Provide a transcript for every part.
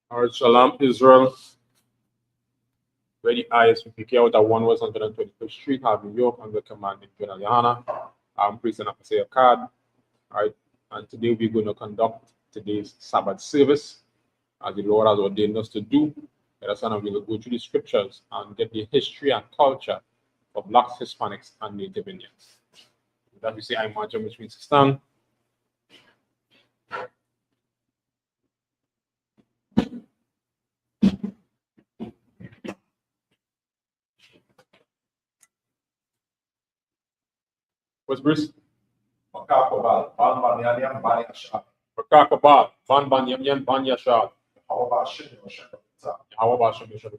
All right, Shalom, Israel. Where the Isupk out at 125th Street, New York, under commanding General Yohana. I'm priest and officer card. All right, and today we're going to conduct today's Sabbath service as the Lord has ordained us to do. Let us we're going to go through the scriptures and get the history and culture of Blacks, Hispanics, and Native Indians. With that we say, I imagine, which means to stand. What's Bruce? Makakabal, Ban Banyan Yan Banya Shah, Makakabal, Ban Banyan Yan Banya Shah, how about Shin or Shin? how about Shamisha?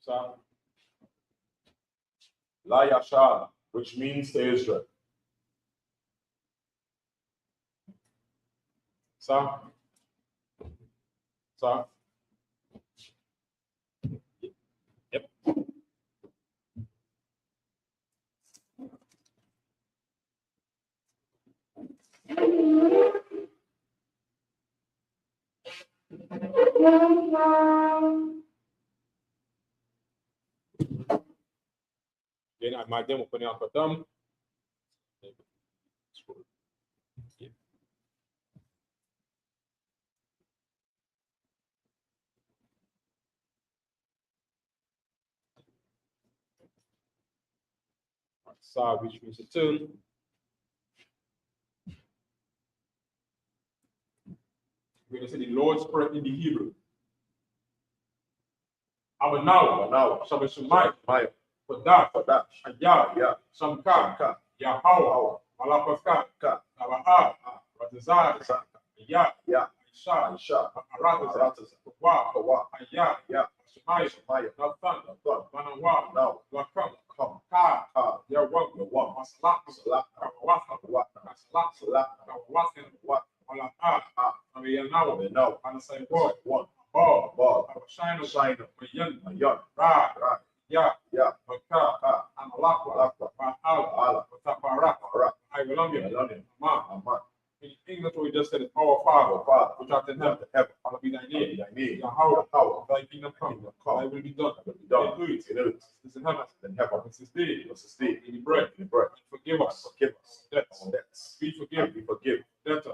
Sir. La Yashar, which means to Israel. Sir. Yep. Then I might them open up for them. Sa, which means to turn. We're going to say the Lord's Prayer in the Hebrew. Abanaw, Shabashumai, for that, Ayah, Shamka, Yahawa, Malapaka, Nabaha, Ratazar, Ya, Isha, Aratas, Wa, Ayah, Shumai, Nathan, Manawa, Wakam, Ka, Yawa, Masalak, Kawaka, Now, and say, what? Oh, shine, Yan, Ra, Ya, Baka, and Lakwa, Al, Tapara, I will love you, Ma. In English, we just said, our Father, which art in heaven, hallowed be thy name. How, thy kingdom come, thy will be done. In earth, as in heaven, this is day, in the bread, forgive us, debts, we forgive, debtors,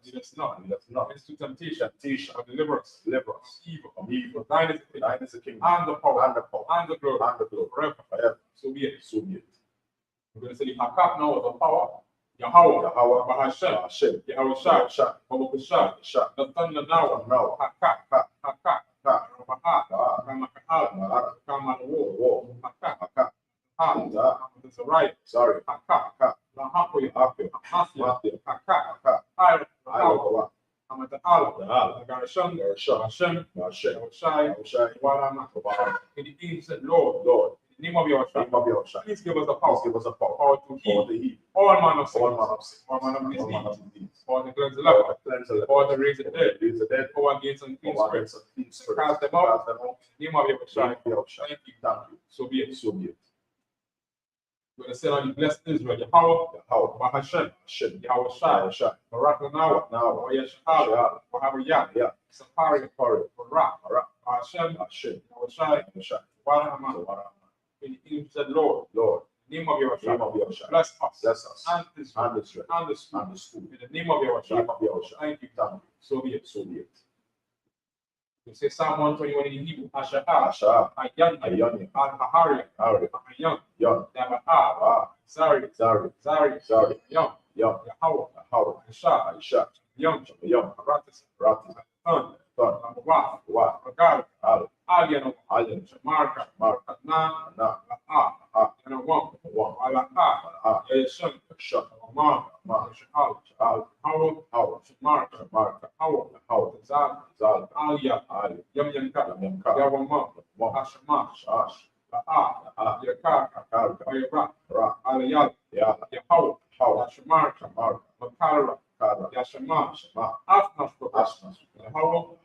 lead us not, into temptation, but deliver us, from evil. Thine is the kingdom, and the power, and the glory, forever. So be it. We're going to say the Hakak now of the power. Yahweh, Bahashem, Yahweh Shah, Babu Shah, the thunder now, Hakak, Ramaha, Kaman War, Hakak, it's right, sorry, Hakak, Lahapu, Hasia, Hakak, Iowa, Hamata Allah, Garasham, Shai, Warama, in the King said, Lord, in the name of Yahushua. Name of Yahushua. Please give us the Please power. give us the power. Power to Power heal to heal. all manner of All sin. manner of sin. All manner of All manner disease. of disease. Power to cleanse the Power leper. to cleanse the leper. Power to raise the dead. Raise the dead. Power against unclean Power spirits. against unclean To spirits. cast them Cast out. them out. Name of Name Yahushua. of Yahushua. Thank you. Thank you. So be it. So be it. We're going to say on bless Israel. Yahweh. Yahweh. Bahashem. Hashem. Yahushua. Yahushua. Barak Lanawa. Now. Yahshua. Wahabiyah. Yeah. Safari. Sorry. Barak. Barak. Hashem. Hashem. Yahushua. Yahushua. Warahama. In the English said Lord. Lord. Name of Yahushua. Name of Yahushua. Bless us. Bless us. And Israel. And Israel. And the school. And the school. In the name of Yahushua. Name of Yahushua. Thank you. Thank you. So be it. So be it. We say Psalm 121 in Hebrew. Asher Asha. Ayan. Ayani. Al-Hahari. Ari. Ayan. Yon. Daba'a. Zari. Zari. Zari. Yom. Yon. Yahweh. Yahweh. Aisha. Aisha. Yom. Yon. Ratis. Ratis. Thun. Thun. Wa. Wa. Agar. Al. Alian. Alien. Marka. Marka. Na. Na. La'a. And one. One. Ala'a. Yeshun. Shut. Ma. Ma. Shahal. Al. Howell. Howell. Marka. Marka. Howell. Howell. Zal. Zal. Alia. Ali. Yam Yanka. Yamka. Yawama. One. Ashama. Shash. La'a. Ah. Yaka. Karka. Ayra. Ra. Aliyal. Ya. Yahweh. Howell. Yashamarka. Marka. Makara. Kara. Yashama. Shema. Afnas. Asmas. Yahweh.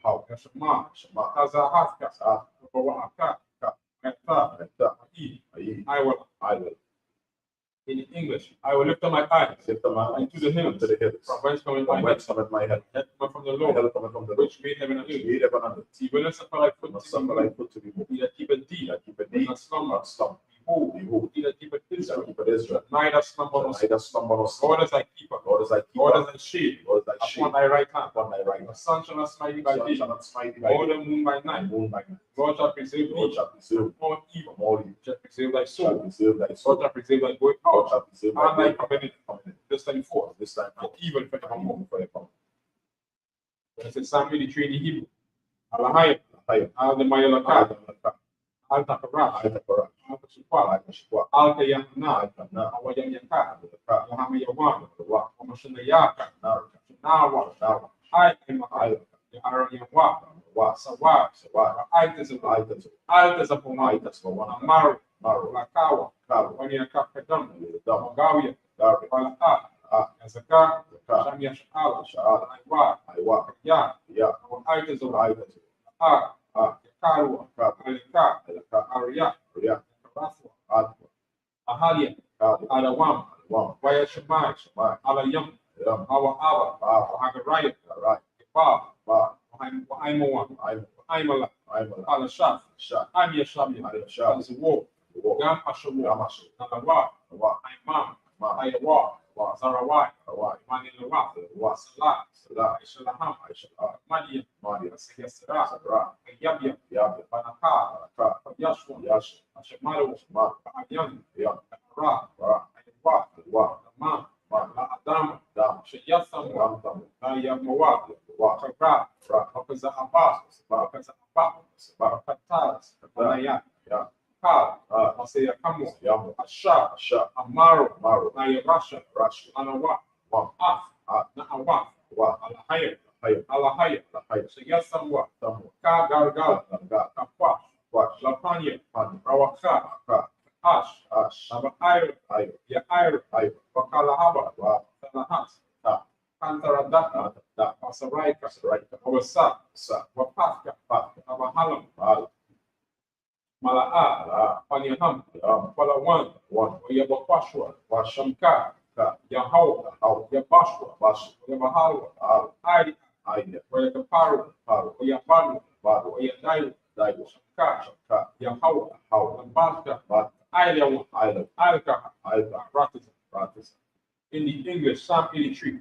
Howell. Yashama. Shema. Kazahafka. Sa. Wa'aka. Ka. Meta. Meta. Ayi. Ayi. I will. I will. In English, I will lift up my eyes Lift up my eyes into the hills. to the hills. From whence cometh From my whence help? cometh my help? Help cometh from the My Lord, help cometh from the Lord. which made heaven and Which earth. made heaven and earth. He will not suffer thy foot Not to suffer be thy moved. foot to be moved. He that keepeth thee That keepeth will thee not slumber. not slumber. Behold, he that keepeth He that Israel keepeth Israel. neither slumber nor sleep. Neither slumber nor sleep. God is thy keeper. Lord is thy keeper. God is thy shield. Lord is thy Upon shield. thy right hand. Upon thy right. The sun shall not smite thee by Sun day, shall not smite thee by nor day. the moon by The night. moon by night. God shall preserve Lord thee shall preserve from all evil. from all evil. Shall preserve thy Shall soul. preserve thy God soul. shall preserve thy going God out shall preserve and thy thy coming in. This time forth. This time And forth. evil for And evermore. evil forever. When it says Psalm 83 in the Hebrew, Alahaya, Higher. Al the Mayalaka, Al Takarash, Al-Takara. Al Kashukwa, Al-Kashwa. Al Kayamna, Al-Kana. Awayam Yanka, Al-Taka. Yahamayawan, Al-Wa. Wamashanayaka, Naraka. Nawa, Nawa. Hai Imaka, Al- Yaharanyawa, Wa. Sawa, Sawa. Altazawa, Al-Tazu. Altazapoma, Al-Tazu. Amaru, Maru. Lakawa, Karu. Wanyaka Kadam, Dam. Magawiya, Dari. Wala'a, Ah. Yazaka, Zaka. Shamia Sha'ala, Sha'ala. Aywa, Aywa. Ya, Ya. Altazawa, Al-Tazu. Ah, Ah. Yakarwa, Karu. Alika, Alaka. Arya, Ya. Rathwa, Atwa. Ahalia, Karu. Adawam, Wam. Waya Shemai, Shemai. Alayam, Yam. Awa Awa, Awa. Hagaraya, Right. Bob, Ba. Waimoa, I'm. Aimala, I'm. Alashaf, Shah. Amia Shabia, I'm. Shah. Alzawo, War. Gam Ashawo, Yamashu. Nalawa, Wa. Imam, Ma. Ayawa, Wa. Zarawai, Hawaii. Manilawa, Wa. Salah, Salah. Ishalaham, Aisha. Madia, Madi. Sayasara, Sabra. Yabia, Yab. Banaka, Ka. Yashua, Yash. Ashamaru, Ma. Ayam, Yam. Ra, Ra. Ayawa, Wa. Ma, Ma. Adam, Dam. Shayasam, Ram. Dam. Yamawa, Wa. Kabra, Ra. Wakaza Abba, Wakaza Abba, Sabra. Katas, Anaya, Ya. Ka, Ah. Masaya Kamu, Yam. Asha, Asha. Amaru, Maru. Nayarasha, Rash. Anawa, Wam. Af, Ah. Naawa, Wa. Alahaya, Hayat. Alahaya, Hayat. Shayasamwa, Tamu. Ka Gargal, Ga. Kapwa, Wash. Lapanya, Pan. Rawaka, Ka. Ash, Ash. Aba Iron, Ayo. Yair, Ayo. Wakalahaba, Wa. Salahas, Ta. Kantaradaka, Da. Wasaraika, Right. Awasa, Sa. Wapaka, Pa. Abahalam, Al. Mala'a, Ah. Panyaham, Yam. Palawan, One. Yabakwashwa, Wash. Shamka, Ka. Yahau, How. Yabashwa, Wash. Yabahalwa, Al. Adi, Aida. Wayakaparu, Paru. Yabanu, Badu. Yadairu, Daigo. Shamka, Ka. Yahau, How. Lambashka, Bat. Ayawa, Island. Alka, Alba. Ratis. Practice. In the English, Psalm 83.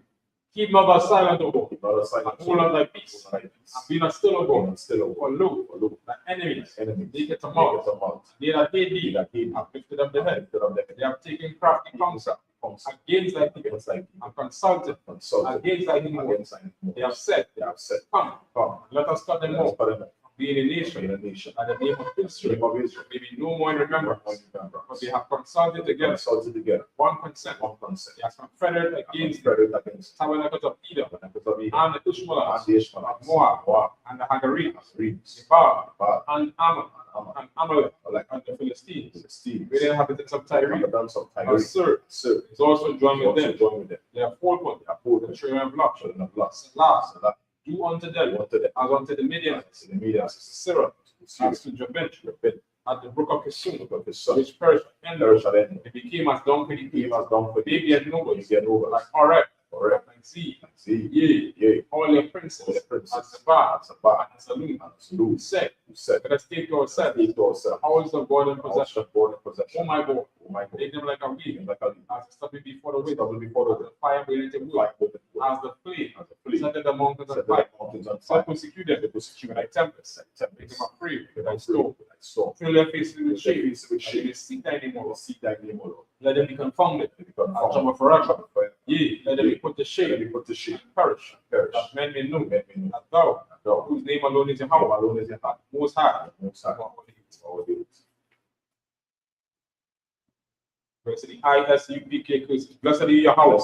Keep not thou silent, O God, Keep not aside. and hold on thy peace, and be not still, O God, Still a for look, look. thy enemies, Enemy. they get a Make mouth, it a mouth. they that hate thee, That he have lifted up the head, lifted up the they have taken crafty counsel comes against thy people, against thy people. and consulted Consulted against thy people. against thy They have said, They have said, Come, come. let us cut them Let us off, put them being a in nation, a nation. and the name of Israel Name of Israel. may be no more in remembrance. But they have consulted together, Consulted together. one consent, One consent. they have confederate against the Confederate against tabernacles of Edom, the and the Ishmaelites, and the Ishmaelites, Moab, and the Hagarenes, Ebal, and Ammon, and Amalek, and the Philistines, with the inhabitants of Tyre, Assyria is also joined with them. They are 4 points, the children of Lot, last, do unto them as unto the Midianites, Sisera, as to Jabin, at the brook of Kishon, which perished and it became as dung for the people. They get noble, like Oreb, and Z, yea, all their princes, as Sabbath, and Salum, said, let us take yourself, the house of God in possession. Oh my God, make them like a weed, as a stubble before the wind, the fire related wood, as the flame, set the mountains on fire, so persecute them, like tempest, make them afraid, like storm, fill their faces with shame, and they seek thy name, Lord. Let them be confounded, and trouble forever. Yea, let them be put to shame, perish, that men may know that thou, whose name alone is Yahweh, most high, Blessed the Isupk curses. Blessed be Yahweh,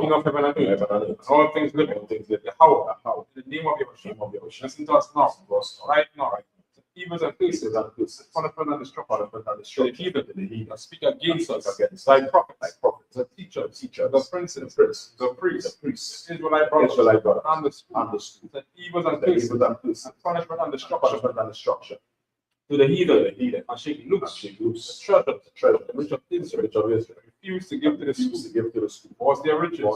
King of heaven and earth, and all things living, Yahweh, in the name of Yahushua. Listen to us now, right now. Evils and curses, punishment and destruction, to the heathen that speak against us, thy prophets, the teachers, the princes, the priests, the Israelite brothers, and the schools, the evils and curses, and punishment and destruction. To the heathen, and shake loose, the treasure, the rich of Israel, refuse to give to the school, was their riches,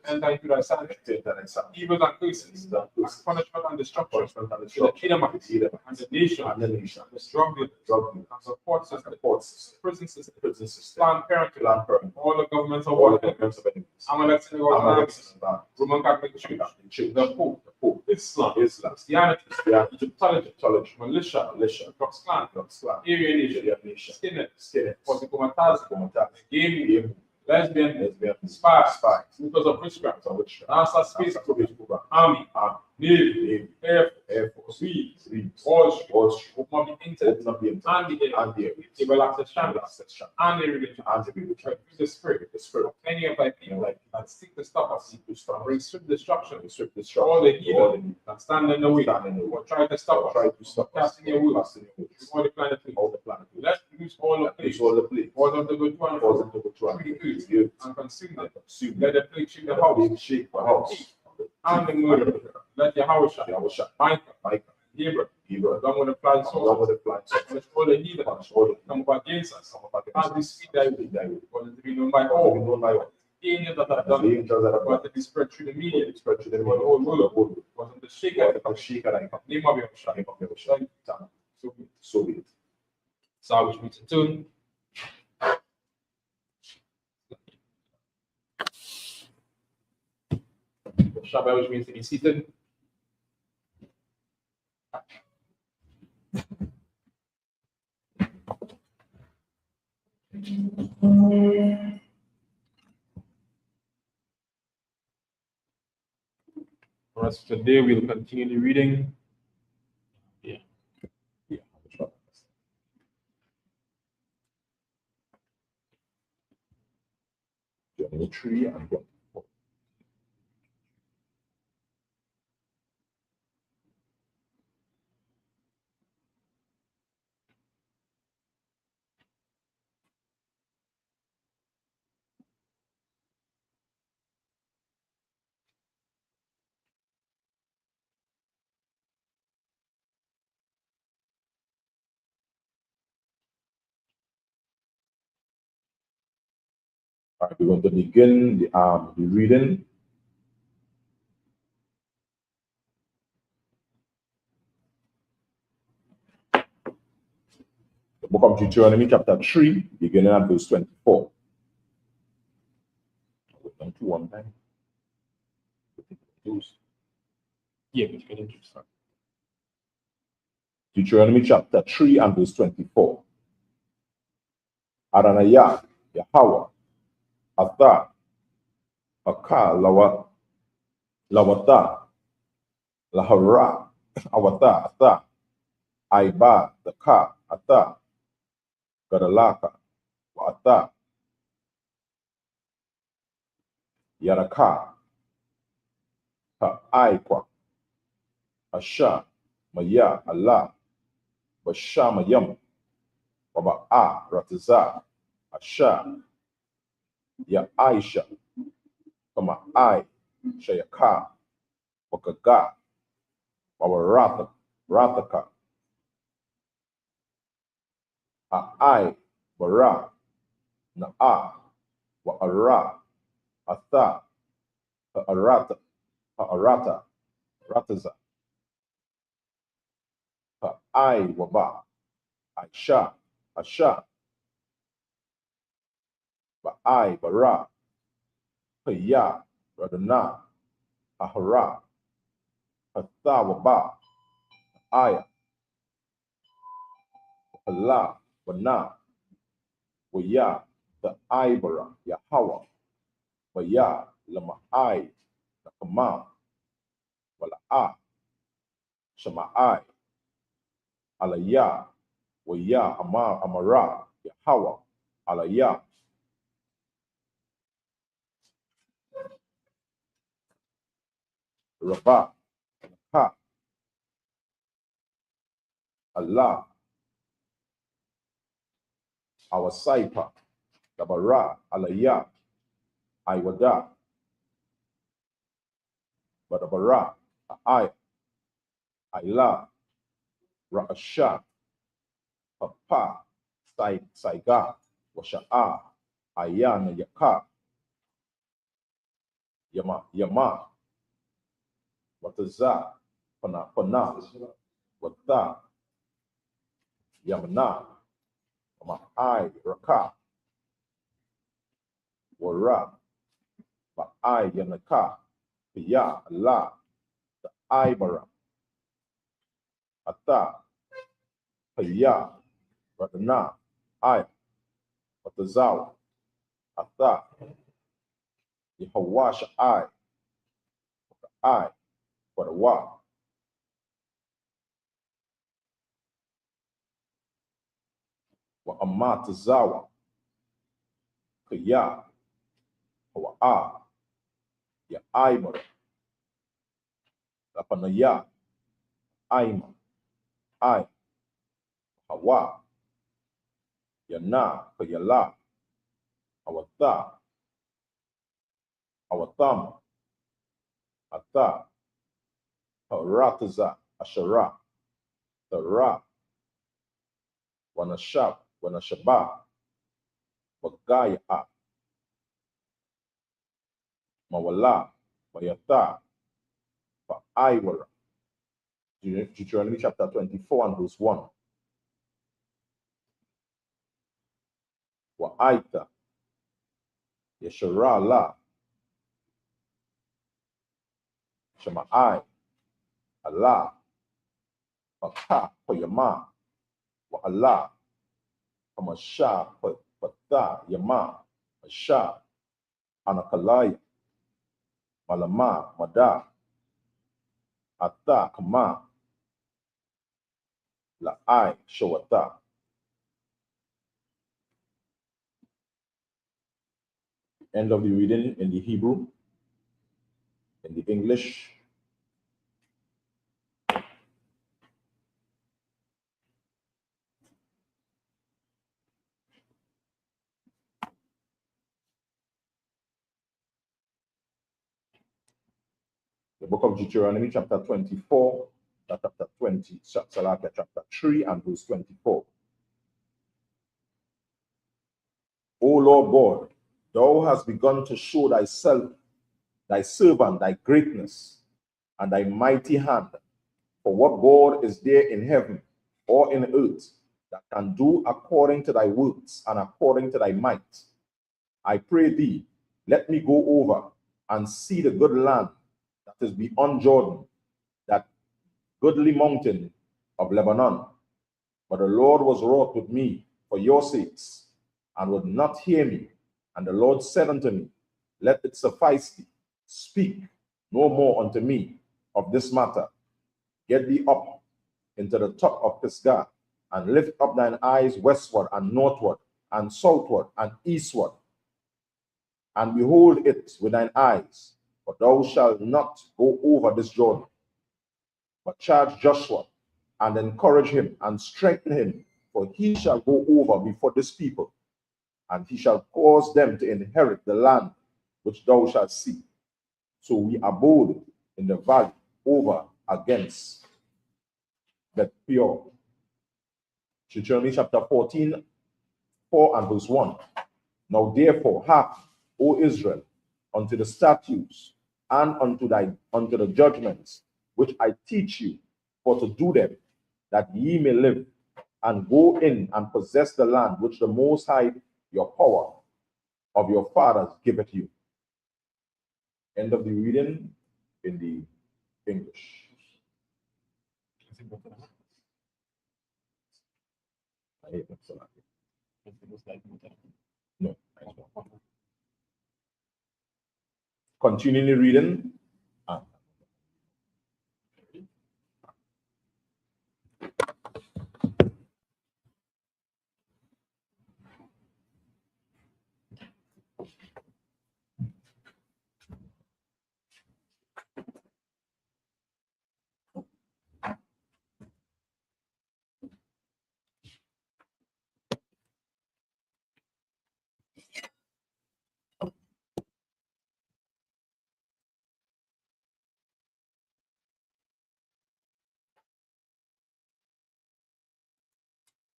enter into thy sanctuary, evils and curses, and punishment and destruction, to the Edomites, and the nation, the drug dealers, and the court system, prison system, Planned Parenthood, all the governments of war, Amalek synagogue, Roman Catholic Church, the Pope, Islam, Christianity, Egyptology, militia, Klux Klan, Aryan Nation, Skinhead, Posikomataz, game, lesbian, spies, because of witchcraft, NASA space, army, navy, air force, Wall Street, open up the internet, and the air, able access channels, and the religion, the spirit of many of thy people that seek to stop us, bring swift destruction, all the heathen that stand in the way, or try to stop us, casting your will, all the planet, let loose all the plagues, all of the good one, and consume them. Let the plague shake the house, and the murder. Let Yahweh, Micah, Hebrew, along with the flying sword, let all the heathen come up against us, as we speak thy will, for it to be known by all. Angels that have done it, but to be spread through the media, for the whole world, wasn't the shaker, name of Yahushua. So be it. So which means in tune. Shabbat, which means to be seated. For us today, we'll continue the reading. Geometry and what? All right, we're going to begin the reading. The book of Deuteronomy, chapter 3, beginning at verse 24. One time. Yeah, we can introduce that. Deuteronomy chapter 3 and verse 24. Aranaya, Yahweh, Atha, Aka, Lawata, Lahara, Awata, Atha, Aiba, the Ka, Atha, Gadalaka, Wata, Yaraka, Aikwa, Asha, Maya, Allah, Basha Mayam, Baba A, Ratiza, Asha, Ya Aisha, Kama I, Shayaka, Wakaga, Baba Rataka, I, Bara, Na'a, Wa Ara, Atha, Arata, Rataza, I, Waba, Aisha, Asha, I, Bara, Paya, Radana, Ahara, Atha, Waba, Aya, Allah, Wana, Waya, the Ibara, Yahawa, Waya, Lama I, Nakama, Wala A, Shama I, Alaya, Waya, Amara, Yahawa, Alaya, Rabba, Ha, Allah, our Saipa, Dabara, Alaya, Iwada, Badabara, I, Ila, Ra'asha, Papa, Saiga, Washa'a, Ayana Yaka, Yama, Wataza, Pana, Wata, Yamana, I, Raka, Wara, Ba'ai, Yanaka, Piya, Allah, the Ibara, Ata, Piya, Radana, I, Watazawa, Ata, Yahawasha, I, Wadawa, Wa Amatazawa, Piya, Hawa'a, Ya Ibara, Lapanaya, Aima, I, Hawa, Yana, Payala, Awata, Awatam, Ata, Harataza, Ashara, Tara, Wanashaba, Wagaya, Mawala, Mayata, Iwara. Deuteronomy chapter 24 and verse 1. Wa'aita, Yeshara la, Shama'ai, Allah, Paka, Payama, Wa Allah, Hamasha, Pata, Yama, Asha, Anakalaya, Malama, Mada, Ata, Kama, La'ai, Shawata. End of the reading in the Hebrew, in the English. The book of Deuteronomy, chapter 24, chapter 20, Salakia, chapter 3, and verse 24. O Lord God, thou hast begun to show thyself, thy servant, thy greatness, and thy mighty hand. For what God is there in heaven or in earth that can do according to thy words and according to thy might? I pray thee, let me go over and see the good land that is beyond Jordan, that goodly mountain of Lebanon. But the Lord was wroth with me for your sakes, and would not hear me. And the Lord said unto me, let it suffice thee. Speak no more unto me of this matter. Get thee up into the top of Pisgah, and lift up thine eyes westward and northward, and southward and eastward, and behold it with thine eyes, For thou shalt not go over this Jordan, but charge Joshua and encourage him and strengthen him, for he shall go over before this people, and he shall cause them to inherit the land which thou shalt see. So we abode in the valley over against Beth Peor. Deuteronomy chapter 14, 4 and verse 1. Now therefore hearken, O Israel, unto the statutes and unto the judgments which I teach you, for to do them, that ye may live, and go in and possess the land which the Most High, your power of your fathers, giveth you. End of the reading in the English. No. Continuing reading.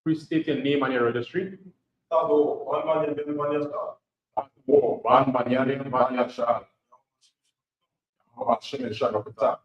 Please state your name and your registry. Tado, one man in Manyasa. One Banyan Manyasha. Machine Shagapata.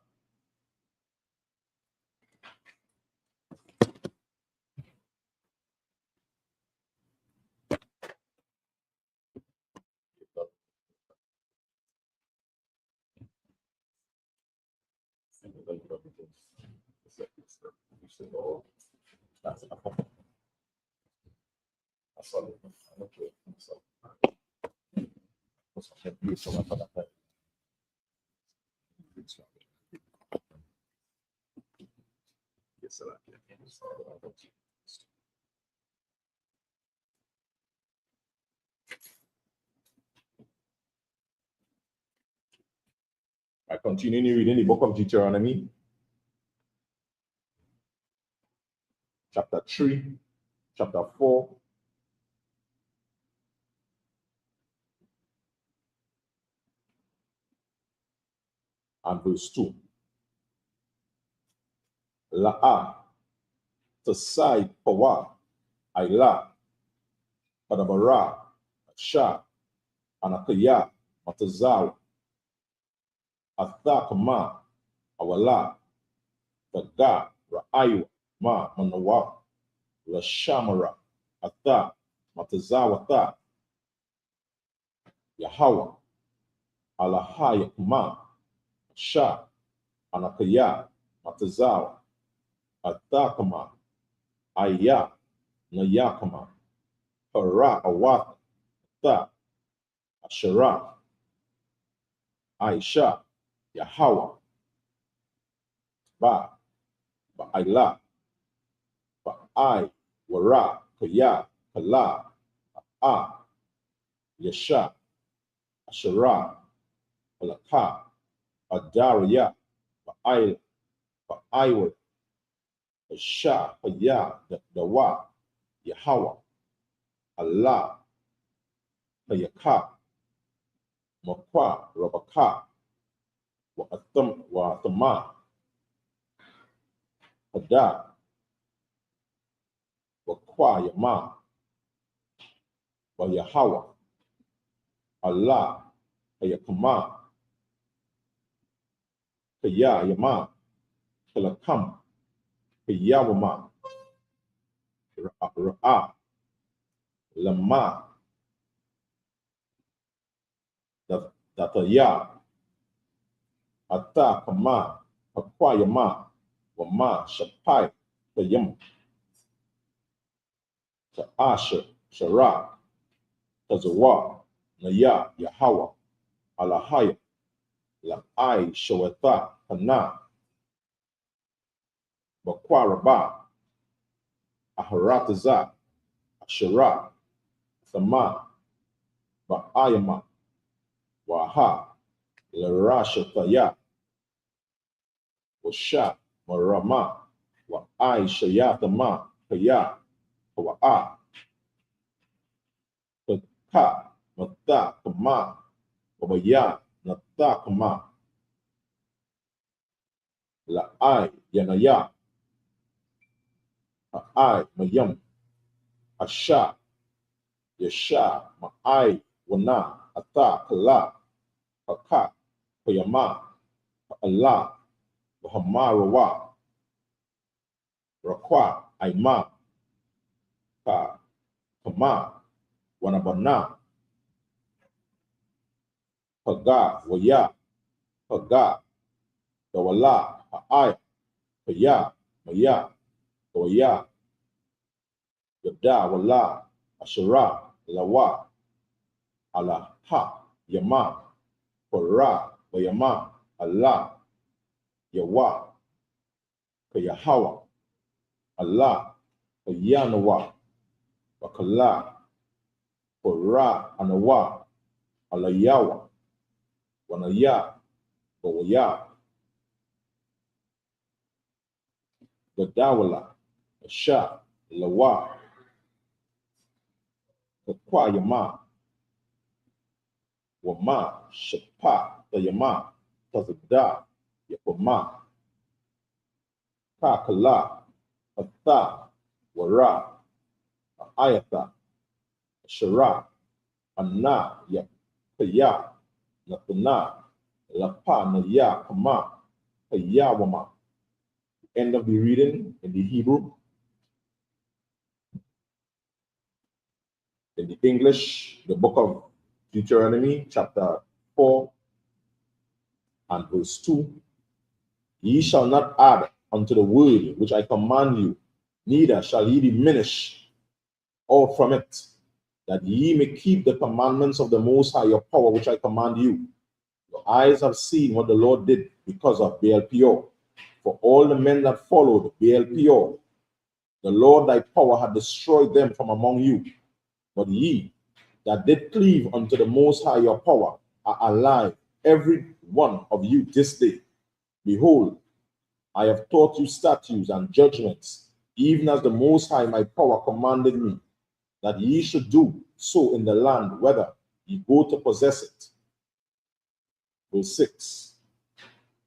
I continue reading the book of Deuteronomy, chapter 3, chapter 4, and verse 2. La'a, Tasai Pawa, Aila, Padabara, Sha, Anakaya, Matazawa, Athakama, Awala, Taga, Ra'ayu, Ma, Manawa, Lashamara, Atha, Matazawa, Tha, Yahawa, Alahaya, Ma, Sha, Anakaya, Matazawa, Athakama, Aya, Nayakama, Hara, Awatha, Tha, Ashara, Aisha, Yahawa, Ba, Ba'ila, Ba'ai, Wara, Kaya, Kala, A, Yasha, Ashara, Alaka, Adariya, Ba'il, Ba'aiwa, Asha, Haya, Dawa, Yahawa, Allah, Hayaka, Makwa, Rabaka, wa Thama, Hada, Wakwa, Yama, wa Yahawa, Allah, Hayakama, Kaya, Yama, Kalakam, Kayawama, Ra'a, Lama, Dataya, Ata Kama, Pakwayama, Wama, Shapai, Kayam, Asher, Shara, Tazawa, Naya, Yahawa, Alahaya, La'ai, Shawatha, Hana, Bakwaraba, Aharataza, Ashara, Sama, Ba'ayama, Waha, Larashataya, Washa, Marama, Wa I Shayatama, Kaya, Wa Ka, Mata, Kama, Wabaya, Nata, Kama, La I, Yanaya, I, Mayam, Asha, Yasha, Ma'ai, Wana, Ata, Kala, Paka, Payama, Allah, Bahama, Rakwa, Aima, Ka, Kama, Wanabana, Paga, Waya, Paga, Dawala, Ha'ai, Paya, Maya, Waya, Yada, Wala, Ashara, Lawa, Allah, Ha, Yama, Para, Bayama, Allah, Yawa, Kayahawa, Allah, Kayanawa, Bakala, Para, Anawa, Alayawa, Wanaya, Bawaya, Gadawala, Asha, Lawa, Kakwayama, Wama, Shapa, Tayama, Tazada, Yapama, Kakala, Ata, Wara, Ayata, Shara, Anna, Yapaya, Natana, Lapa, Naya, Kama, Kayawama. End of the reading in the Hebrew. In the English, the book of Deuteronomy, chapter 4 and verse 2. Ye shall not add unto the word which I command you, neither shall ye diminish or from it, that ye may keep the commandments of the Most High your power, which I command you. Your eyes have seen what the Lord did because of Baal Peor. For all the men that followed Baal Peor, the Lord thy power had destroyed them from among you. But ye that did cleave unto the Most High your power are alive, every one of you this day. Behold, I have taught you statutes and judgments, even as the Most High my power commanded me, that ye should do so in the land, whether ye go to possess it. Verse 6.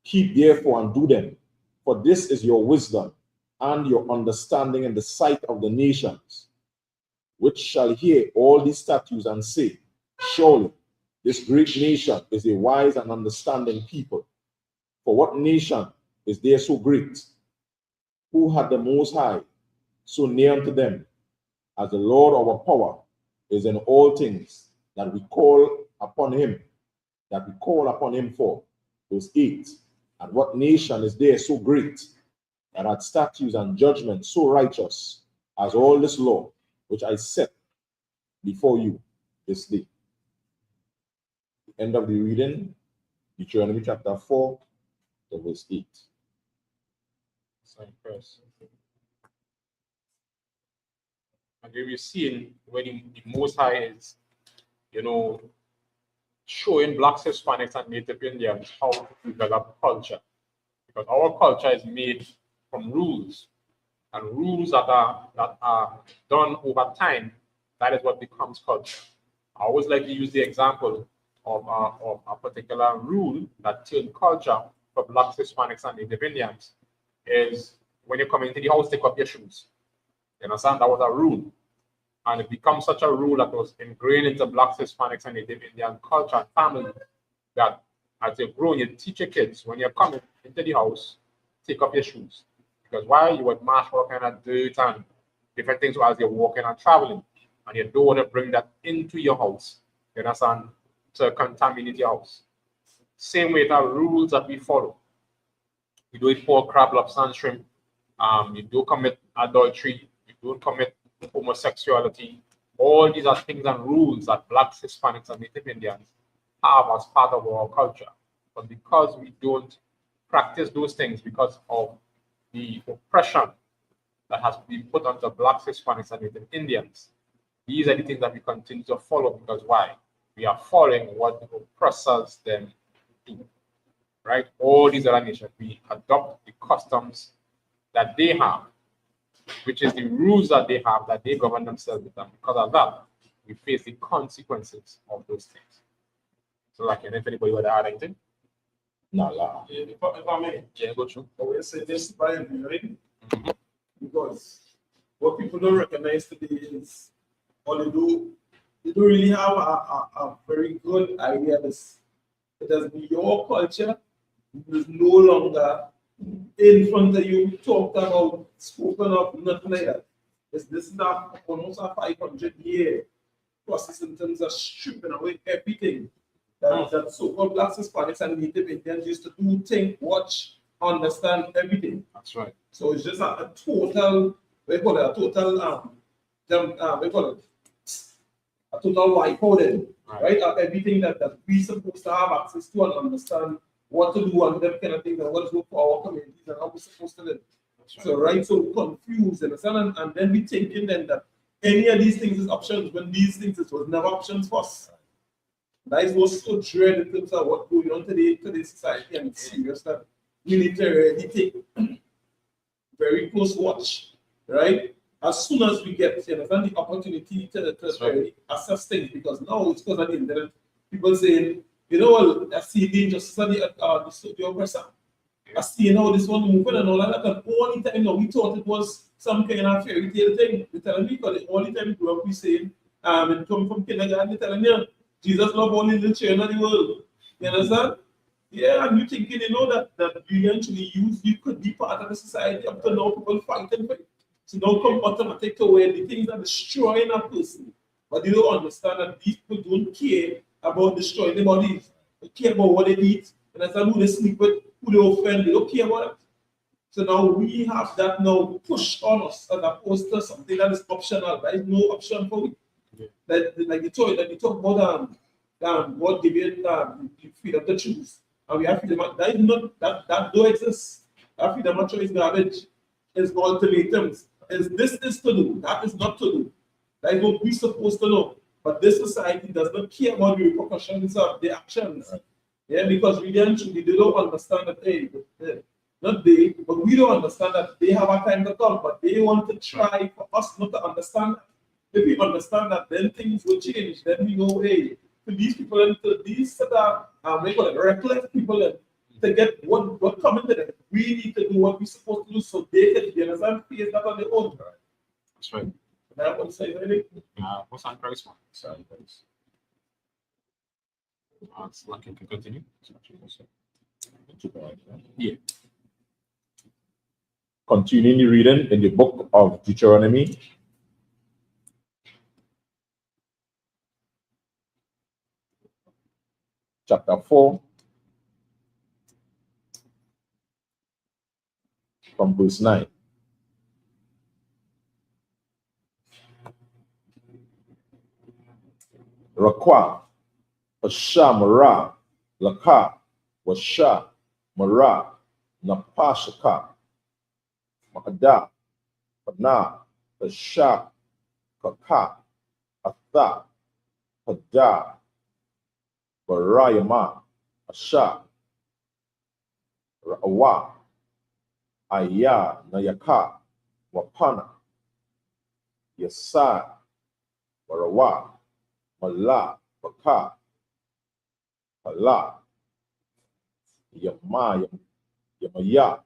Keep therefore and do them, for this is your wisdom and your understanding in the sight of the nations, which shall hear all these statutes and say, surely this great nation is a wise and understanding people. For what nation is there so great, who had the Most High so near unto them, as the Lord our power is in all things that we call upon him, for. Verse 8. And what nation is there so great, that had statutes and judgments so righteous as all this law which I set before you this day? The end of the reading, Deuteronomy chapter 4, verse 8. Same verse. And we've seen when the Most High is, showing Blacks, Hispanics, and Native Indians how to develop culture. Because our culture is made from rules, and rules that are done over time, that is what becomes culture. I always like to use the example of a particular rule that turned culture for Blacks, Hispanics, and Native Indians is when you come into the house, take off your shoes. You understand? That was a rule. And it becomes such a rule that was ingrained into Blacks, Hispanics, and Native Indian culture and family that as you grow, you teach your kids when you're coming into the house, take off your shoes. Because while you would march all kind of dirt and different things as you're walking and traveling, and you don't want to bring that into your house, you understand, to contaminate your house. Same way, the rules that we follow. You do it for crab, lobster, and shrimp. You don't commit adultery. You don't commit homosexuality. All these are things and rules that Blacks, Hispanics, and Native Indians have as part of our culture. But because we don't practice those things because of the oppression that has been put onto Blacks, Hispanics, and Native Indians, these are the things that we continue to follow. Because why? We are following what the oppressors them do. Right? All these other nations, we adopt the customs that they have, which is the rules that they have, that they govern themselves with. And because of that, we face the consequences of those things. So, like, if anybody would add anything? No, la. If I may, Yeah, go through. I will say this by right? Because what people don't recognize today is, or they don't really have a very good idea. It has been your culture, it is no longer in front of you, talked about, spoken of, nothing like that. This is not almost a 500-year process in terms of stripping away everything that so-called Blacks, Hispanics, and Native Indians used to do, think, watch, understand everything. That's right. So it's just a total, we call it a total, we call it a total wipeout, right? Everything that we supposed to have access to and understand what to do and them kind of things and what to do for our communities and how we're supposed to live. Right. So, right, so confused, understand? And then we thinking then that any of these things is options when these things was never options for us. That is what's so dread in terms of what's going on today society, and it's serious that we need to really take very close watch, right? As soon as we get, you understand, the opportunity to really assess things, because now it's because of the internet, people saying, you know what, I see the injustice of the oppressor. I see how this one moving and all that, and all the time now we thought it was some kind of fairy tale thing. They're telling me, because all the time we grew up, we saying, and come from kindergarten, they're telling you, Jesus loved all the little children of the world. You understand? Yeah, and you thinking, you know, that you eventually you could be part of the society up to now, people fighting for it. So now come automatic to where the things are destroying a person. But you don't understand that these people don't care about destroying their bodies. They care about what they eat. And that's who they sleep with, who they offend, they don't care about it. So now we have that now pushed on us as opposed to something that is optional. There is no option for it. Yeah. Like you talk about what give you freedom to choose. And we have freedom. That is not that don't exist. That freedom of choice garbage. It's ultimatums. Is this to do? That is not to do. That is what we're supposed to know. But this society does not care about the repercussions of the actions. Right. Yeah, because really and truly they don't understand that not they, but we don't understand that they have a time to come, but they want to try for us not to understand that. If we understand that, then things will change. Then we know, hey, for these people and to these reckless people and to get what coming to them, we need to do what we're supposed to do so they can get us and face that on their own. That's right. And I want to say anything. What's on price one? Sorry, guys. Lucky can continue. Yeah. Continuing the reading in the book of Deuteronomy, chapter 4, from verse 9. Rakwa, Asha Mara, Laka, Washa, Mara, Napashaka, Makada, Pana, Asha, Kaka, Atha, Pada, Barayama, Asha, Ra'awa, Aya, Nayaka, Wapana, Yasa, Warawa, Mala, Baka, Hala, Yama, Yamaya,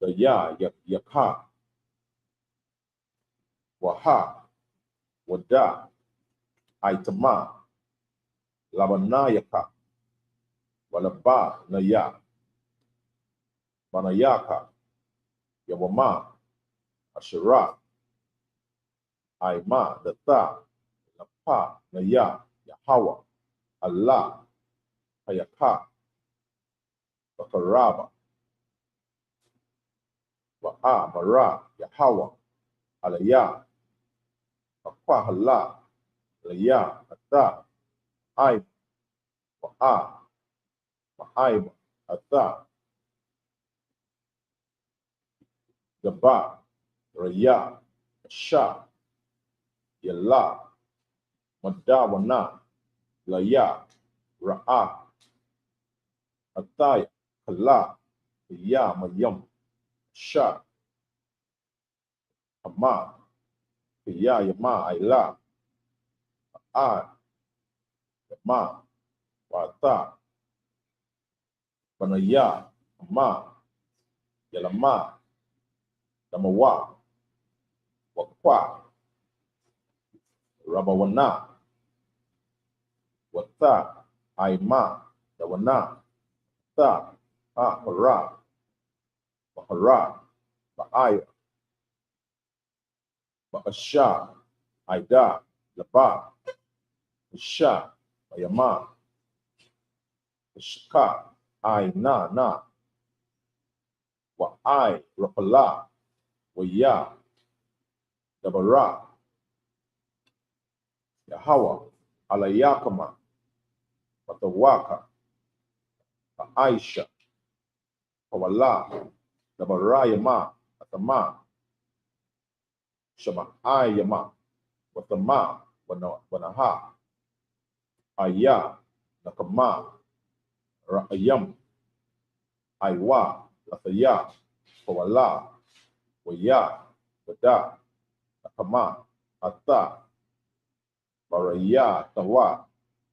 Daya, Yaka, Waha, Wada, Aitama, Labanayaka, Walaba, Naya, Manayaka, Yawama, Ashira, Aima, Data, Lapa, Naya, Yahawa, Allah, Hayaka, Bakaraba, Wa'a, Mara, Yahawa, Alaya, Akwahala, Laya, Ata, Aim, Wa'a, Ma'aim, Ata, Gaba, Raya, Sha, Yalla, Madawana, Laya, Ra'a, Ataya, Kala, Ya, Mayam, Sha, Ama, Ya, Yama, Ila, A, Yama, Wata, Banaya, Ma, Yalama, Damawa, Wakwa, Rabawana, Wata, Aima, Dawana, Ta, Hara, Bahara, Baaya, Baasha, Aida, Laba, Isha, Ayama, Ishka, Aina, Na, Wa I, Rapala, Waya, Dabara, Yahawa, Alayakama, Batawaka, Aisha, Hawala, Dabarayama, Atama, Shama Ayama, Watama, Wanaha, Aya, Nakama, Ra'ayam, Aiwa, Lataya, Hawala, Waya, Wada, Nakama, Ata, Baraya, Tawa,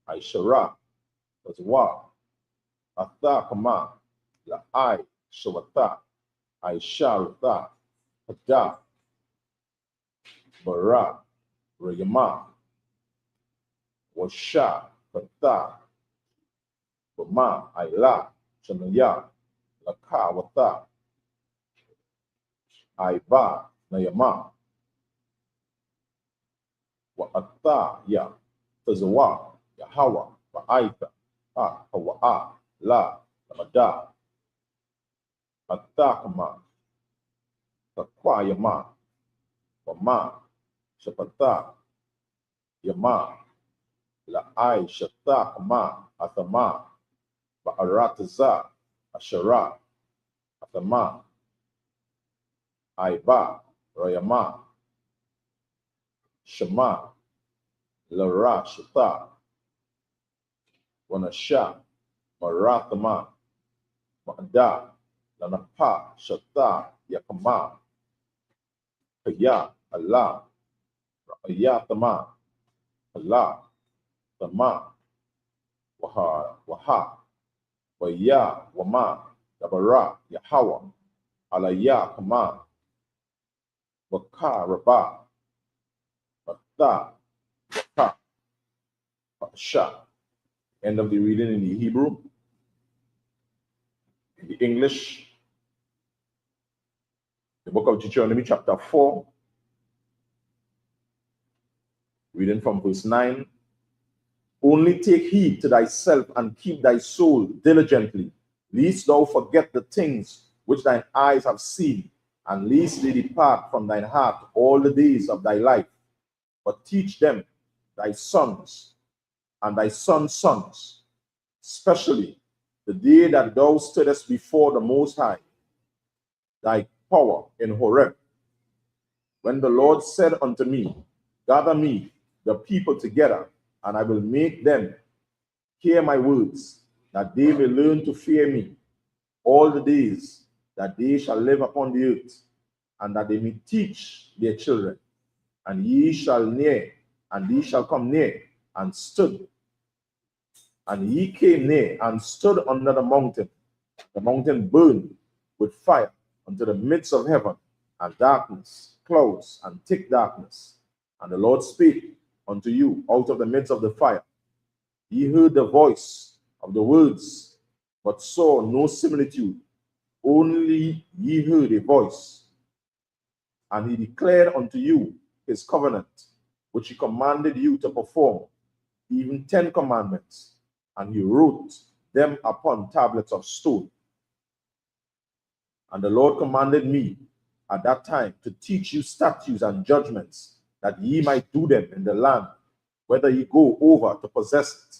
Aishara, Tazwa, Ata Kama, La Ai, Shawata, Aisha, Rata, Hada, Bara, Rayama, Washa, Kata, Bama, Aila, Shanaya, Laka, Wata, Aiba, Nayama, Wa Ata, Ya, Tazawa, Yahawa, Ba'aita, Hawa'a, La, Lamada, Atakama, Takwa Yama, Wama, Shapata, Yama, La Ai, Shata, Kama, Atama, Ba'arataza, Ashara, Atama, Aiba, Rayama, Shama, Lara, Shata, Wanasha, Maratama, Ma'da, Lanapa, Shata, Yakama, Kaya, Allah, Ra'ayatama, Allah, Tama, Waha, Waya, Wama, Dabara, Yahawa, Alaya, Kama, Waka, Rabba, Bata, Waka, Sha. End of the reading in the Hebrew. In the English, the book of Deuteronomy, chapter 4, reading from verse 9. Only take heed to thyself and keep thy soul diligently, lest thou forget the things which thine eyes have seen, and lest they depart from thine heart all the days of thy life. But teach them thy sons and thy sons' sons, especially the day that thou stoodest before the Most High, thy power in Horeb, when the Lord said unto me, gather me the people together, and I will make them hear my words, that they may learn to fear me all the days that they shall live upon the earth, and that they may teach their children. And ye shall near, and ye shall come near, and stood. And ye came near, and stood under the mountain. The mountain burned with fire unto the midst of heaven, and darkness, clouds, and thick darkness. And the Lord spake unto you out of the midst of the fire. Ye heard the voice of the words, but saw no similitude. Only ye heard a voice. And he declared unto you his covenant, which he commanded you to perform, even 10 commandments. And he wrote them upon tablets of stone. And the Lord commanded me at that time to teach you statutes and judgments, that ye might do them in the land, whether ye go over to possess it.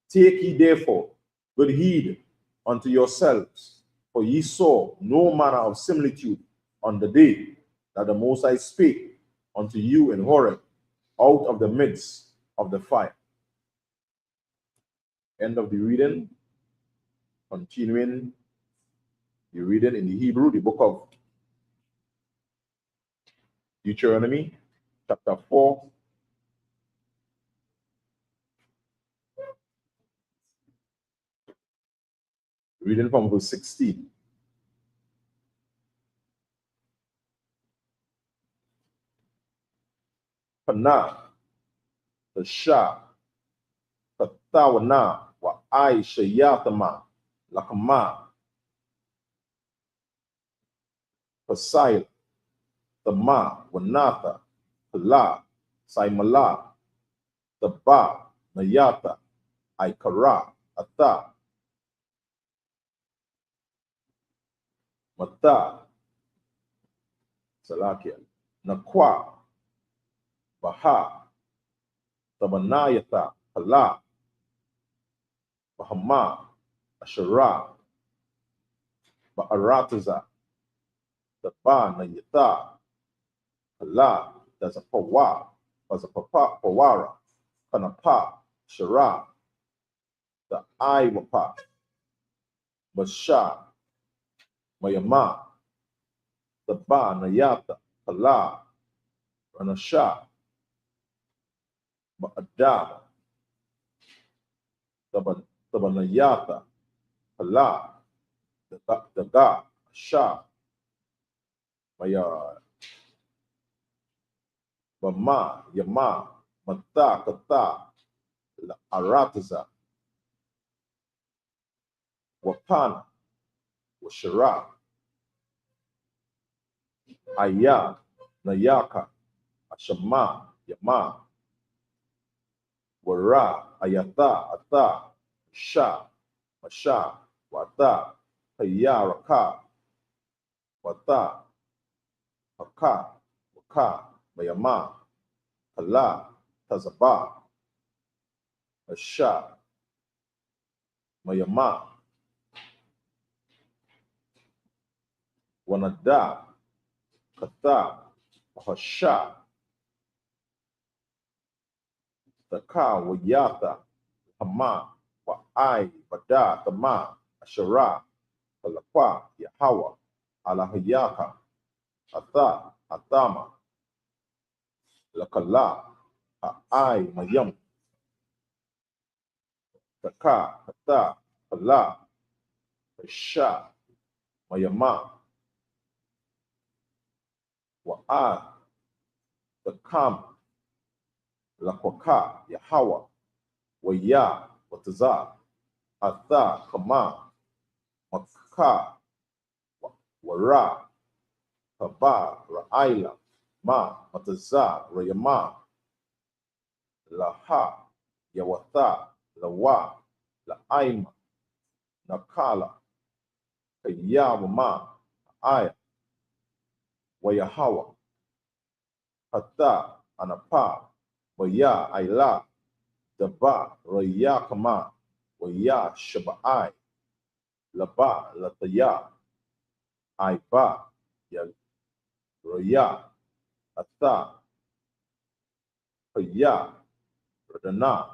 Take ye therefore good heed unto yourselves, for ye saw no manner of similitude on the day that the Most High spake unto you in Horeb, out of the midst of the fire. End of the reading. Continuing, you read it in the Hebrew, the book of Deuteronomy, chapter 4. Reading from verse 16. Pana, the Shah, Katawana, wa I Shayatama, Lakama, Pasail, the Ma, Wanatha, Pala, Saimala, the Ba, Nayata, Aikara, Ata, Mata, Salakia, Nakwa, Baha, Tabanayata, Pala, Bahama, Ashara, Ba'arataza, the Ba Nayata, Pala, there's a Pawa, there's a Papa, Pawara, Kanapa, Shara, the Iwapa, Basha, Mayama, the Ba Nayata, Pala, Ranasha, Ba'adab, the Banayata, Pala, the Ga, Sha, Maya, Bama, Yama, Mata, Kata, Arataza, Wapana, Washara, Aya, Nayaka, Ashama, Yama, Wara, Ayata, Ata, Sha, Masha, Wata, Hayaraka, Wata, Haka, Waka, Mayama, Kala, Tazaba, Asha, Mayama, Wanada, Kata, Hasha, Taka, Wayata, Hama, Wa'ai, Bada, Tama, Ashara, Kalakwa, Yahawa, Alahayaka, Ata, Atama, Lakala, Ai, Mayam, Taka, Kata, Kala, Asha, Mayama, Wa'a, Takam, Lakwaka, Yahawa, Waya, Wataza, Ata, Kama, Makka, Wara, Kaba, Ra'aila, Ma, Mataza, Rayama, Laha, Yawata, Lawa, La'aima, Nakala, Kayawama, Aya, Wayahawa, Hata, Anapa, Waya, Aila, Daba, Raya Kama, Waya, Shaba'ai, Laba, Lataya, Aiba, Raya, Ata, Kaya, Radana,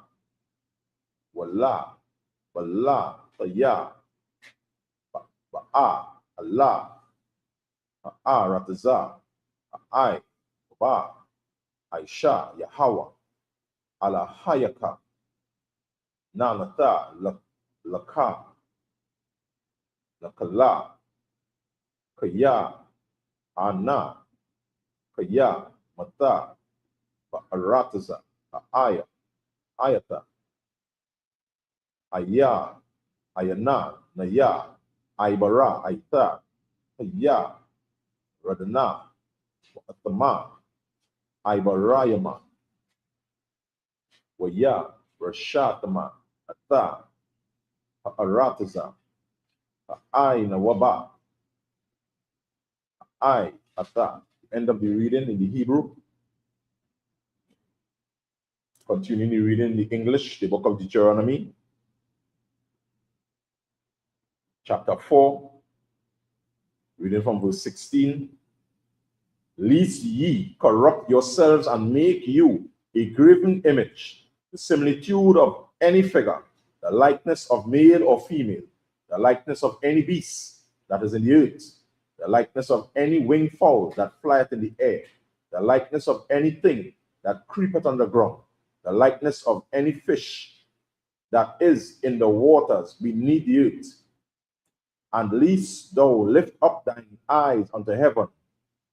Wala, Bala, Taya, Ba'a, Allah, A'a, Rataza, Ai, Ba, Aisha, Yahawa, Ala Hayaka, Nanata, Laka, Lakala, Kaya, Ana, Kaya, Mata, Ba'arataza, Aya, Ayata, Aya, Ayana, Naya, Aibara, Aita, Kaya, Radana, Atama, Aibarayama, Waya, Rashatama, Ata, Arataza, Aina Waba, I, Ata. End of the reading in the Hebrew. Continuing the reading in the English, the book of Deuteronomy, chapter 4, reading from verse 16. Lest ye corrupt yourselves and make you a graven image, the similitude of any figure, the likeness of male or female, the likeness of any beast that is in the earth, the likeness of any winged fowl that flieth in the air, the likeness of anything that creepeth on the ground, the likeness of any fish that is in the waters beneath the earth. And lest thou lift up thine eyes unto heaven,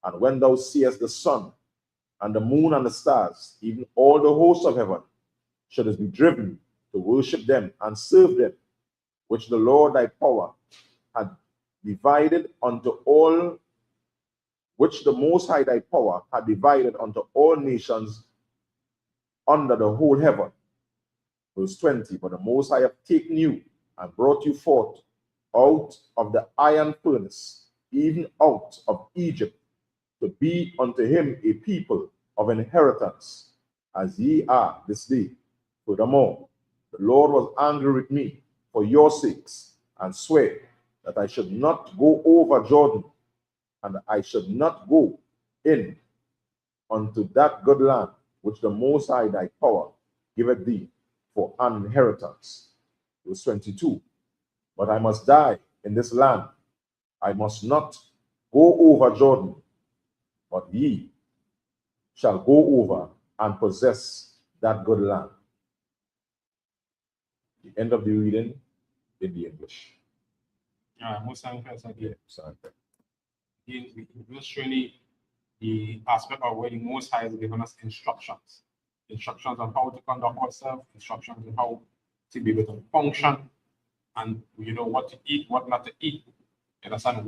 and when thou seest the sun and the moon and the stars, even all the hosts of heaven, shouldest be driven to worship them and serve them, which the Lord thy power had divided unto all, which the Most High thy power had divided unto all nations under the whole heaven. Verse 20, but the Most High have taken you and brought you forth out of the iron furnace, even out of Egypt, to be unto him a people of inheritance, as ye are this day. Furthermore, the Lord was angry with me for your sakes, and swear that I should not go over Jordan, and I should not go in unto that good land which the Most High thy power giveth thee for an inheritance. Verse 22, but I must die in this land. I must not go over Jordan, but ye shall go over and possess that good land. The end of the reading in the English. Most times again, Sorry. illustrating the aspect of where the Most High has given us instructions. Instructions on how to conduct ourselves, instructions on how to be able to function, and what to eat, what not to eat. You understand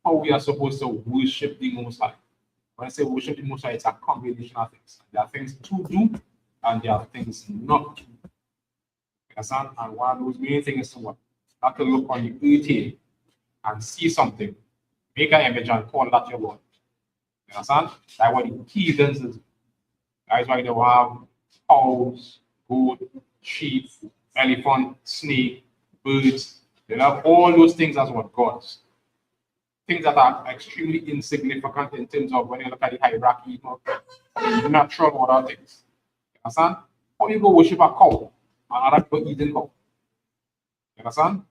how we are supposed to worship the Most High. When I say worship the Most High, it's a combination of things. There are things to do, and there are things not to do. You understand? And one of those main things is to what? Not to look on the earth here and see something, make an image and call that your God. You understand? That's what the heathens is. That's why they will have cows, goat, sheep, elephant, snake, birds. They have all those things as what gods. Things that are extremely insignificant in terms of when you look at the hierarchy of natural order things. You understand? How you go worship a cow and other people eating cow? You understand?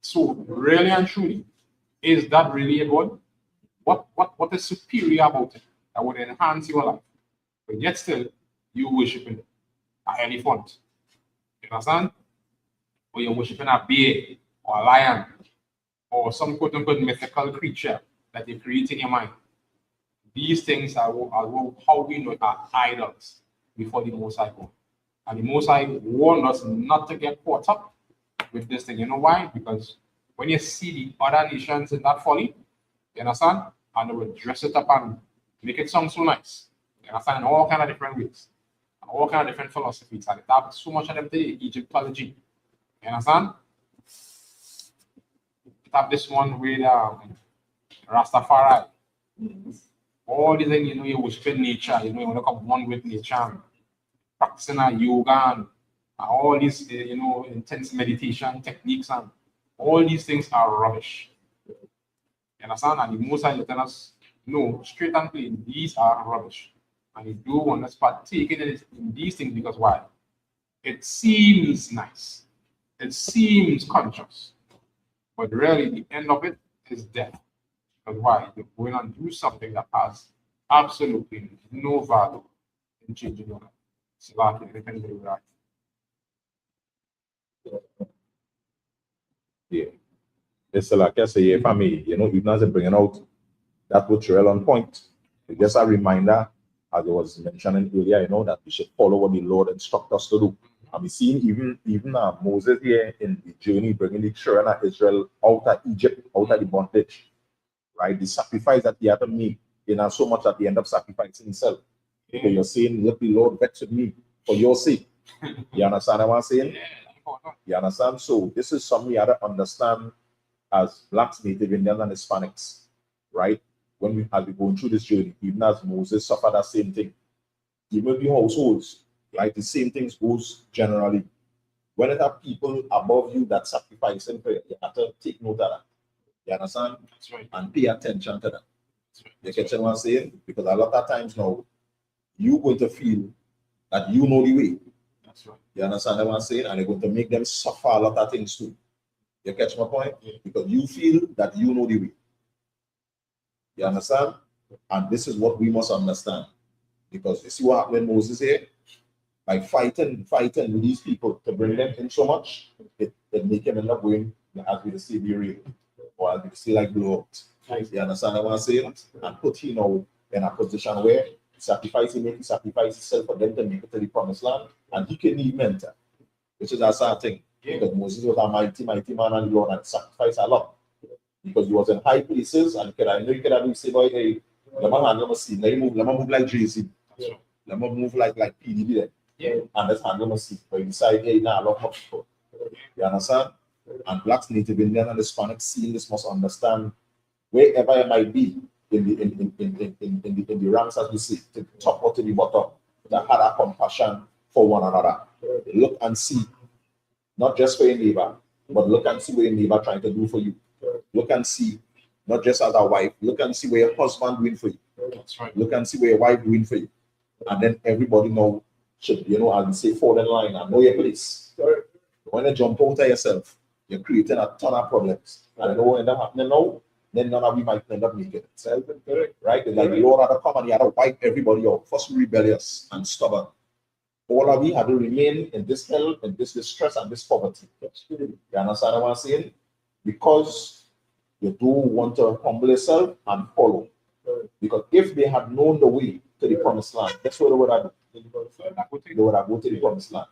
So really and truly, is that really a God? What is superior about it that would enhance your life? But yet still, you worshiping an elephant. You understand? Or you're worshiping a bear or a lion or some quote-unquote mythical creature that you create in your mind. These things are how we know are idols before the Most High God. And the Most High warned us not to get caught up with this thing. You know why? Because when you see the other nations in that folly, you understand? And they will dress it up and make it sound so nice. You understand? In all kind of different ways. And all kind of different philosophies. And it have so much of them today, Egyptology. You understand? It have this one with Rastafari. All these things, you worship nature, you look up one with nature, practicing yoga and all these, intense meditation techniques, and all these things are rubbish. You understand? And the Most High let us know straight and plain, these are rubbish. And you do want us partaking in these things because why? It seems nice. It seems conscious. But really, the end of it is death. Because why? You're going to do something that has absolutely no value in changing your life. It's like anything you right. Yeah. It's like I say, if I may, even as I'm bringing out that which real on point, it's just a reminder, as I was mentioning earlier, that we should follow what the Lord instructs us to do. And we seen even Moses here in the journey, bringing the children of Israel out of Egypt, out of the bondage, right? The sacrifice that he had to make, so much that he ended up sacrificing himself. So you're saying, let the Lord vex with me for your sake. You understand what I'm saying? You understand? So this is something we have to understand as Blacks, Native Indians, and Hispanics, right? When we have been going through this journey, even as Moses suffered that same thing, even the households, right? The same things goes generally. When it are people above you that sacrificing prayer, you have to take note of that. You understand? That's right. And pay attention to that. Right. You catch what I'm saying? Because a lot of times now, you're going to feel that you know the way. That's right. You understand what I'm saying? And you're going to make them suffer a lot of things too. You catch my point? Because you feel that you know the way. You understand? And this is what we must understand. Because you see what happened when Moses here? By fighting with these people to bring them in so much, it make him end up going, as we say, be real. Or as we say, like blow out. You understand what I'm saying? And put him now in a position where he sacrifice himself for them to make it to the promised land, and he can even enter. Which is a sad thing. Because Moses was a mighty man, and the Lord had sacrificed a lot. Because he was in high places, and you could have say, boy, hey, let me move like Jay-Z. Let me move like PDB there. And let's handle my seat. But you decide, hey, now I love more people. You understand? And blacks, Native Indian, and Hispanic seeing this must understand wherever it might be in the ranks, as we see, to the top or to the bottom, that had a compassion for one another. Look and see, not just for your neighbor, but look and see what your neighbor trying to do for you. Look and see, not just as a wife, look and see what your husband doing for you. That's right. Look and see what your wife doing for you. And then everybody know, should, as we say, fall in line and know your place. When you jump out of yourself, you're creating a ton of problems. And you know what end up happening now? Then none of you might end up making it. Right? It's like the Lord had to come and he had to wipe everybody out. First rebellious and stubborn. All of you had to remain in this hell, in this distress, and this poverty. You understand what I'm saying? Because you do want to humble yourself and follow. Because if they had known the way to the promised land, that's what they would have done. They would have gone to the promised land.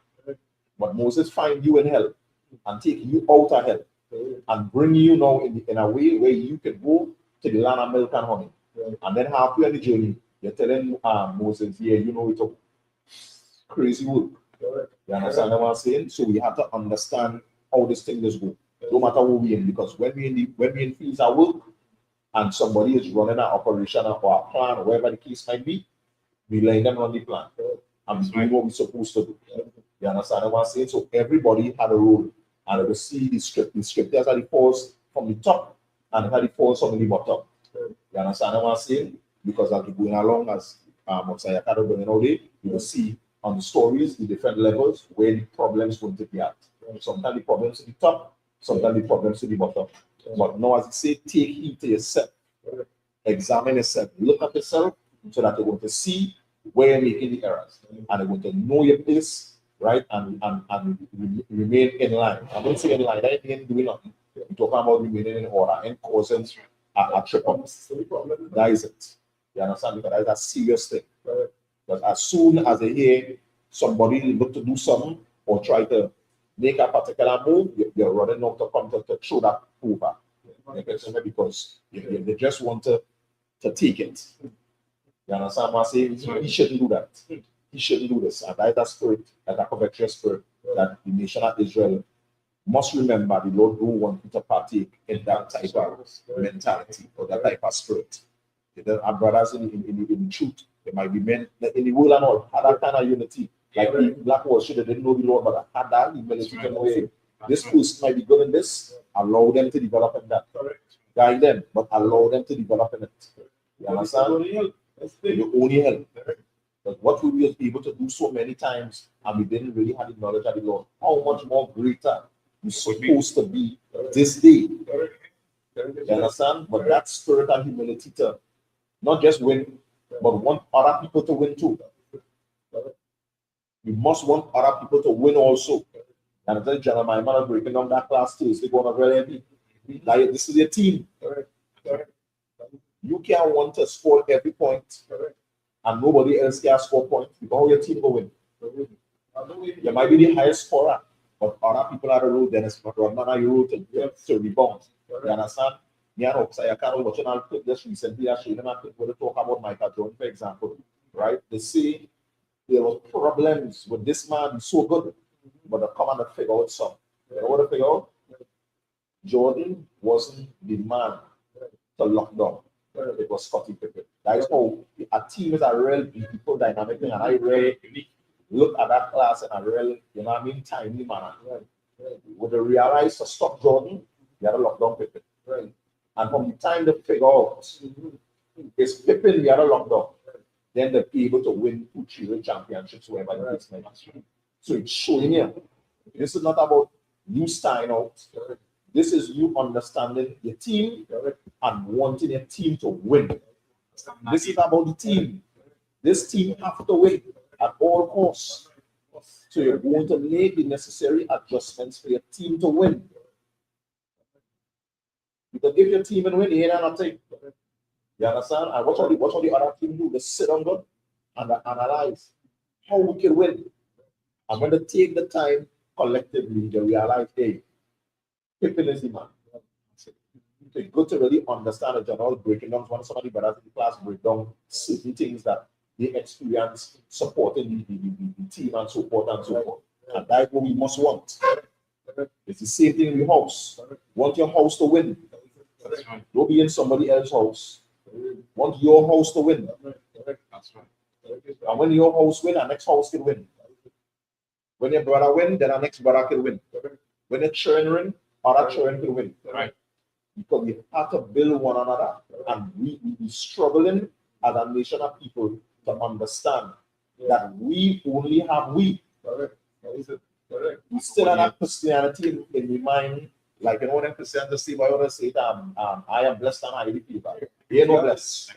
But Moses find you in hell and take you out of hell and bring you now in a way where you can go to the land of milk and honey. And then halfway on the journey, you're telling Moses, yeah, it's a crazy work. You understand what I'm saying? So we have to understand how this thing is going. No matter who we're in, because when we in fields of work and somebody is running an operation or a plan or whatever the case might be, we lay them on the plan and doing what we're supposed to do. You understand what I'm saying? So everybody had a role, and we see the script. The script as it falls from the top and how it falls from the bottom. You understand what I'm saying? Because as we're going along, as Mosaic are going all day, you will see on the stories the different levels where the problems going to be at. Sometimes the problems to the top, sometimes the problems to the bottom. But now, as I say, take heed to yourself, examine yourself, look at yourself, so that you're going to see where you're making the errors, and you're going to know your place, right, and remain in line. I don't say in line, that ain't doing nothing. We're talking about remaining in order and causing a trip up. That is it. You understand? Because that is a serious thing. But as soon as they hear somebody look to do something or try to make a particular move, you're running out to come to throw that over. Because they just want to take it. You understand what I'm saying? He shouldn't do that. He shouldn't do this. And that is a spirit, that a covetous spirit, that the nation of Israel must remember. The Lord don't want you to partake in that type of mentality or that type of spirit. Our brothers in truth, they might be men in the world and all, had that kind of unity. Like the Black Wall should have didn't know the Lord, but had that humility to know him. This person might be good in this, allow them to develop in that. Guide them, but allow them to develop in it. You understand? You only help. But what we were able to do so many times, and we didn't really have the knowledge of the Lord, how much more greater we're supposed to be this day. You understand? But that spirit of humility to not just win, but want other people to win too. You must want other people to win also. And I tell you, my mother breaking down that class too. They're going to really be. Like, this is your team. You can't want to score every point, and nobody else can score points because your team will win. You might be the highest scorer, but other people are the road, then it's not on your road to rebound. You understand? I can't watch an clip just recently. I showed them a clip where they talk about Michael Jordan, for example. Right? They say there were problems with this man, he's so good, but they come and figure out something. You know what they figure out? Jordan wasn't the man to lock down. It was Scottie Pippen. That is how a team is a real beautiful dynamic thing, and I really look at that class in a real, timely manner. When they realize to stop Jordan, you had to lock down Pippen. And from the time they figure out it's Pippen, you had to lock down, then they're able to win 2-3 championships, wherever the case may be. So it's showing you, this is not about you starting out. This is you understanding your team and wanting your team to win. This is about the team. This team have to win at all costs. So you're going to make the necessary adjustments for your team to win. You can give your team and win, you ain't nothing. You understand? And what all the other team do? They sit down good and analyze how we can win. And when they take the time collectively, they realize, hey, Pippin is the man. So it's good to really understand the general breaking down. When somebody brothers in the class break down certain things that they experience supporting the team and so forth and so forth. And that's what we must want. It's the same thing in your house. Want your house to win. Don't be in somebody else's house. Want your house to win. That's right. And when your house win, our next house can win. When your brother win, then our next brother can win. When your children win, other children can win. Right. Because we have to build one another, and we struggling as a nation of people to understand that we only have we. We still have that Christianity in the mind, like when Christians just say, "Why would I say that I am blessed and highly favored?" They are not blessed.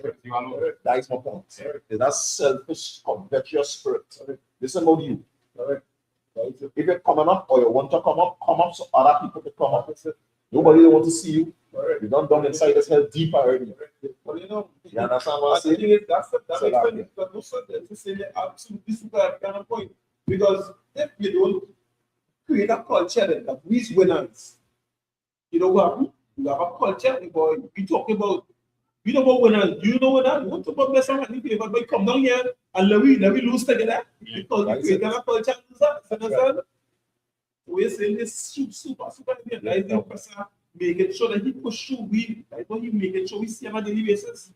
That is my point. It's that selfish, covetous spirit. Listen about you. If you're coming up or you want to come up so other people can come up. Nobody want to see you. You don't done inside this hell deep already. Well, you know, You understand what I'm I saying? think that's absolutely kind of point. Because if you don't create a culture that we winners, you know what? You have a culture, boy. We talk about winners. You know winners. You want to about best and but come down here and let we lose together because we create a culture. Understand? We're saying this super making sure that he push through we like what he making sure we see him on a daily basis.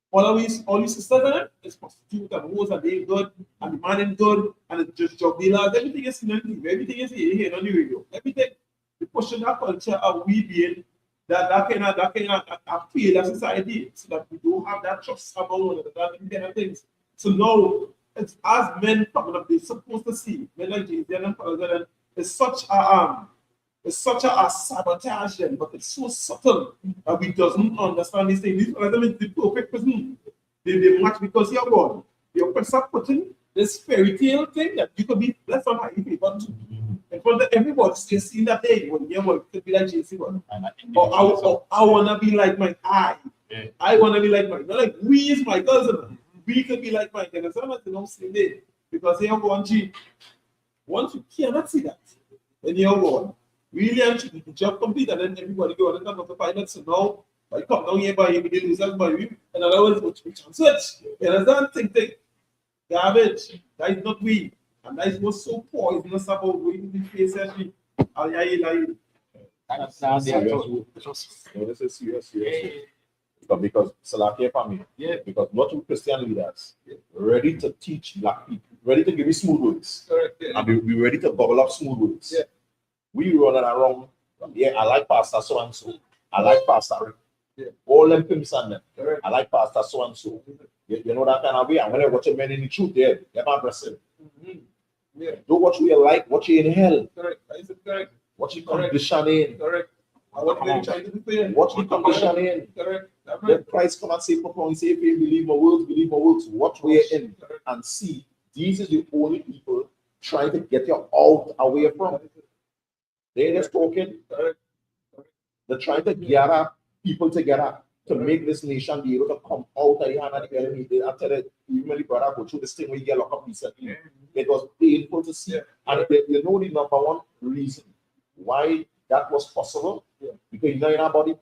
All you sisters is prostitute and hoes and they good and the man is good and it's just job dealers, everything is seen on TV, everything is here on the radio. Everything we pushing that culture of we being that kind of feel that society so that we don't have that trust among one another, that kind of things. So now it's as men coming up, they're supposed to see men like Jesus and Paul. It's such a sabotage, then, but it's so subtle that we doesn't understand these things. These are the perfect person. They match because you're born. You're putting this fairy tale thing that you could be blessed on high but in front of everybody, still seeing that day when you could be like JC one. Or I wanna be like my I wanna be like mine. Not like we is my cousin. We could be like mine. And it's not the same day because they have one G. Once you cannot see that, then you're born. Really, the job complete, and then everybody go and come up to pilot. So now, I come down here by you, we lose that by you, and otherwise, we switch. You understand? Think, garbage. That is not we, and that is what's so poisonous about we face every. This is serious. Because Salakia family, because not two Christian leaders ready to teach black people, ready to give you smooth words, and be ready to bubble up smooth words. We running around. I like Pastor so and so. I like Pastor Rick. All them pimps and them. I like Pastor so and so. You know that kind of way. And when I watch a man in the truth, they're not blessed. Don't watch who you like, watch you in hell. Correct. Watch you conditioning. Correct. Watch the conditioning. Then Christ come and say, say, believe my words. Watch where you're in and see. These are the only people trying to get you out away from it. They're just talking. They're trying to gather people together to make this nation be able to come out of the hand of the enemy. After that, even when the brother go through this thing where you get locked up recently, it was painful to see. And you know the number one reason why that was possible? Because he's not in our body.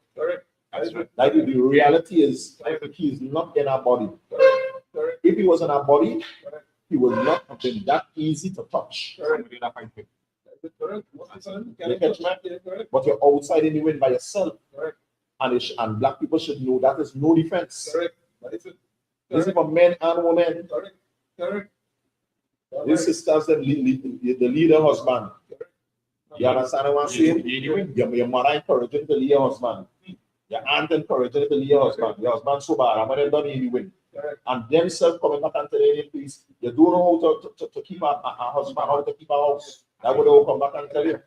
Like the reality is, he is not in our body. If he was in our body, he would not have been that easy to touch. But you're outside anyway by yourself. And black people should know that is no defense. This is for men and women. These sisters, the leader husband. You understand what I'm saying? Your mother encouraging to lead your husband. Your aunt encouraging to lead your husband. Your husband so bad, I'm going to done anyway. And themselves coming back and telling you, please, you don't know how to keep a husband, how to keep a house. That's what they will come back and tell you.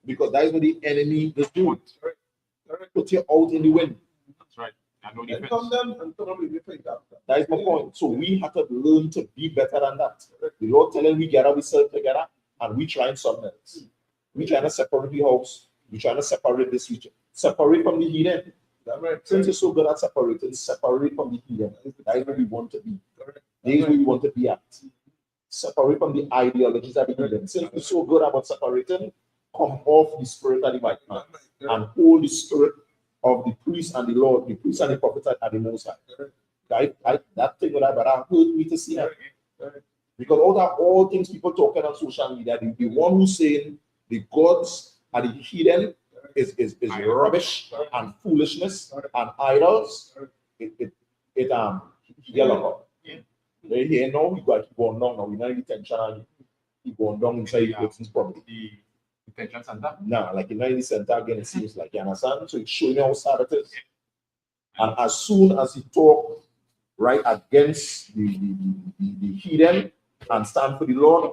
Because that is what the enemy is doing. Correct. Put you out in the wind. That's right. I know And defense. come down and totally different after. That is my point. So we have to learn to be better than that. The Lord telling we gather ourselves together and we trying something else. We trying to separate the house. We trying to separate this region. Separate from the heathen. Since you're so good at separating, separate from the heathen. That is where we want to be. That is where we want to be at. Separate from the ideologies of the heathen. Since we're so good about separating, come off the spirit of the white man and hold the spirit of the priest and the Lord, the priest and the prophet at the Most High. That thing that hurt me to see that. Because all things people talking on social media, the one who's saying the gods are the hidden is rubbish and foolishness and idols. Yellow. They here now he got going down now. We not intentional. He going down inside his property. The detention center. Nah, like in the center again, it seems like, you understand? So it's showing you how sad it is. And as soon as he talk right against the heathen and stand for the Lord,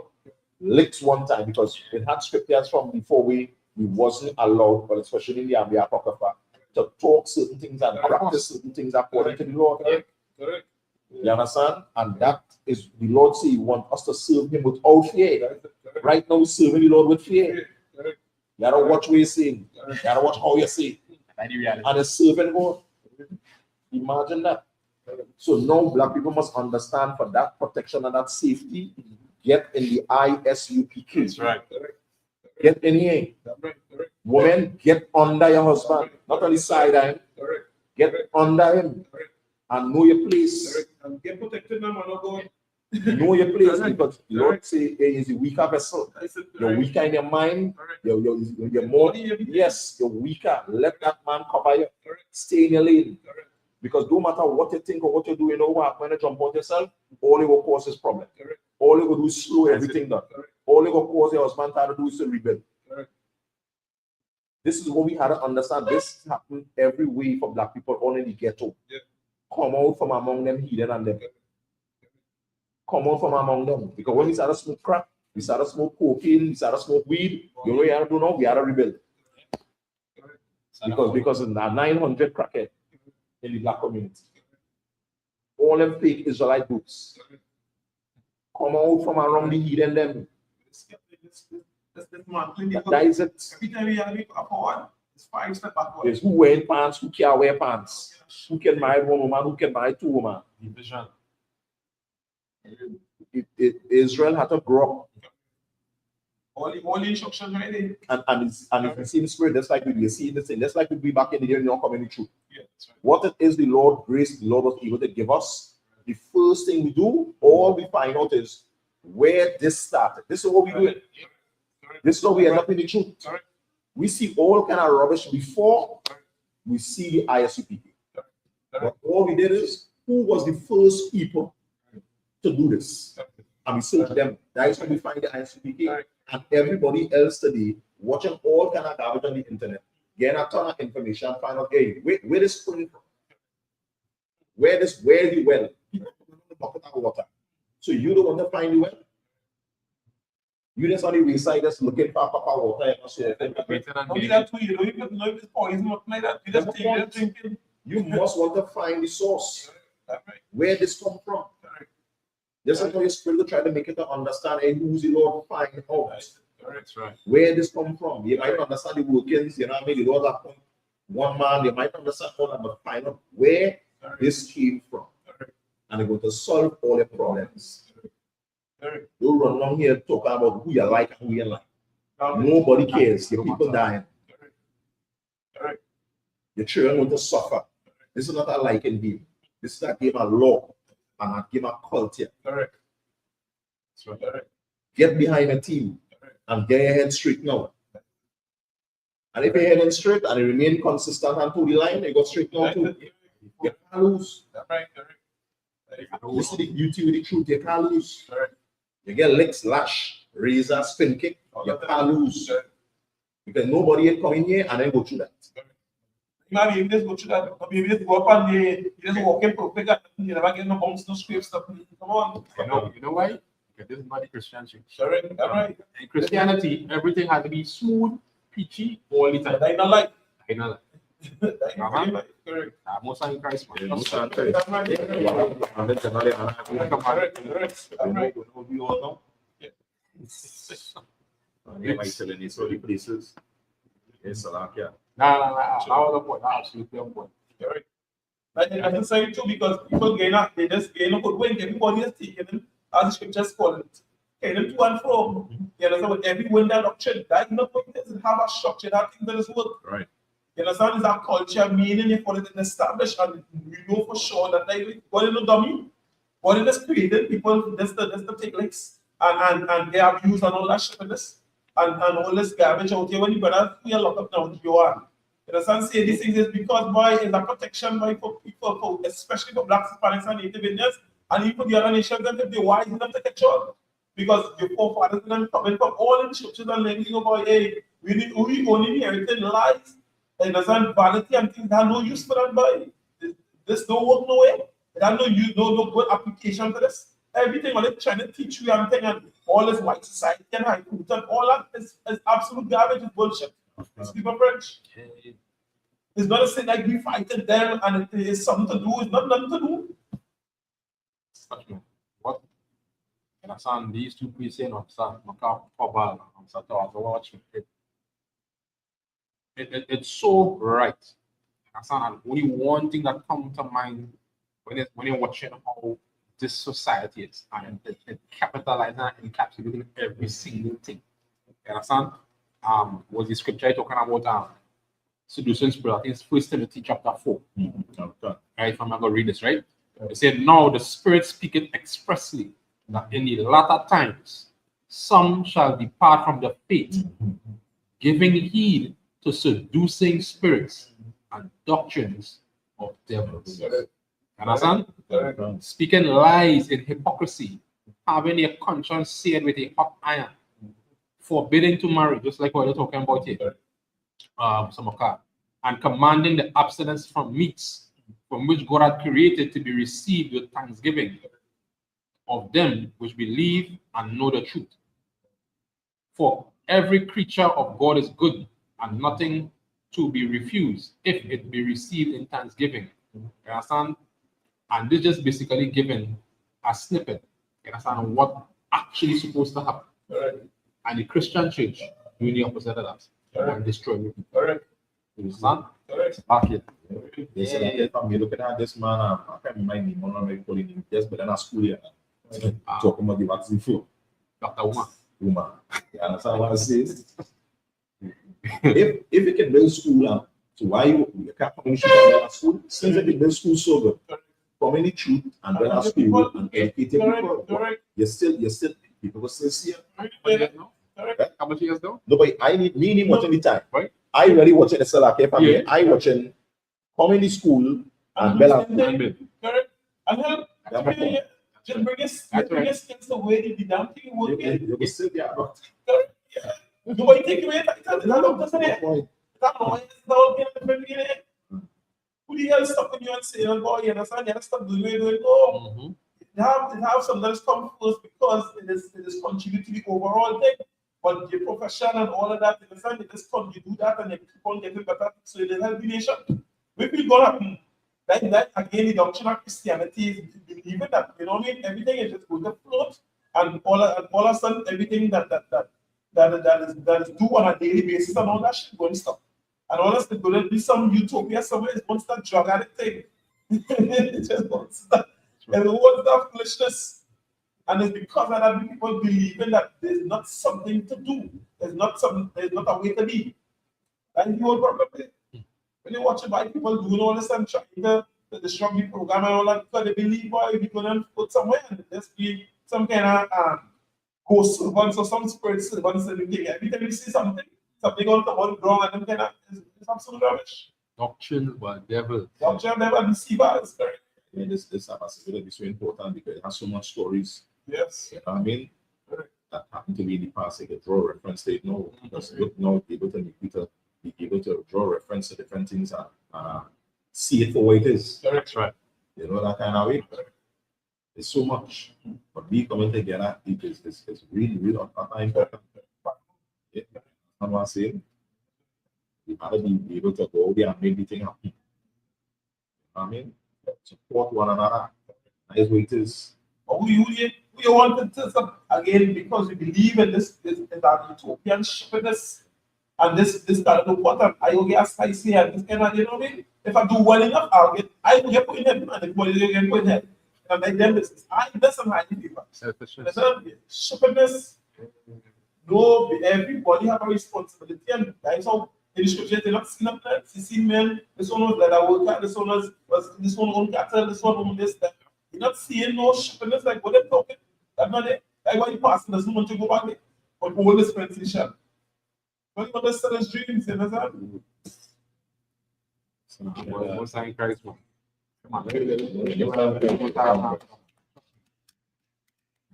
licks one time, because it had scriptures from before we wasn't allowed, but especially in the Apocrypha, to talk certain things and practice certain things according to the Lord. Correct. You understand? And that is the Lord say he wants us to serve him without fear. Right now, we're serving the Lord with fear. You gotta watch what you're saying. You gotta watch how you say. And it's serving God. Imagine that. So now black people must understand for that protection and that safety, get in the ISUPK. That's right. Get in here. Women, get under your husband, not on the side of him. Get under him and know your place. And get protected now, man of God. Know your place, because the Lord say he is a weaker vessel. You're weaker in your mind. You're more. Yes, you're weaker. Let that man cover you. Stay in your lane. Because no matter what you think or what you do, you know what? When you jump out yourself, all it will cause is problem. All it will do is slow everything down. All it will cause your husband to do is to rebuild. This is what we had to understand. This happened every way for black people, all in the ghetto. Come out from among them, heathen and them. Come out from among them. Because when we started smoke crack, we started smoke cocaine, we started smoke weed, you know what we had to do now? We had to rebuild. Because in 900 crackhead in the black community. All them fake Israelite books. Come out from around the heathen them. That is it. Every time we have a forward, it's 5 steps backward. There's who wear pants, who can't wear pants. Who can marry one woman, who can marry two women. Division. Israel had to grow up. All the instructions right there. And it's the same spirit. That's like we see this thing. That's like we be back in the day in your community. Yeah, that's right. What it is the Lord grace, the Lord was able to give us. The first thing we do, all we find out is where this started. This is what we do. This is how we end up in the truth. We see all kind of rubbish before we see the ISUPK. But all we did is, who was the first people to do this? And we search them. That is when we find the ISUPK. And everybody else today watching all kind of garbage on the internet, getting a ton of information, find out, hey, where this coming from? Where the well? People put the bucket of water. So you don't want to find the well? You just on the wayside just looking for Papa water. You must want to find the source. Where this come from? This is how your spirit will try to make it to understand and who's the Lord find out. That's right. Where this come from? You might understand the workings, you know what I mean? The Lord appoint one man, you might understand all that, but find out where this came from. And they're going to solve all your problems. Don't run along here talking about who you like and who you like. Nobody cares. Your people dying. Your children want to suffer. This is not a liking game. This is a game of law and a game of culture. Get behind a team and get your head straight now. And if your head is straight and you remain consistent and to the line, you go straight now too. You can't lose. This is the beauty with the truth. You can't lose. You get licks, lash, razor, spin kick. You can't lose. Because nobody ain't coming here and then go through that. Maybe you just go through that. Maybe you just go up and you just walk in perfect. You never get no bumps, no scrapes, stuff. Come on. You know why? Okay, this is not the Christian church. Correct. All right. In Christianity, everything has to be smooth, peachy, all the time. But I not like. I know that. I not really like. Correct. Most are in Christ, man. Most are in Correct. Christ. Correct. We all know. Yeah. They might tell in these early places. Yes, yeah. Nah. I was on point. Absolutely on point. Correct. Like it's necessary too because people they just gain a good win. Everybody is taking them, as the scriptures call it. Taking them to and fro. You understand? With every wind and doctrine, that not what it is. It have a structure, that thing that is work. Right. You understand? It's a culture, meaning you call it established, and we know for sure that like God is no dummy. God is created people just to take licks and they have views and all that shit with this and all this garbage out here when you better feel locked up down you are. You understand? Say these things is because boy is a protection boy for people, especially for blacks, Hispanics, and Native Indians, and even for the other nations, and if they wise enough to catch on. Because your forefathers and coming from all the scriptures and language about hey, we only inherited lies, you understand, vanity and things that have no use for that boy. This don't work no way. It has no good application for this. Everything on it trying to teach you and thing and all this white society and high food and all that is absolute garbage, is bullshit. It's people French. It's not a thing like we fighting them and it is something to do. It's not nothing to do. What? And I saw these two priests saying, I'm sorry, I'm watch it's so right. I saw only one thing that comes to mind when you're watching how this society is and it capitalizing and encapsulating every single thing. You understand? Was the scripture talking about seducing spirit? I think it's 1 Timothy chapter 4. Okay. Right, if I'm not going to read this, right? It said, now the Spirit speaketh expressly that in the latter times some shall depart from the faith, giving heed to seducing spirits and doctrines of devils. Understand? Speaking lies in hypocrisy, having their conscience seared with a hot iron, forbidding to marry, just like what you're talking about here, and commanding the abstinence from meats from which God had created to be received with thanksgiving of them which believe and know the truth. For every creature of God is good and nothing to be refused if it be received in thanksgiving. You understand? And this just basically giving a snippet, you understand, what actually supposed to happen. Correct. And the Christian church doing the opposite of that and destroying people. Correct. You understand? Correct. Back here. They said that if I'm looking at this man, I can't remind me, one of my colleagues, just better than school here. Talking about the vaccine flow. Dr. Woman. Woman. You understand what I say? If you can build school up, so why you can't communicate build school? Since you can build school so good, community truth and build school and educating people, you're still people will still see it. How much years though? No, but I need watching the time. Right. I really watching the Salake family. Yeah. I watching community school and Bella. Correct. And help. Just bring us against the way the damn thing working. You will still be about. Nobody take away that. Who the hell stopping you and saying, oh boy, you understand? You have to stop doing what you're doing. No. It have some that is come first because it is contribute to the overall thing. But your profession and all of that, you understand? You just you do that and you keep on getting better. So it will help the nation. What will gonna happen? That again, the doctrine of Christianity is believing that, you know what I mean? Everything is just going to float, and all of a sudden, everything that is due on a daily basis and all that shit going to stop. And all that's going to be some utopia somewhere is going to start drug addict thing. It's just going to start. And what's that foolishness? And it's because of that people believing that there's not something to do. There's not a way to be. And you will probably, when you watch about people doing all this and trying to disrupt the program and all that, because they believe, boy, if you're going to put somewhere and there's be some kind of ghost servants or some spirit servants and everything. Every time you see something on the whole wrong and them kind of, it's absolute rubbish. Doctrine by devil. Doctrine never deceivers, correct? This Sabbath is so important because it has so much stories. Yes. You know what I mean? That happened to me in the past. I could draw a reference to it. No, because you know, be able to draw reference to different things and see it for what it is. Correct, right. You know, that kind of way. It's so much. But we coming together, it is really, really important. Yeah. I'm not saying we gotta be able to go there and make the thing happen. I mean, support one another. That is what it is. But we wanted to again because we believe in this that utopian shippiness and this kind of important. I will get spicy and this kind of, you know what I mean? If I do well enough, I will get put in heaven and everybody will get put in heaven. And make them business. I listen how you people. Selfishness. Shippiness. No, everybody have a responsibility, and that's how in the scripture they not skin up there. You see men, this one was like a worker, this one was this one own cattle, this one own this, that. You're not seeing no shippiness like what they're talking. That's not it. Like why you passing doesn't want to go back there. But all this transition. But you understand his dreams, you understand? What's that encouragement? Come on,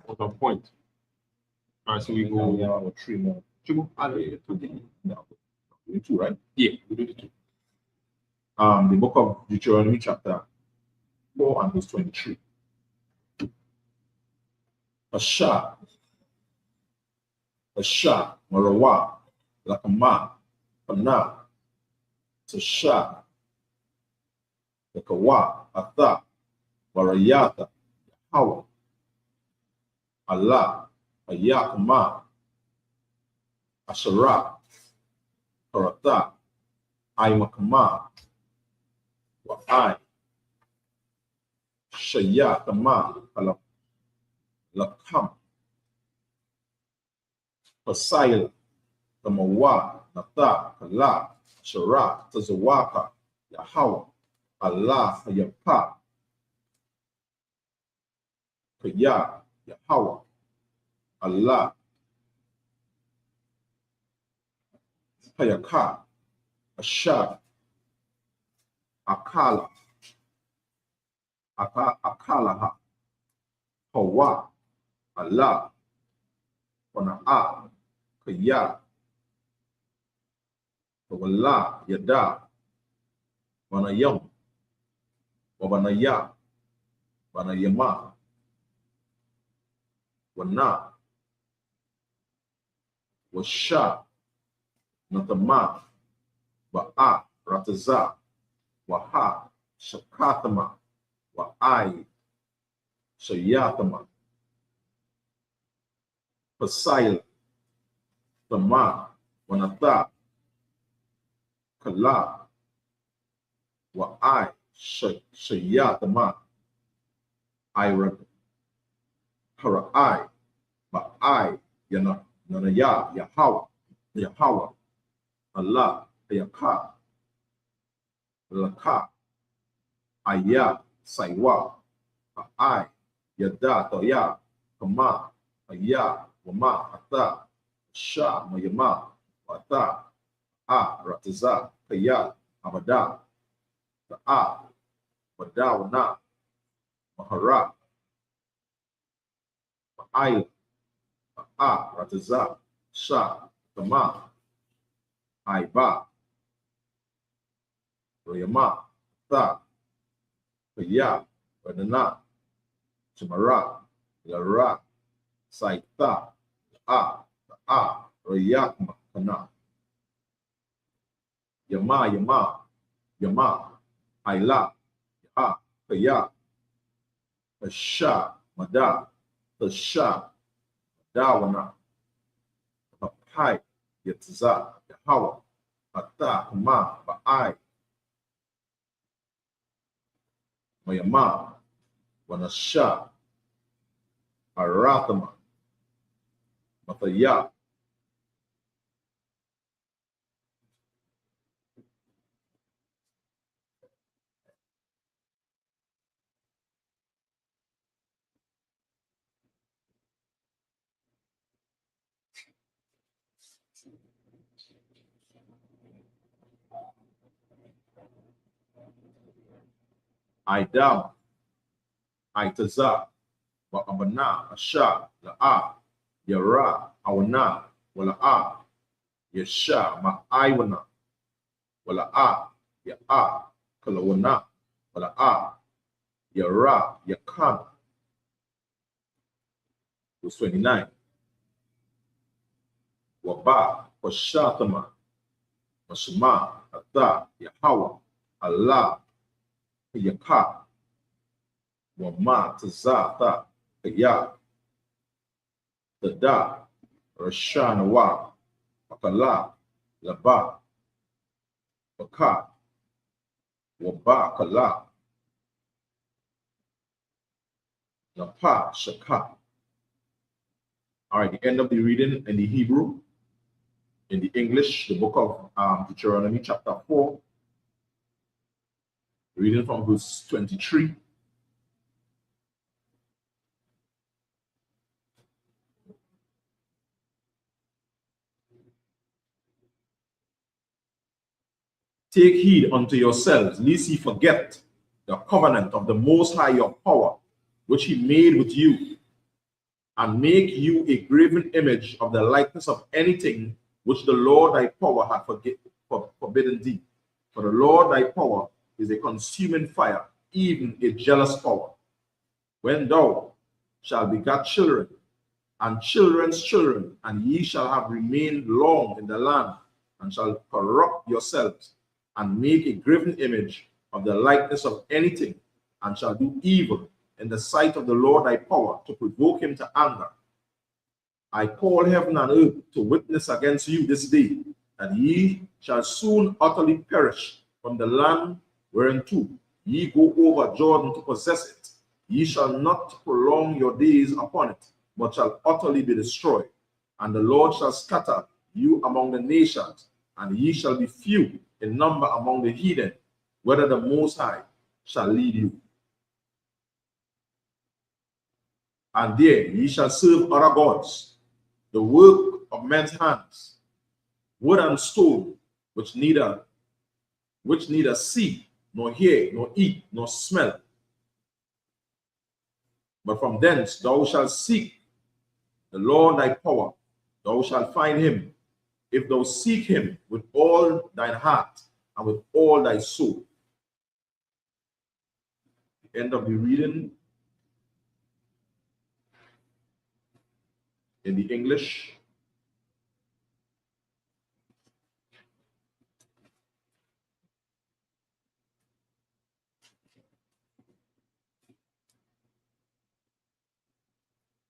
what's the point? All right, so we go. We have 3 more. 2 more. No, we do 2, right? Yeah, we do the 2. The book of Deuteronomy, chapter 4 and verse 23. Asha, Marawa, Lakama, Pana, Tasha, Lakawa, Atha, Warayata, Hawa, Allah, Ayakama, Ashara, Karata, Aimakama, Wa'ai, Shayakama, Lakam, Pasail, Tamawa, Nata, Kala, Shara, Tazawaka, Yahawa, Allah, Yapa, Kaya, Yahawa, Allah, Hayaka, Ashad, Akala, Akalaha, Hawa, Allah, Wana'a, Kaya, Wala, Yada, Wanayam, Wabanaya, Wanayama, Wana, Washa, Natama, Wa'a, Rataza, Waha, Shakatama, Wa'ai, Shayatama, Pasail, Tama, Wanata, Kala, Wa'ai, Shayatama, Iraq, Hara'ai, Ba'ai, Nanaya, Yahawa, Allah, Yaka, Laka, Aya, Saiwa, Ai, Yada, Toya, Kama, Aya, Wama, Ata, Sha, Mayama, Wata, Rataza, Kaya, Abada, Ta'a, Wada, Wana, Mahara, Ma'ai, Rataza, Sha, Kama, Aiba, Royama, Ta, Kaya, Wadana, Chamara, Lara, Saita, Royakma, Kana, Yama, Aila, Kaya, Asha, Mada, Tasha, Dawana, Papai, Yatza, Yahawa, Ata, Ma, Ba'ai, Mayama, Wanasha, Aratama, Mataya. Aidam, Aitaza, Wa'abana, Asha, La'a, Yara, Awana, Wala'a, Yasha, Ma'aiwana, Wala'a, Ya'a, Kalawana, Wala'a, Yara, Yakan, Verse 29. Waba, Washatama, Mashma, Ata, Yahweh, Allah, Yaka, Wama, Tazata, Ya, Tada, Rashanawa, Pakala, Laba, Baka, Waba, Kala, Lapa, Shaka. All right, the end of the reading in the Hebrew. In the English, the book of Deuteronomy chapter 4, reading from verse 23. Take heed unto yourselves, lest ye forget the covenant of the Most High your power, which he made with you, and make you a graven image of the likeness of anything which the Lord thy power hath forbidden thee. For the Lord thy power is a consuming fire, even a jealous power. When thou shalt beget children, and children's children, and ye shall have remained long in the land, and shall corrupt yourselves, and make a graven image of the likeness of anything, and shall do evil in the sight of the Lord thy power, to provoke him to anger. I call heaven and earth to witness against you this day, that ye shall soon utterly perish from the land whereinto ye go over Jordan to possess it. Ye shall not prolong your days upon it, but shall utterly be destroyed. And the Lord shall scatter you among the nations, and ye shall be few in number among the heathen, whether the Most High shall lead you. And there ye shall serve other gods, the work of men's hands, wood and stone, which neither see, nor hear, nor eat, nor smell. But from thence thou shalt seek the Lord thy power, thou shalt find him, if thou seek him with all thine heart and with all thy soul. The end of the reading in the English.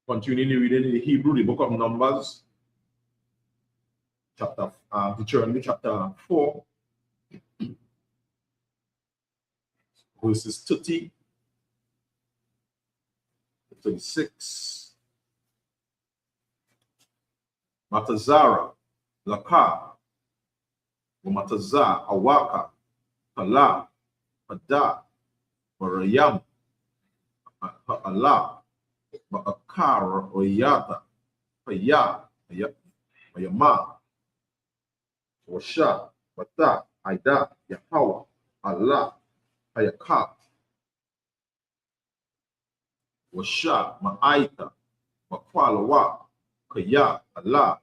Continuing the reading in the Hebrew, the book of Numbers, Deuteronomy chapter 4, verses 30 to 36. Matazara, Laka, Matazah, Awaka, Kala, Pada, Marayam, Allah, Ba'akar, Oyata, Paya, Mayama, Washa, Bata, Aida, Yahweh, Allah, Hayaka, Washa, Ma'aita, Makwalawa, Kaya, Allah,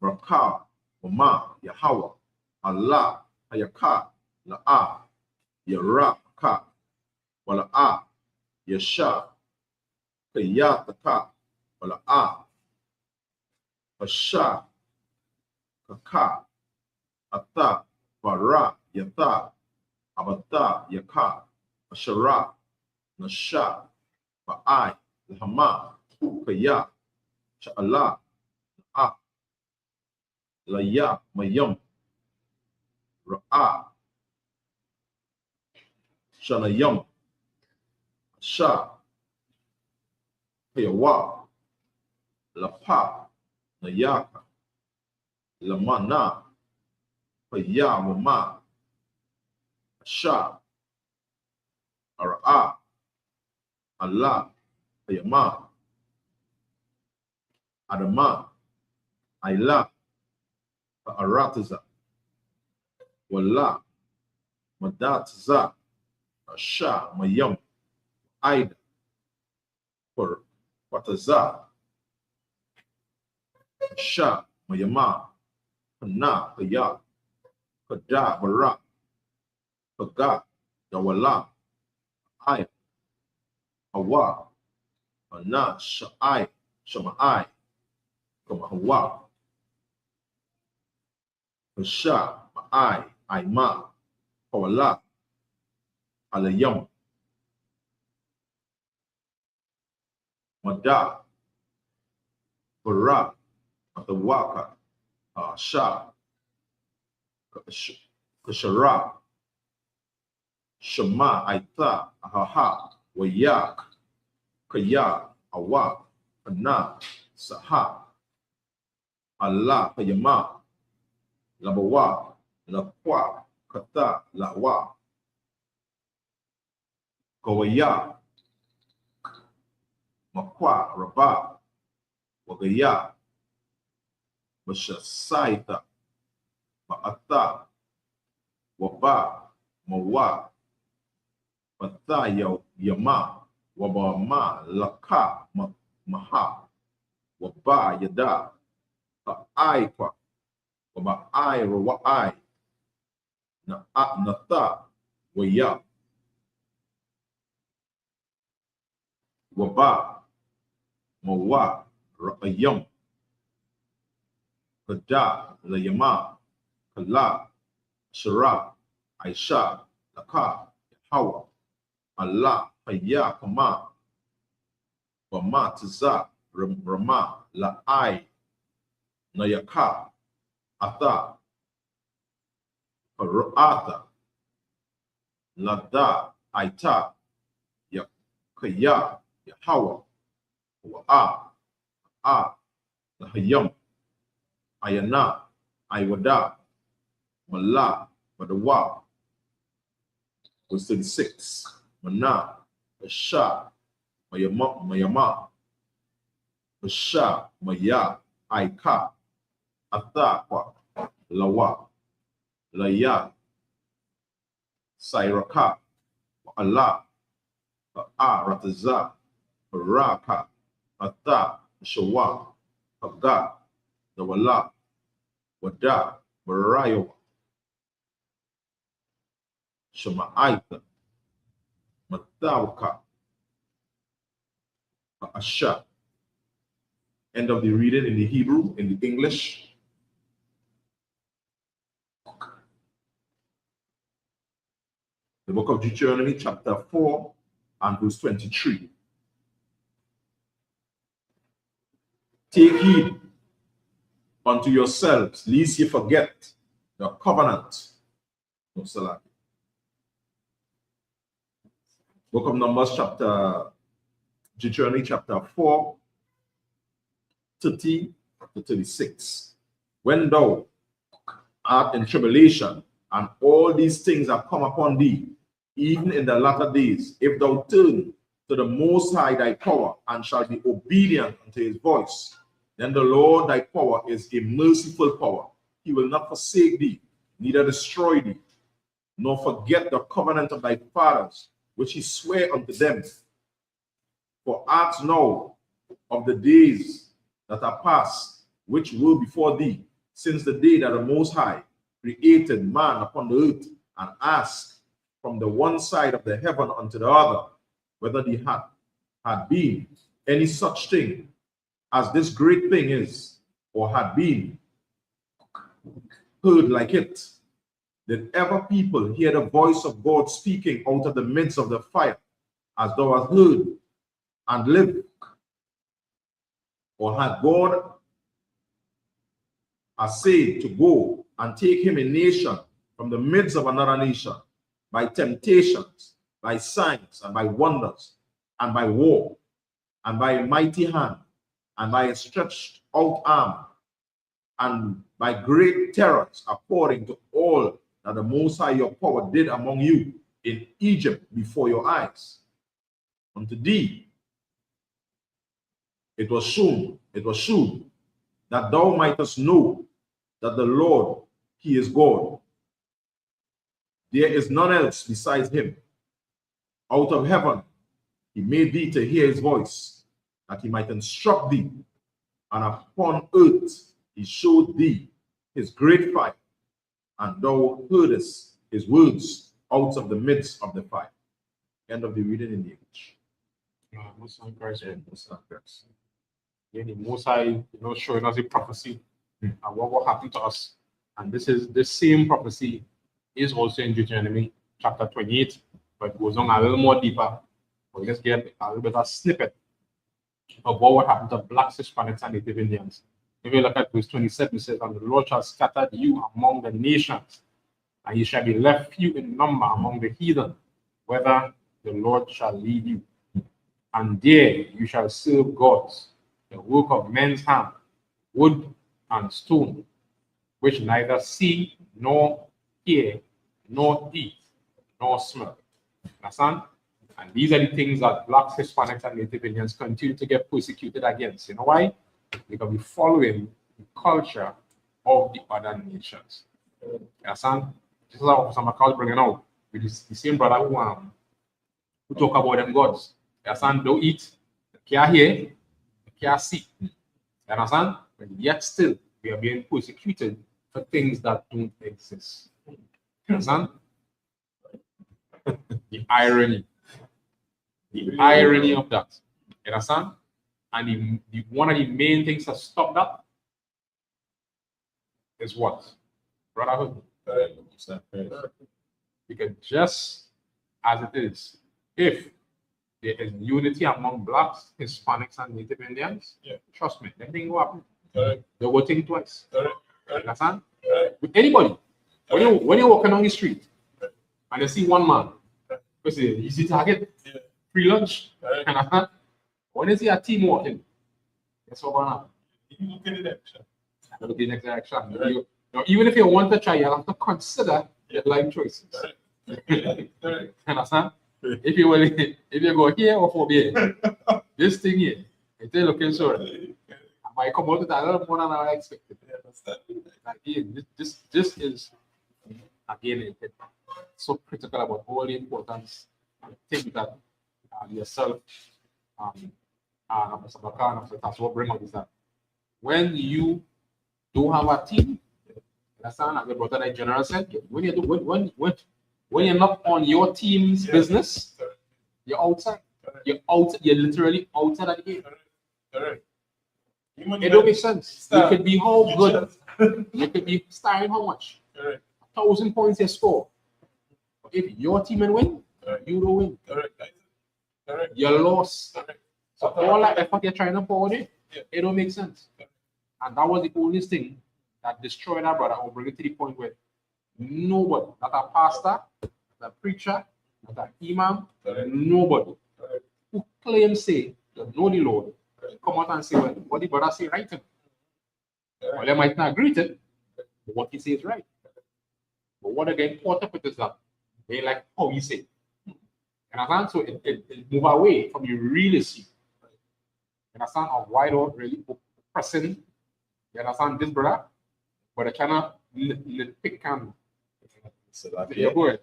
Raka, Wama, Yahweh, Allah, Hayaka, La'a, Yaraka, Wala'a, Yasha, Kayataka, Wala'a, Asha, Kaka, Ata, Bara, Yata, Abata, Yaka, Ashara, Nasha, Ba'ai, Lahama, Kaya, Sha'ala, La'a, Laya, Mayam, Ra'a, Shanayam, Sha, Payawa, Lapa, Nayaka, Lamana, Payawama, Sha, Ara'a, Allah, Payama, Adama, Ayla, Arataza, Walla, Madatza, Asha, Mayam, Aida, for Wataza, Asha, Mayama, Pana, Paya, Kada, Bara, Paga, Dawala, Ay, Awa, Ana, Sha'ai, Shama'ai, Kamahawa, Hasha, Ma'ai, Aima, Kawala, Alayam, Mada, Bara, Atawaka, Sha, Kashara, Shema, Aita, Ahaha, Wayak, Kaya, Awa, Ana, Saha, Allah, Kayama, Labawa, Lakwa, Kata, Lawa, Kawaya, Makwa, Rabba, Wagaya, Mashasaita, Ma'ata, Waba, Mawa, Pata, Yama, Wabama, Laka, Maha, Waba, Yada, Aikwa, Waba, I, Rawa, I, Nata, Waya, Waba, Mawa, Ra'ayam, Kada, Layama, Kala, Shara, Aisha, Laka, Hawa, Allah, Haya, Kama, Bama, Tiza, Rama, La'ai, Nayaka, Ata, Parata, Lada, Aita, Yakaya, Yahawa, Wa'a, Lahayam, Ayana, Aiwada, Mala, Madawa, was 36, Mana, Asha, Mayama, Asha, Maya, Aika, Athaqua, Lawa, Laya, Sairaka, Allah, Rataza, Raka, Ata, Shawa, Haga, Dawala, Wada, Barayo, Shama'aita, Matawka, Asha. End of the reading in the Hebrew, in the English. The book of Deuteronomy, chapter 4, and verse 23. Take heed unto yourselves, lest ye forget the covenant of Salah. Book of Numbers, Deuteronomy, chapter 4, 30 to 36. When thou art in tribulation, and all these things are come upon thee, even in the latter days, if thou turn to the Most High thy power, and shall be obedient unto his voice, then the Lord thy power is a merciful power. He will not forsake thee, neither destroy thee, nor forget the covenant of thy fathers, which he sware unto them. For ask now of the days that are past, which were before thee, since the day that the Most High created man upon the earth, and ask from the one side of the heaven unto the other, whether there had been any such thing as this great thing is, or had been heard like it. Did ever people hear the voice of God speaking out of the midst of the fire, as thou hast heard, and lived? Or had God essayed to go and take him a nation from the midst of another nation, by temptations, by signs, and by wonders, and by war, and by a mighty hand, and by a stretched out arm, and by great terrors, according to all that the Most High your power did among you in Egypt before your eyes? Unto thee it was shown that thou mightest know that the Lord, he is God. There is none else besides him. Out of heaven he made thee to hear his voice, that he might instruct thee, and upon earth he showed thee his great fire, and thou heardest his words out of the midst of the fire. End of the reading in the English. Yeah, the Most High, showing us a prophecy and what will happen to us. And this same prophecy is also in Deuteronomy chapter 28, but it goes on a little more deeper. We'll just get a little bit of a snippet of what would happen to blacks, Hispanics, and Native Indians. If you look at verse 27, it says, "And the Lord shall scatter you among the nations, and ye shall be left few in number among the heathen, whither the Lord shall lead you. And there you shall serve gods, the work of men's hand, wood and stone, which neither see, nor hear, nor eat, nor smell." Understand? And these are the things that blacks, Hispanics, and Native Indians continue to get persecuted against. You know why? Because we're following the culture of the other nations. You understand? This is how some accounts bringing out with the same brother who talk about them gods. You understand? Don't eat, they can't hear, they can't see. You understand? But yet still, we are being persecuted for things that don't exist. You understand? The irony. The irony of that. You understand? And one of the main things to stop that is what? Brotherhood. Because just as it is, if there is unity among blacks, Hispanics, and Native Indians, trust me, that thing will happen. They will think twice. You understand? With anybody. When you're walking on the street and you see one man, you say, easy target, free lunch. When you see a team walking, that's what going to happen. You look in the direction. Look in the next direction. Even if you want to try, you have to consider your life choices. Understand? If you go here or for here, this thing here, it's looking so. I might come out with a little more than I expected. Again, this is again it's so critical about all the importance. Think that yourself and that's what bring out is that when you don't have a team, understand that the brother like General said, when you're not on your team's business, you're outside. You're literally outside of the game. It don't make sense. You could be how good, you could be starting how much. 1,000 points you score. But if your team and win, you don't win. You're lost. So all that effort you're trying to pour in, it don't make sense. And that was the only thing that destroyed our brother. I'll bring it to the point where nobody, not a pastor, not a preacher, not an imam, nobody who claims say that know the Lord, come out and say, well, what the brother say right. Well, they might not agree with it, but what he says is right. But what again caught up with is that they like how he say. And so it move away from the realism. You understand of why don't really pressing. You understand this brother? But I cannot pick and so that you're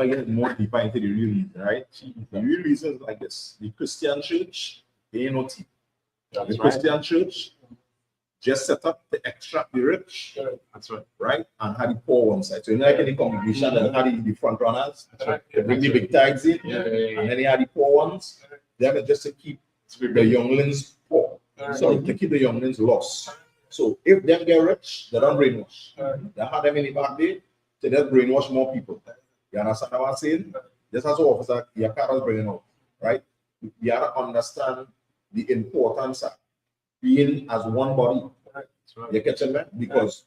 get more deeper into the real reason, right? The real reason is like this: the Christian church, they ain't no team. The Christian church just set up to extract the rich. That's right. Right? And had the poor one side. So you know, like in the congregation, and had the front runners, they bring the big tithes in, and then they had the poor ones. They're just to keep the younglings poor. So to keep the younglings lost. So if them get rich, they don't brainwash. They had them in the back day, so they brainwash more people. You understand what I'm saying? Just as officer, your car is bringing out, right? You have to understand the importance of being as one body. You catch me? Because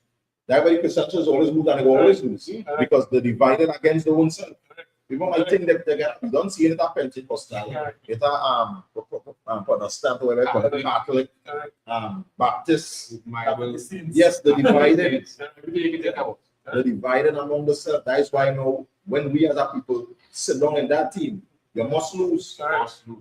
that very Christian church always lose and they always lose. Because they're divided against their own self. People might think that they don't see it at Pentecostal, it's a Protestant, whatever, Catholic, Baptist. Yes, they're divided. They're divided among themselves. That is why now, when we as a people sit down in that team, you must lose.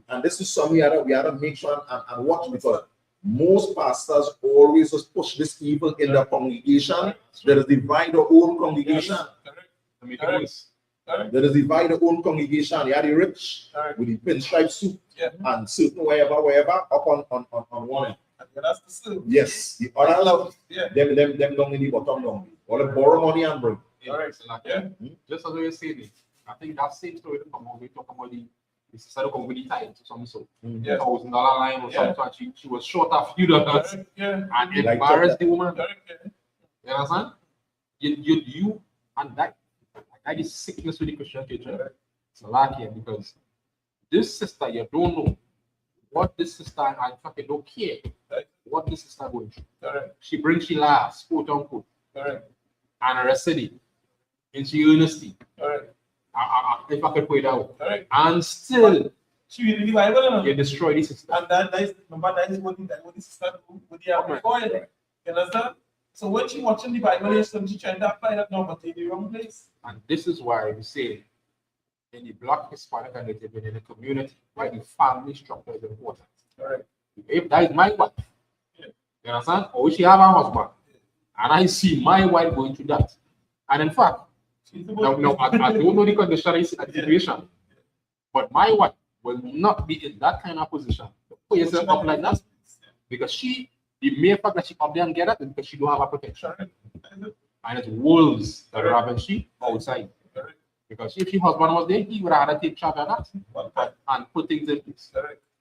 And this is something we have to make sure and watch, because most pastors always just push this evil in the congregation. There is divide the own congregation. There is divide the own congregation. You have the rich with the pinstripe suit and certain wherever up on one end. Yes, the other love them down in the bottom down. Or they borrow money and bring. Just as we say this, I think that same story come when we talk about the the sister to come with the times or something so. Yeah. $1,000 line or something. And she was short a few dollars. Yeah. And Like embarrassed the woman. Yeah. You understand? You and that is sickness with the Christian church. It's lucky because this sister, you don't know what this sister, and in fact, you don't care what this sister going through. Correct. She brings she laughs, quote unquote, Correct. and arrested it. And she earnestly. Correct. If I could put it out. Correct. And still, she read the Bible, you destroy this sister. and that is remember that is what the sister do with the alcohol. You understand? So when she watching the Bible, she trying to apply that number to the wrong place. And this is why we say in the Black, Hispanic, and Native in the community, why the family structure is important. Correct. If that is my wife, you understand? Or she have a husband, and I see my wife going through that. And in fact, now, I don't know the condition of the situation, but my wife will not be in that kind of position to put herself up like that because the mere fact that she up there and get that is because she don't have a protection. And it's wolves that are having sheep outside. Because if her husband was there, he would have had to take charge of that and put things in place.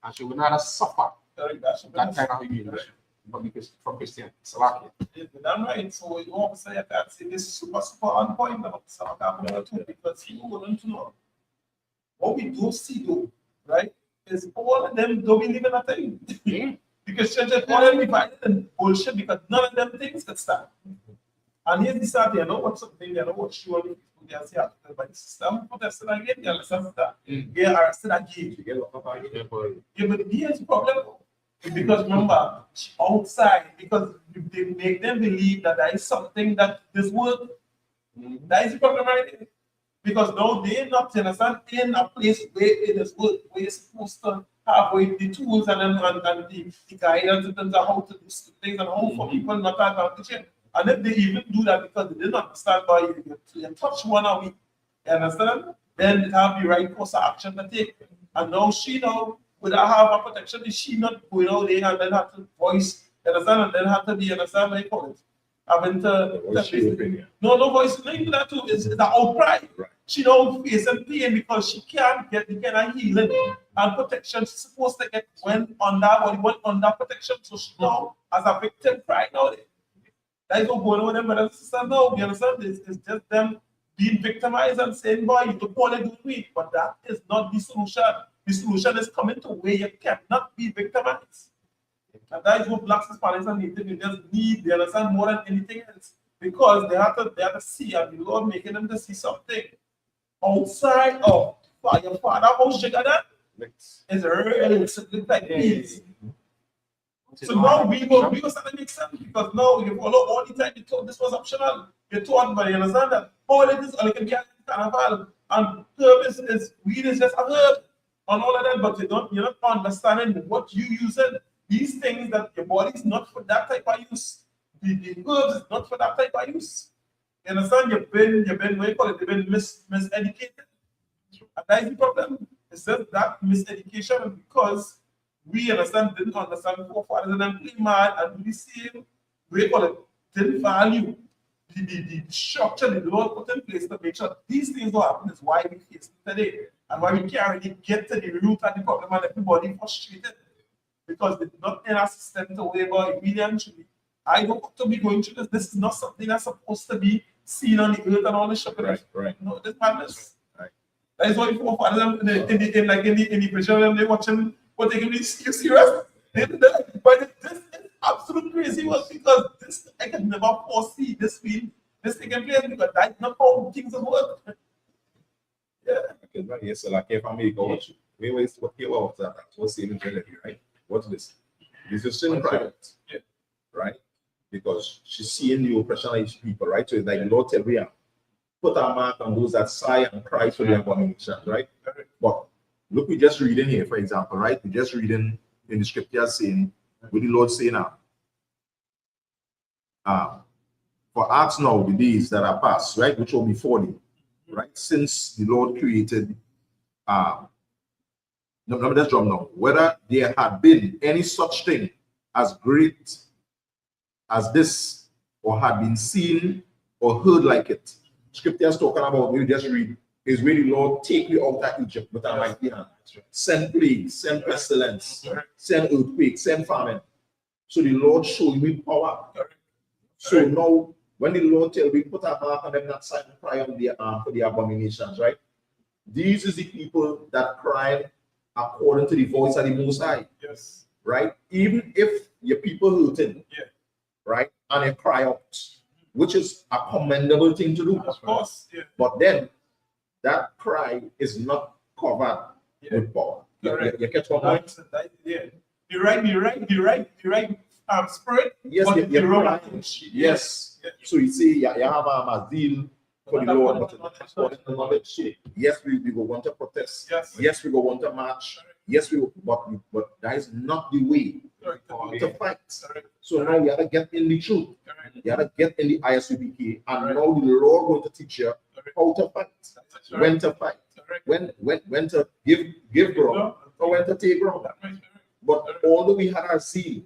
And she would not have suffered that kind of humiliation. But because from Christian, Slovakia. That's right. So you always say that this is super on point about Slovakia too, because you wouldn't know. What we do see though, right, is all of them don't believe in a thing. Because church is all divided and bullshit because none of them things could stand. And here's the sad, you know what something, you know what surely they are saying, but the system protested again, you understand that? They are arrested again. Yeah, but here's the problem. Because remember, outside, because they make them believe that there is something that this world, that is the problem right there. Because now they're not, you understand, in a place where it is work, where you're supposed to have the tools and the guidance in terms of how to do things and how for people not to advantage. And if they even do that because they didn't understand why you touch one a week, you understand? Then they have the right course of action to take. And now she now, without have a protection, is she not going out there and then have to voice, you understand? And then have to be, understand what you call it? Having to no voice, not even that too. It's the outcry. Right. She don't face and pain because she can't get the kind of healing and protection she's supposed to get when under protection. So she now as a victim right now. That is what going on with them, but as sister now, you understand this? It's just them being victimized and saying, boy, you took all they do me. But that is not the solution. The solution is coming to where you cannot be victimized. And that is what Blacks, Hispanics, and Native just need, they understand more than anything else. Because they have to see, and the Lord making them to see something outside of your father house, you got that? It's really look like peace. So now we go start to make sense because now you follow all the time you thought this was optional. You thought, but you understand that all it is all it can be a carnival and herb is weed is just a herb and all of that, but you're not understanding what you using. These things that your body is not for that type of use. The herbs is not for that type of use. You understand? You've been what you call it, you've been miseducated. And that is the problem. It's just that miseducation because we didn't understand forefathers and then play mad and do the same, we call it, didn't value the structure the Lord put in place to make sure these things don't happen is why we face it today and why we can't really get to the root of the problem and everybody frustrated because they're not in a system to worry about immediately. I don't want to be going through this. This is not something that's supposed to be seen on the earth and all this shit. Right. No, this madness. Right. That is why the forefathers in the vision they're watching. But they can be serious. But this is absolute crazy was because this I can never foresee this taking place because that's not how things work. Yeah. Okay, right. Yes, so like if I make out, we always hear about that. What's the infidelity, right? What's this? This is still private, right? Because she's seeing the oppression of people, right? So it's like the Lord tell me, put a mark on those that sigh and cry for their abominations, right? But look, we just reading here, for example, right? We just reading in the scripture saying, what the Lord say now? For ask now the days that are past, right? Which will be 40, right? Since the Lord created, no, let's jump now. Whether there had been any such thing as great as this, or had been seen or heard like it. Scripture is talking about, we just read is where the Lord take you out of Egypt with a mighty hand. Send plagues, send pestilence, send earthquakes, send famine. So the Lord show you power. So now, when the Lord tell we put our mark on them that sign and cry on their arm for the abominations, right? These is the people that cry according to the voice of the Most High. Yes. Right? Even if your people hurting, right? And they cry out, which is a commendable thing to do. Of course. Yeah. But then that cry is not covered with power. You catch what point? Yeah. You're right. Spirit. Yes, you're wrong. Yes. So you see, you have a zeal for the Lord, but not according to knowledge. So yes, we will want to protest. Yes, we will want to march. Yes, we will, but that is not the way to fight. So now you have to get in the truth. You have to get in the Isupk, and now the Lord going to teach you how to fight, when to fight, when to give ground, or when to take ground. But although we had our zeal,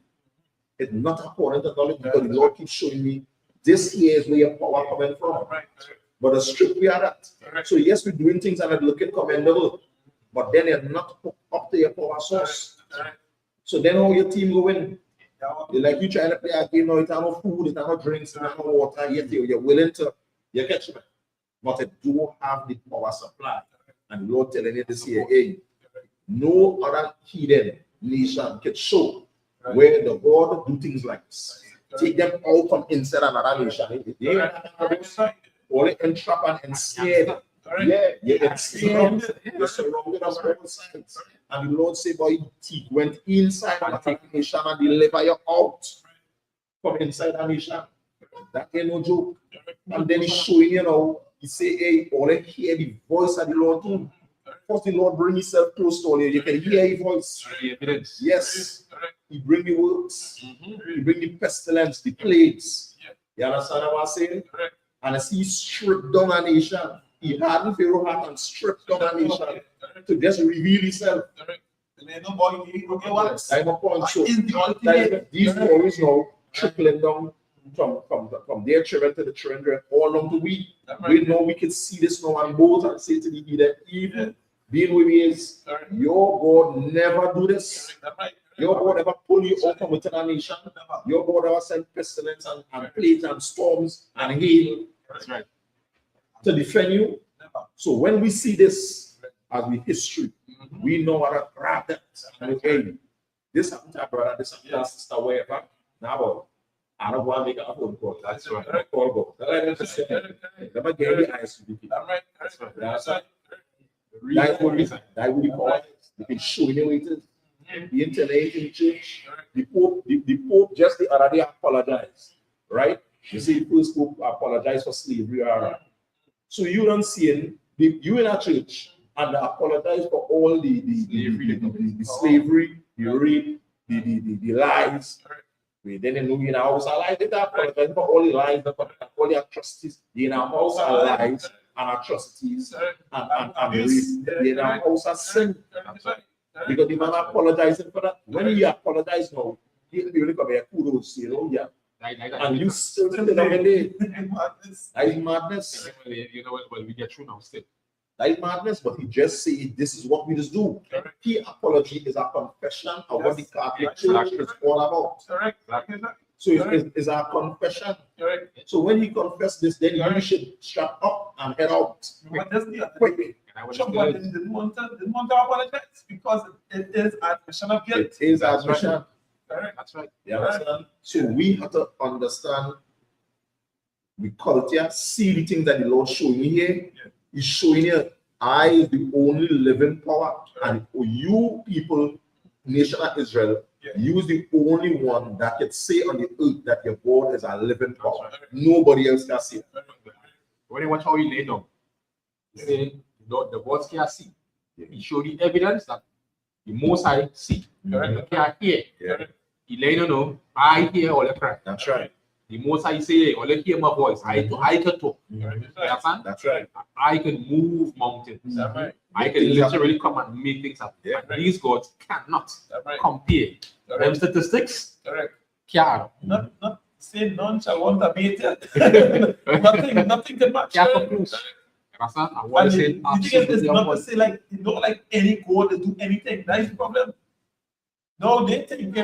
it's not according to knowledge, because the Lord keeps showing me this here is where your power coming from. But the strict we are at. So yes, we're doing things and it's looking commendable, but then they're not up to your power source. So then how your team going? Like you trying to play a game now, it's not food, it's not drinks, it's not water, yet you're willing to, you catch me. But it do have the power supply. And the Lord telling you this here, hey, no other hidden nation can show where the God do things like this. Take them out from inside another nation. Only entrap and ensnare. Yeah, you're ensnared. You're surrounded on all sides. And the Lord said, boy, he went inside the nation and deliver you out from inside the nation. That ain't no joke. And then he's showing you now, he say, hey, only hear the voice of the Lord too. First, the Lord bring himself close to you. You can hear his voice. Yes. He bring the works. He bring the pestilence, the plagues. You understand what I'm saying? And as he stripped down a nation, he hardened Pharaoh's heart and stripped down a nation to just reveal himself. I'm a point. So these stories now trickling down from their children to the children, all along the week. We know we can see this now and both and say to the leader, even being where he is, your God never do this. Your God never pull you out from within a nation. Your God never send pestilence and plagues and storms and hail to defend you. So when we see this as the history, we know how to grab that. And okay, this happened to our brother, this happened to our sister, wherever. Now, I don't want to make a phone call. That's right. Call go. Never get the Isupk. That's right. That's right. That will be called. They can show you it is. The internet in church. The Pope just the other day apologized. Right? You see, the first Pope apologized for slavery. So you don't see it. You in a church and apologize for all the slavery, the rape, the lies. We didn't know in our house alive. They apologize for all the lies, all the atrocities. In our house are lies and atrocities and rape. In our house are sin. Because the man apologizing for that. When he apologizes now, he only come here kudos, you know, yeah. And you still tell them that is madness. You know, well, we get through now still. That is madness, but he just said this is what we just do. He apology is a confession of what the Catholic Church is all about. So it's a confession. So when he confessed this, then you should strap up and head out. Quickly. Somebody didn't want to apologize because it is admission of guilt. It is admission. That's right. You understand? So we have to understand the culture, see the things that the Lord showing me here. He's showing you I is the only living power, and you people, nation of Israel, you is the only one that can say on the earth that your God is a living power. Nobody else can see it. When you watch how he laid down, he said, the gods can't see. He showed the evidence that the Most High see. You can't hear. He laid down, I hear all the cry. That's right. The Most High say, all hear my voice. I can talk. That's right. I can move mountains. I can literally come and make things happen. These gods cannot compare. Them statistics can't. Not say none shall want to beat it. Nothing can match. Can't come close. understand? And what And is the it? thing is, it's not to say like you don't like any God to do anything. That is the problem. No, they think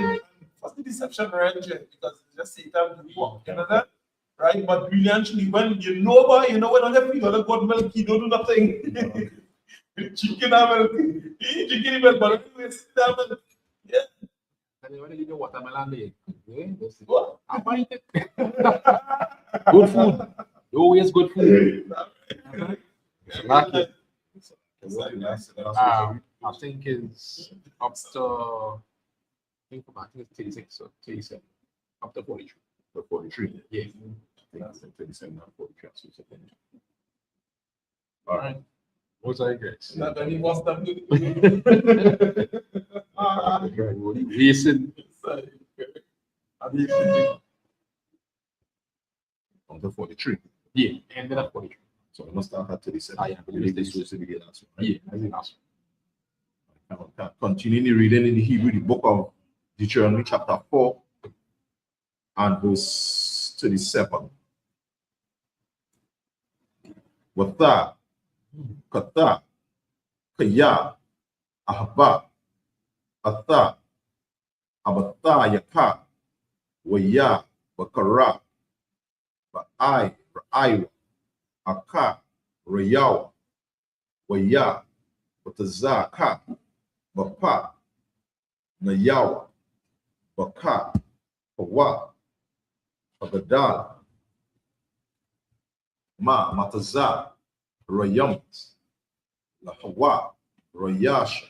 first the deception right because it's just Satan do work, you know that? Right? But brilliantly, when you know about, when on the people that got milk, you don't do nothing. Chicken and milk. You eat chicken milk, but anyway, sit down and yeah. And when you do watermelon, What? I find it. Good food. You always good food. Like it. I think it's up to, I think it's 36 or 37. Up to 43. The 43. Yeah. That's 37 and 43. All right. What's our grace? Not any more stuff. Listen. On the 43. Yeah, ended at 43. So we must start at 37. I believe this was the beginning. Yeah, I think that's Continuing reading in the Hebrew, the book of Deuteronomy, chapter 4, and verse 37. Wata, kata, kaya, ahba, ata, abata, yaka, waya, bakara, ba'ai, ra'aiwa, aka, rayawa, waya, batazaka, bapa, nayawa, baka, hawa, bagadal, mataza, rayamt, lahawa, rayasha,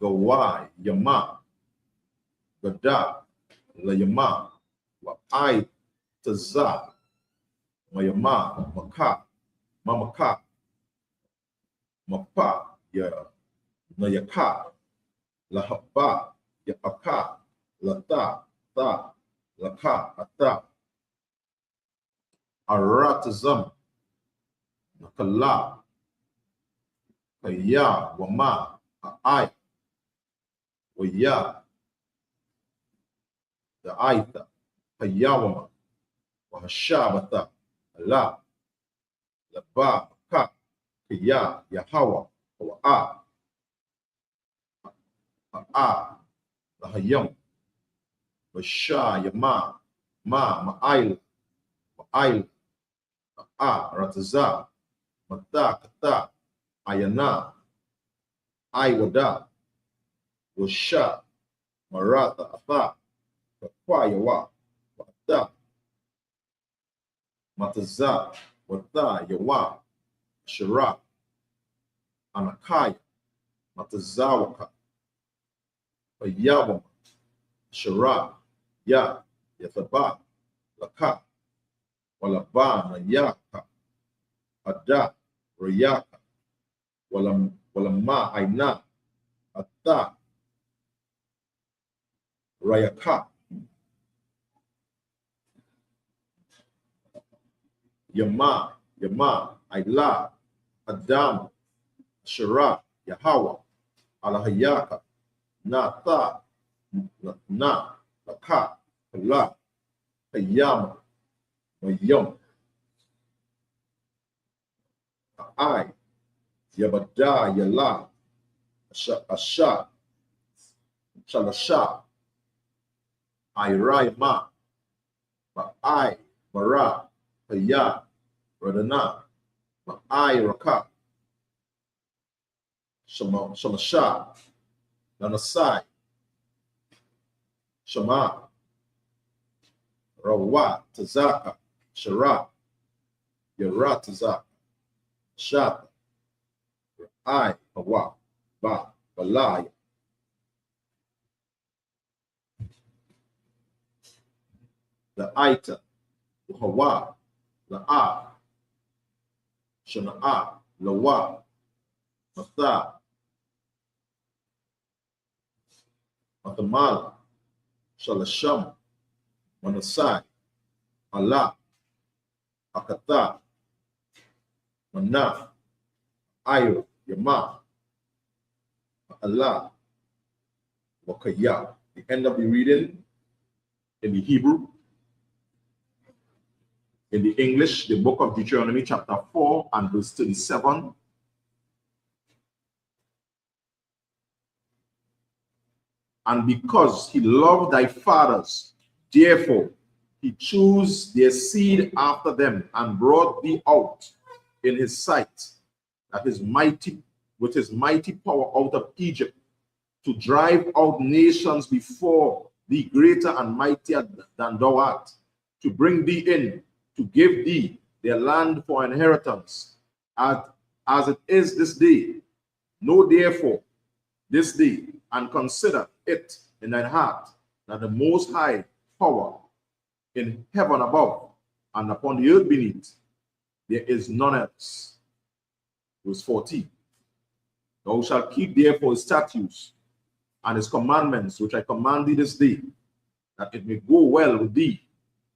gawai, yama, gada, layama, wa'ai, taza, mayama, maka, mamaka, mapa, ya, nayaka, lahaba, yapaka, lata, ta, laka, ata, aratazam, nakala, kaya, wama, ai, waya, the aita, kayawama, wahashabata, la, laba, ka, kaya, yahawa, wa'a, lahayam, washa, yama, ma'ail, rataza, mata, kata, ayana, aiwada, washa, marata, ata, kakwayawa, wata, mataza, wata, yawa, shara, anakaya, matazawaka, payawama, shara, ya, yataba, laka, walaba, nayaka, ada, rayaka, walama, aina, ata, rayaka, yama, aila, adam, shara, yahawa, alahayaka, nata, na, laka, la, ayama, mayam, ai, yabada, yala, asha, shalasha, airayama, ma'ai, mara, haya, radana, ma'ai, raka, shamasha, nanasai, shama, rawa, tazaka, shara, yara, tazaka, shata, ai, hawa, ba, balaya. The aita, hawa, la'a, shana'a, lawa, mata, matamala, shalasham, manasai, ala, akata, mana, ayo, yama, Allah, wakaya. The end of the reading in the Hebrew In the English, the book of Deuteronomy chapter 4 and verse 37. And because he loved thy fathers, therefore he chose their seed after them and brought thee out in his sight, that is mighty, with his mighty power out of Egypt, to drive out nations before thee greater and mightier than thou art, to bring thee in, to give thee their land for inheritance, as it is this day. Know therefore this day, and consider it in thine heart, that the Most High power in heaven above and upon the earth beneath, there is none else. Verse 14. Thou shalt keep therefore his statutes and his commandments, which I command thee this day, that it may go well with thee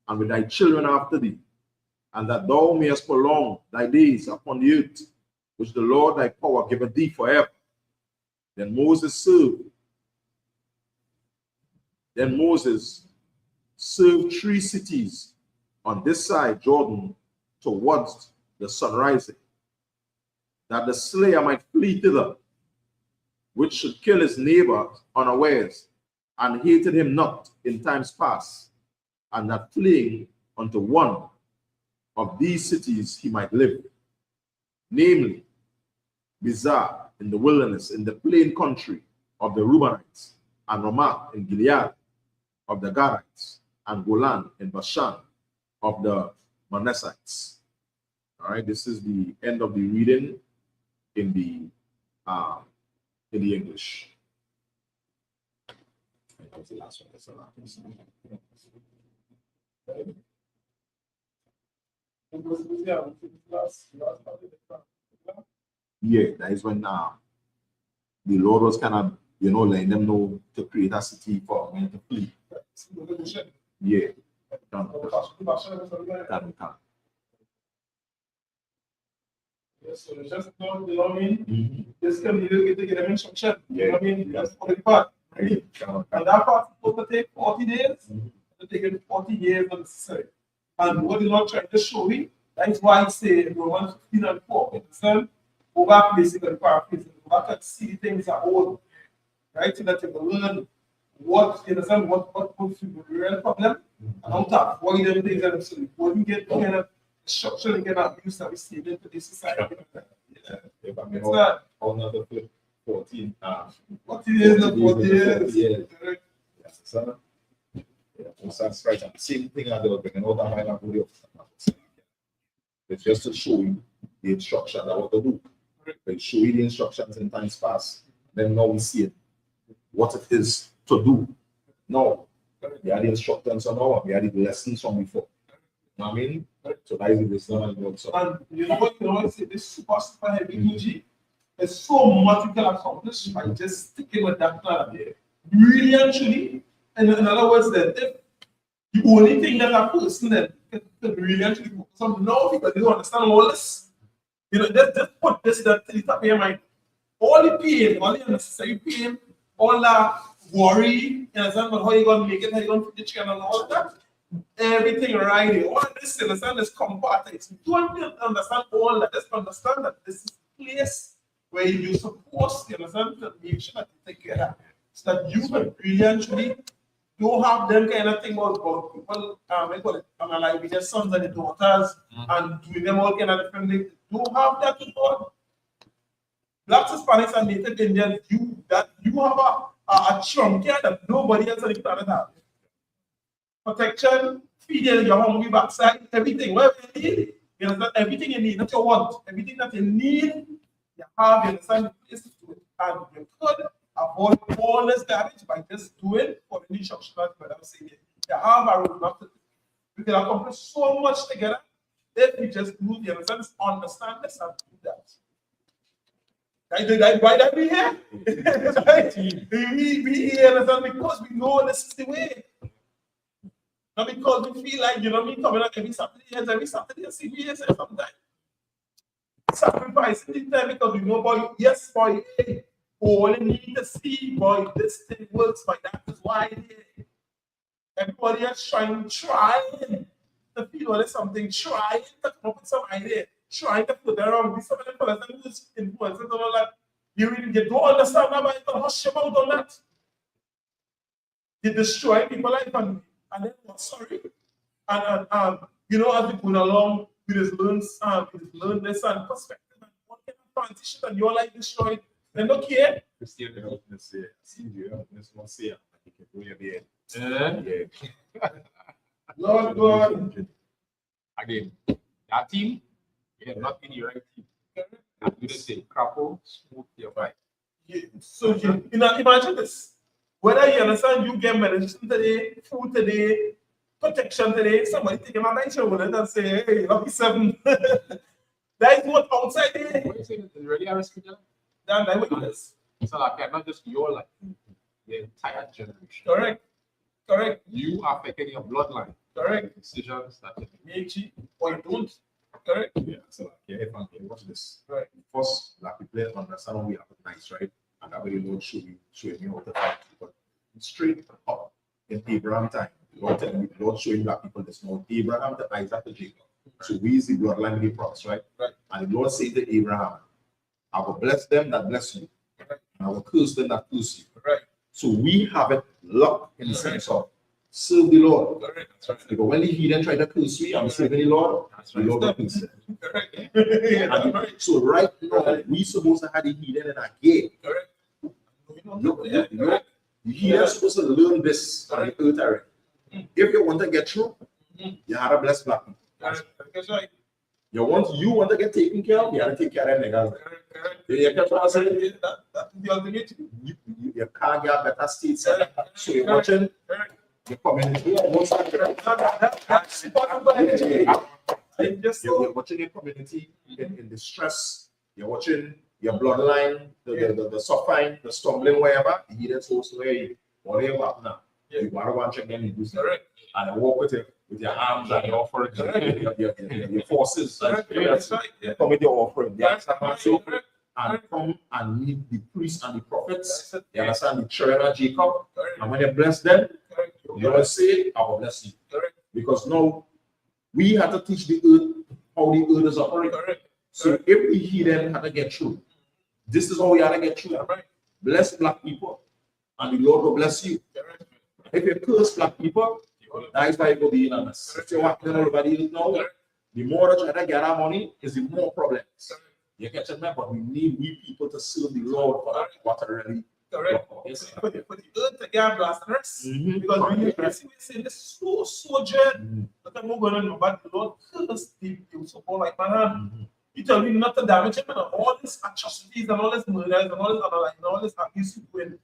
and with thy children after thee, and that thou mayest prolong thy days upon the earth, which the Lord thy power giveth thee forever. Then Moses served 3 cities on this side Jordan towards the sun rising, that the slayer might flee thither, which should kill his neighbor unawares, and hated him not in times past, and that fleeing unto one of these cities he might live, namely Bizarre in the wilderness, in the plain country of the Reubenites, and Ramoth in Gilead of the Gadites, and Golan in Bashan of the Manassites. All right, this is the end of the reading in the English. That was the last one. That's the last one. Yeah, that is when the Lord was kind of, letting them know to create a city for men to flee. Yeah. Yes, so just not belonging. This can be to get them instruction. I mean, that's for the part. Right? And that part is supposed to take 40 days. It take 40 years unnecessary. And what the Lord tried to show me, that's why I say Romans 15 and 4. Understand? Go back basically paraphrasing. Go back and see things are old. Right? So that you can learn what you understand what comes to the real problem and how to avoid them things and so before you get kind of structure and kind of abuse that we see in today's society. If I mean, another 14 40 years and 40 years. Correct. Yes, sir. Yeah, that's right. And same thing as they were bringing out that Highland video. It's just to show you the instruction that what to do. They show you the instructions in times past. Then now we see it, what it is to do. Now, we had the instructions on now, we had the lessons from before. You know what I mean? So that is the wisdom and God. And you know what, I say this super heavy duty. There's so much you can accomplish by just sticking with that plan. Really, actually, and in other words, that if the only thing that a person that can really actually focus on now, because they don't understand all this, just put this that to the top of your mind. All the pain, all the unnecessary pain, all that worry, you understand, about how you're going to make it, how you're going to put the chicken and all that, everything right here, all this, you understand, is compartments. You don't understand all that, just understand that this is a place where you're supposed, you understand, to make sure that you take care of that. So that you can really actually don't have them kind of thing about people, I call it, like with their sons and their daughters, and doing them all kind of different things. Don't have that with God. Blacks, Hispanics, and Native Indians, you have a chunk here that nobody else on the planet has. Protection, feeding your hungry backside, everything, whatever you need, you understand, everything you need, not your want, everything that you need, you have, you understand, the place to do it. And you could avoid all this damage by just doing what the instructions that I'm saying. You have a roadmap to do. We can accomplish so much together if we just do, you understand this and do that. Why that we here? Right? We here because we know this is the way. Not because we feel like, me coming out every Saturday, I see me here sometimes. Sacrificing the time because we know, boy, yes, boy, hey, all you need to see, boy, this thing works, boy, that is why everybody is trying to feel well, something, trying to come up with some idea, trying to put that around. Some of the fellas that who's influencers and all that, you don't understand that, but you don't hush about on that. You destroy people's life and then what? Sorry. And you know, as we go along, we just learn this and perspective and what kind of transition and your life destroyed. Then look here. Christian, let's say, see you, let's not say, I think it will be Yeah. Lord God. Again, that team, yeah, not in your right team. I'm going to say, crapple, smooth your vibe. So you know, imagine this. Whether you understand you get medicine today, food today, protection today, somebody taking a night show with it and say, hey, lucky 7. That is what outside there. What you saying? Is really arrested? Then I witness. So like, not just your life, the entire generation. Correct. Correct. You are affecting your bloodline. Correct. Decisions that you Make you or you don't. Correct. Yeah, so like, yeah, if I'm watch this. Right. First, like we play understand we have it nice, right? And that way the Lord showing me how to fight. But straight up in Abraham time, the Lord telling me, the Lord showing black people this now. Abraham to Isaac to Jacob. So we is the bloodline of the promise, right? Right. And the Lord said to Abraham, I will bless them that bless you, Right. and I will curse them that curse you. Right. So we have it locked in the sense of serve the Lord. Correct. That's right. Because when the heathen try to curse me, I'm serving the Lord. That's The right. Lord will curse them. Correct. Yeah, that's And right. so right now, we supposed to have the heathen in our gate. Correct. We don't Look, know that. Correct. the heathen supposed to learn this on the earth already. If you want to get through, you have to bless black people. Correct. That's right. You want to get taken care of, you have to take care of them niggas. Correct. Correct. You get what I'm saying? That's the ultimate. You can't get better states. So you're watching the community. That's You're watching your community in distress. You're watching your bloodline, the suffering, the stumbling, wherever. The heathen souls where you whatever happen now. You want to go and check them, you do something. And then walk with your arms and your offering, your forces. That's right. Come with your offering. You That's understand what I'm right. saying? And come and meet the priests and the prophets. You understand the children of Jacob. And when you bless them, you will say, I will bless you. Because now we have to teach the earth how the earth is operating. So if the heathen had to get through, this is how we have to get through. Bless black people, and the Lord will bless you. If you curse black people, that is why you will be in a mess. If you want to know everybody now, the more that you try to get our money, is the more problems. You catch it, but we need people to serve the Lord for that water really. Correct. Yes. For the earth to get blasters. Mhm. Because we see this so dread. But I'm not going to know, but the Lord cursed the so-called like man. You tell me not to damage him and all these atrocities and all this murders and all this other like and all this abuse when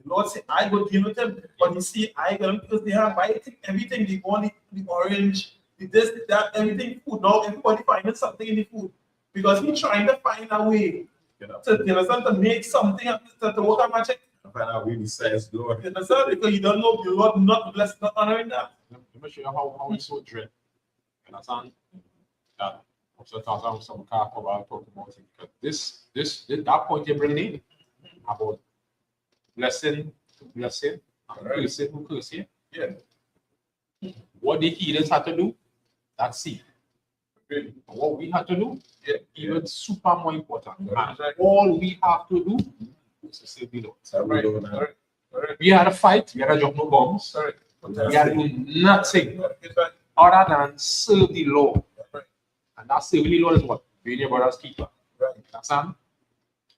the Lord say I go deal with them, but you see I got them because they have everything they want the orange, the this, the that, everything food. Now everybody finding something in the food because he's trying to find a way to understand to make something to work on magic. Find out really says Lord. You understand? Because you don't know the Lord not blessed, not honoring that. Let me show you how it's so dread. You understand? That also talks about some car about talking about it. Because that point you're bringing in about blessing to blessing and cursing who curse you. Yeah. What the heathens had to do, that's see. And what we had to do, even super more important. And all we have to do is to save the Lord. We had a fight, we had to drop no bombs, we had to do nothing other than serve the Lord. And that serving the Lord is what? Being your brother's keeper. Understand?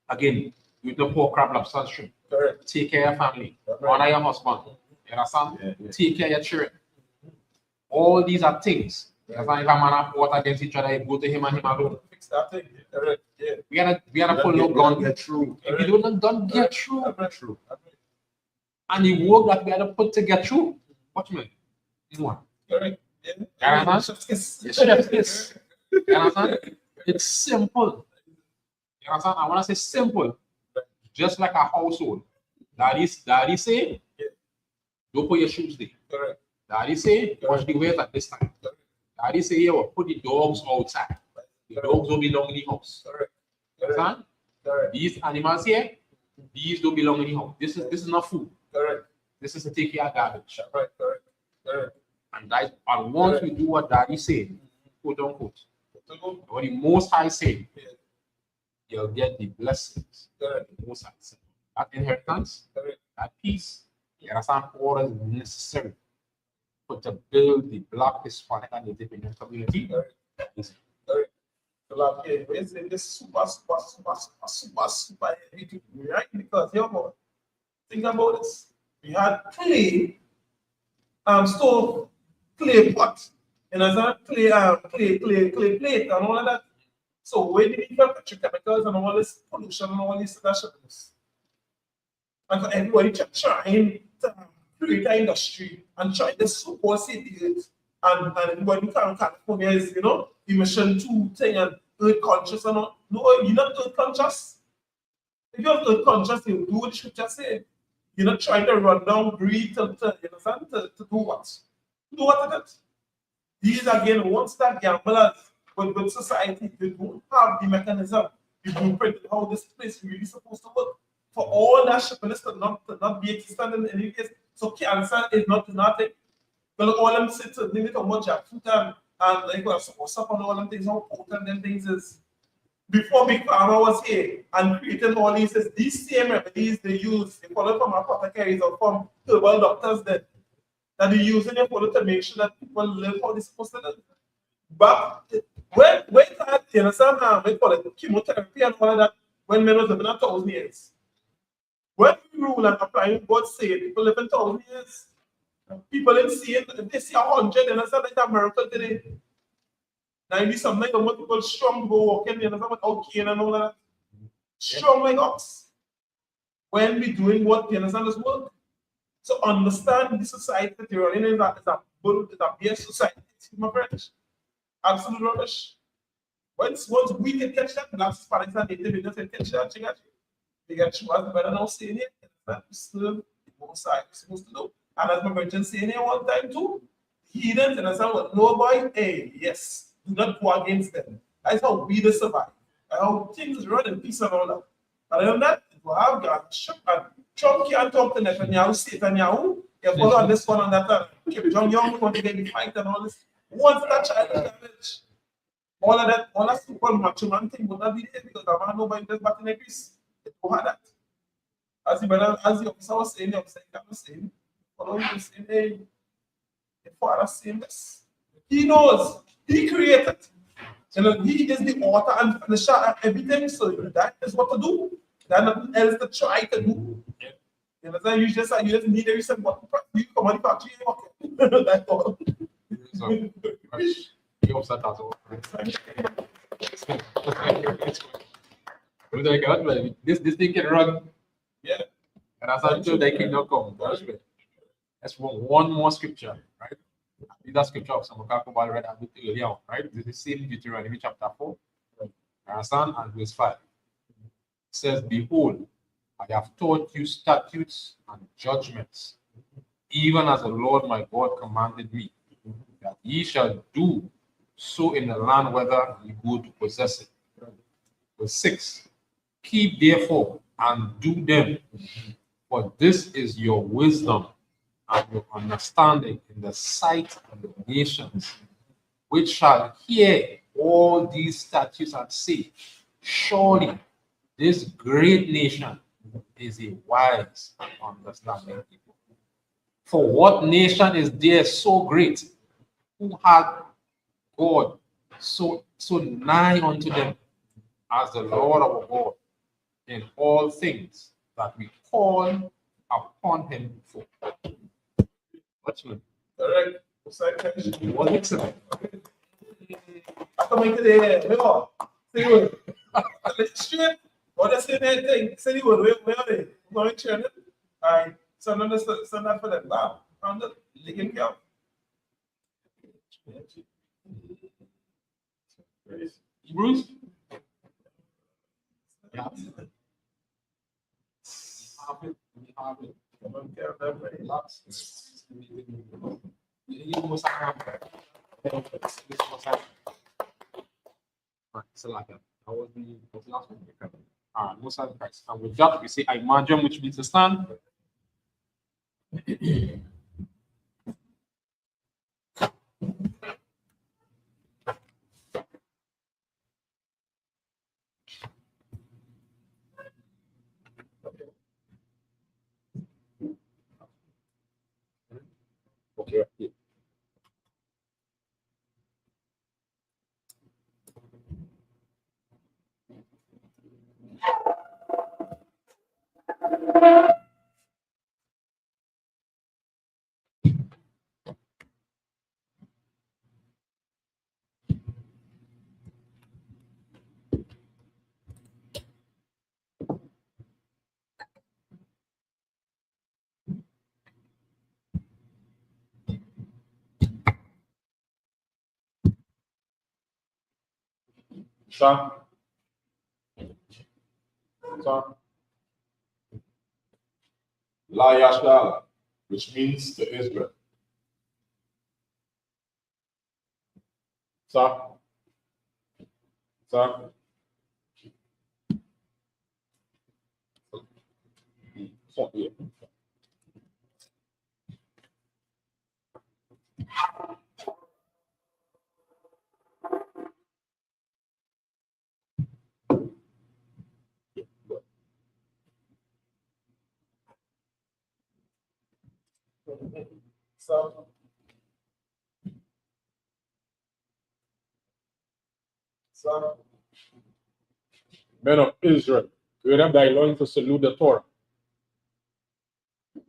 Again, you the poor crab, lobster, and shrimp. Take care of your family. Honor your husband. You understand? Take care of your children. All these are things. If a man have fought against each other, you go to him and him alone. Fix that thing. Yeah. We had to pull no gun. Get through. If you don't get through, True. and the work that we had to put to get through, what you mean? One. Correct. You understand? Chef's kiss. You understand? It's simple. You understand? I want to say simple. Just like a household. Daddy say, don't put your shoes there. Correct. Daddy say, wash the ways at this time. Daddy say, yo, put the dogs outside. The dogs don't belong in the house. Correct. You understand? Correct. These animals here, these don't belong in the house. This is not food. Correct. This is to take care of garbage. Correct. And once we do what Daddy said, quote unquote, what the Most High said, you'll get the blessings. The Most High said. That inheritance, that peace, you understand all is necessary to build the Black, Hispanic, and Native Indian community. It's super heavy, right? Because think about this. We had clay, stove, clay pot, and as a clay plate, and all of that. So where did we get petrochemicals and all this pollution and all this shit? And for everybody trying to create an industry and trying to support cities and everybody who can California is, emission 2 thing and earth conscious and all. No, you're not earth conscious. If you're earth conscious, you do what you just say. You're not trying to run down, breathe, to do what? Do what is it? These again, once that gamblers with society, you don't have the mechanism, the blueprint, how this place really supposed to work. For all that shipments to not be existent in any case. So cancer is not nothing. Well, all them sit to limit how much food and like what's up and all them things, how important them things is. Before Big Pharma was here and creating all these same remedies they use, they follow from apothecaries or from herbal doctors that they use in your follow to make sure that people live how they're supposed to live. But when that, you understand, we call it chemotherapy and all of that, when men was living 1,000 years. When we rule and apply what God said, people live in 1,000 years. People in see they see 100, and I said like a miracle today. 90 something, the more people strong go walking, you know, without cane and all that. Strong like ox. When we doing what, you understand this work? So understand the society that you're in is a BS society, my friends. Absolute rubbish. Once we can catch that, Black, Hispanics, and Native Indians can catch that, they get you as better now saying it. That's still the most side supposed to do. And as my virgin saying it one time too, heathens and I said, well, no boy, hey, yes, do not go against them. That's how we survive. And how things run in peace and all that. But other than that, if you have God, and Trump can't talk to Netanyahu, Netanyahu, you follow on this one on that. Kim Jong Young want to get the fight and all this. Once that child is damaged, all of that, all that super macho man thing would not be there because I want nobody just back in the grease. Who had that? As the officer was saying, the officer was saying, follow him saying, hey, the father saying this. He knows, he created. And he is the author and finisher and everything. So that is what to do. There's nothing else to try to do. You know, you just need a reason what you come on the factory. Okay. That's all. So, the officer does all. This thing can run. Yeah. And as until they cannot come. That's one more scripture, right? That scripture of Samukakubal read a bit earlier on, right? This is the same Deuteronomy chapter 4. Understand? And verse 5. It says, behold, I have taught you statutes and judgments, even as the Lord my God commanded me, that ye shall do so in the land whether ye go to possess it. Verse 6. Keep therefore and do them, for this is your wisdom and your understanding in the sight of the nations, which shall hear all these statutes and say, surely this great nation is a wise and understanding people. For what nation is there so great, who had God so nigh unto them as the Lord our God in all things that we call upon him for? Watchman. Correct. What excellent. I come into the see what? Straight. What I say that thing? See what? Where are they? Going to turn it. All right. So send that for them. Wow. Found it. Taking care. Bruce? Yeah. We have it. Come on, care of that way. Lots. You must have so like that. That was the last one. Most of the Christ. And with that, we say I imagine, which means to stand. Sir? Sir? La Yashkala, which means to Israel. Sir? Sir? Yeah. So, Men of Israel, we have thy loins to salute the Torah.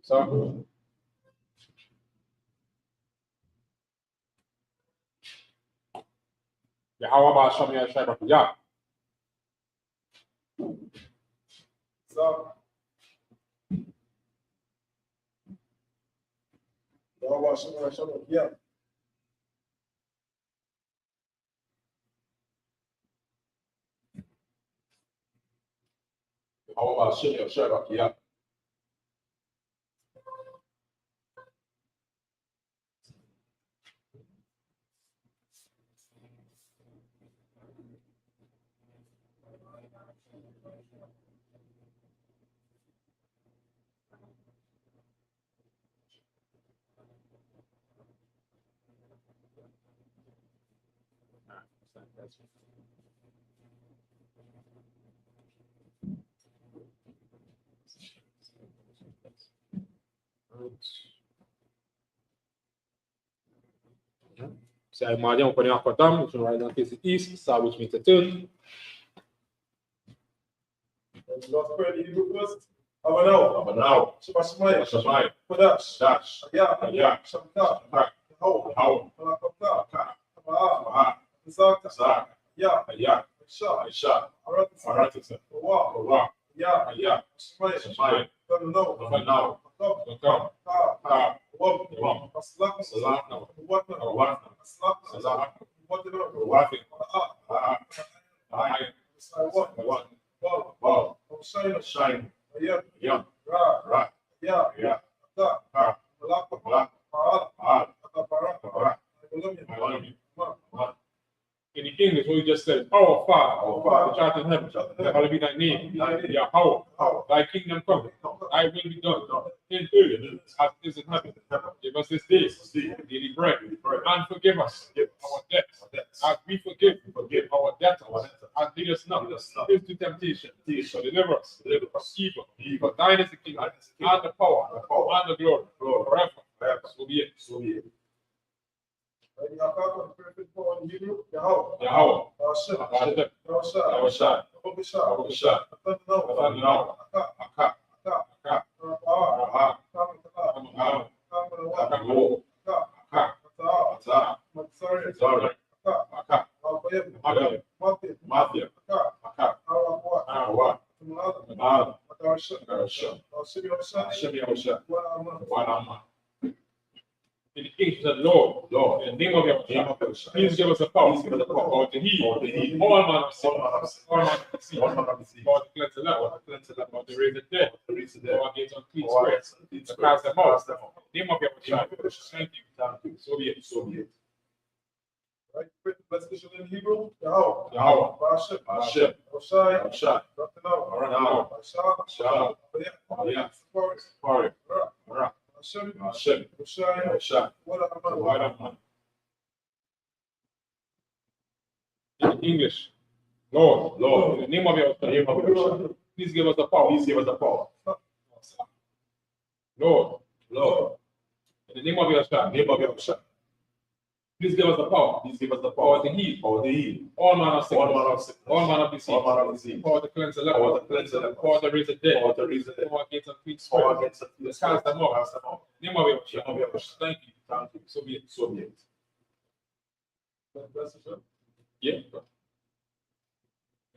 So, Yahweh Ba'asham Yashai Bakiyah. so, yeah. How about Shimei of Shebach? Yeah. So I imagine opening up a dam, which will right now face the east, south, which means a turn. Not pretty, you first. Now. Shemai. Dash. Yeah. Shamka. How? Zak. Yeah. Isha. Aratisa. Wa. Yeah. Shemai. Now. Wam. Salak. Shine. Yeah. Right. Yeah. In the English, what we just said, our Father, which art in heaven, hallowed be thy name, Yahweh, thy kingdom come, thy will be done, in earth as it is in heaven. Give us this day daily bread, and forgive us our debts, as we forgive our debtors, and lead us not into temptation, but deliver us from evil. For thine is the kingdom, and the power, and the glory, forever. So be it. Yahweh. In the King said, Lord, in the name of your Yahweh, please give us a power to heal all manner of sickness, all manner of disease, or to cleanse the leper, or to raise the dead, or against unclean spirits, to cast them out. In the name of your Yahweh, thank you. So be it. Right, let's listen in Hebrew. Yahweh. Hashem. Oshai. Now. Shah. Yeah. Hashem. Oshai. What In English, Lord, in the name of your Son, please give us the power. Lord, in the name of your Son, Please give us the power. Please give us the Power power. to heal. Power to heal. All manner of All sickness. manner of sickness. All manner of disease. All manner of disease. Power to cleanse the Power leper. to cleanse the lepers. Power to raise the dead. Power to raise the dead. Power against unclean Power spirits. against the Let's cast them out. Cast them out. Name of your Name of Yahushua. Thank you. Thank you. So be it. So be it. Bless you, sir. Yeah.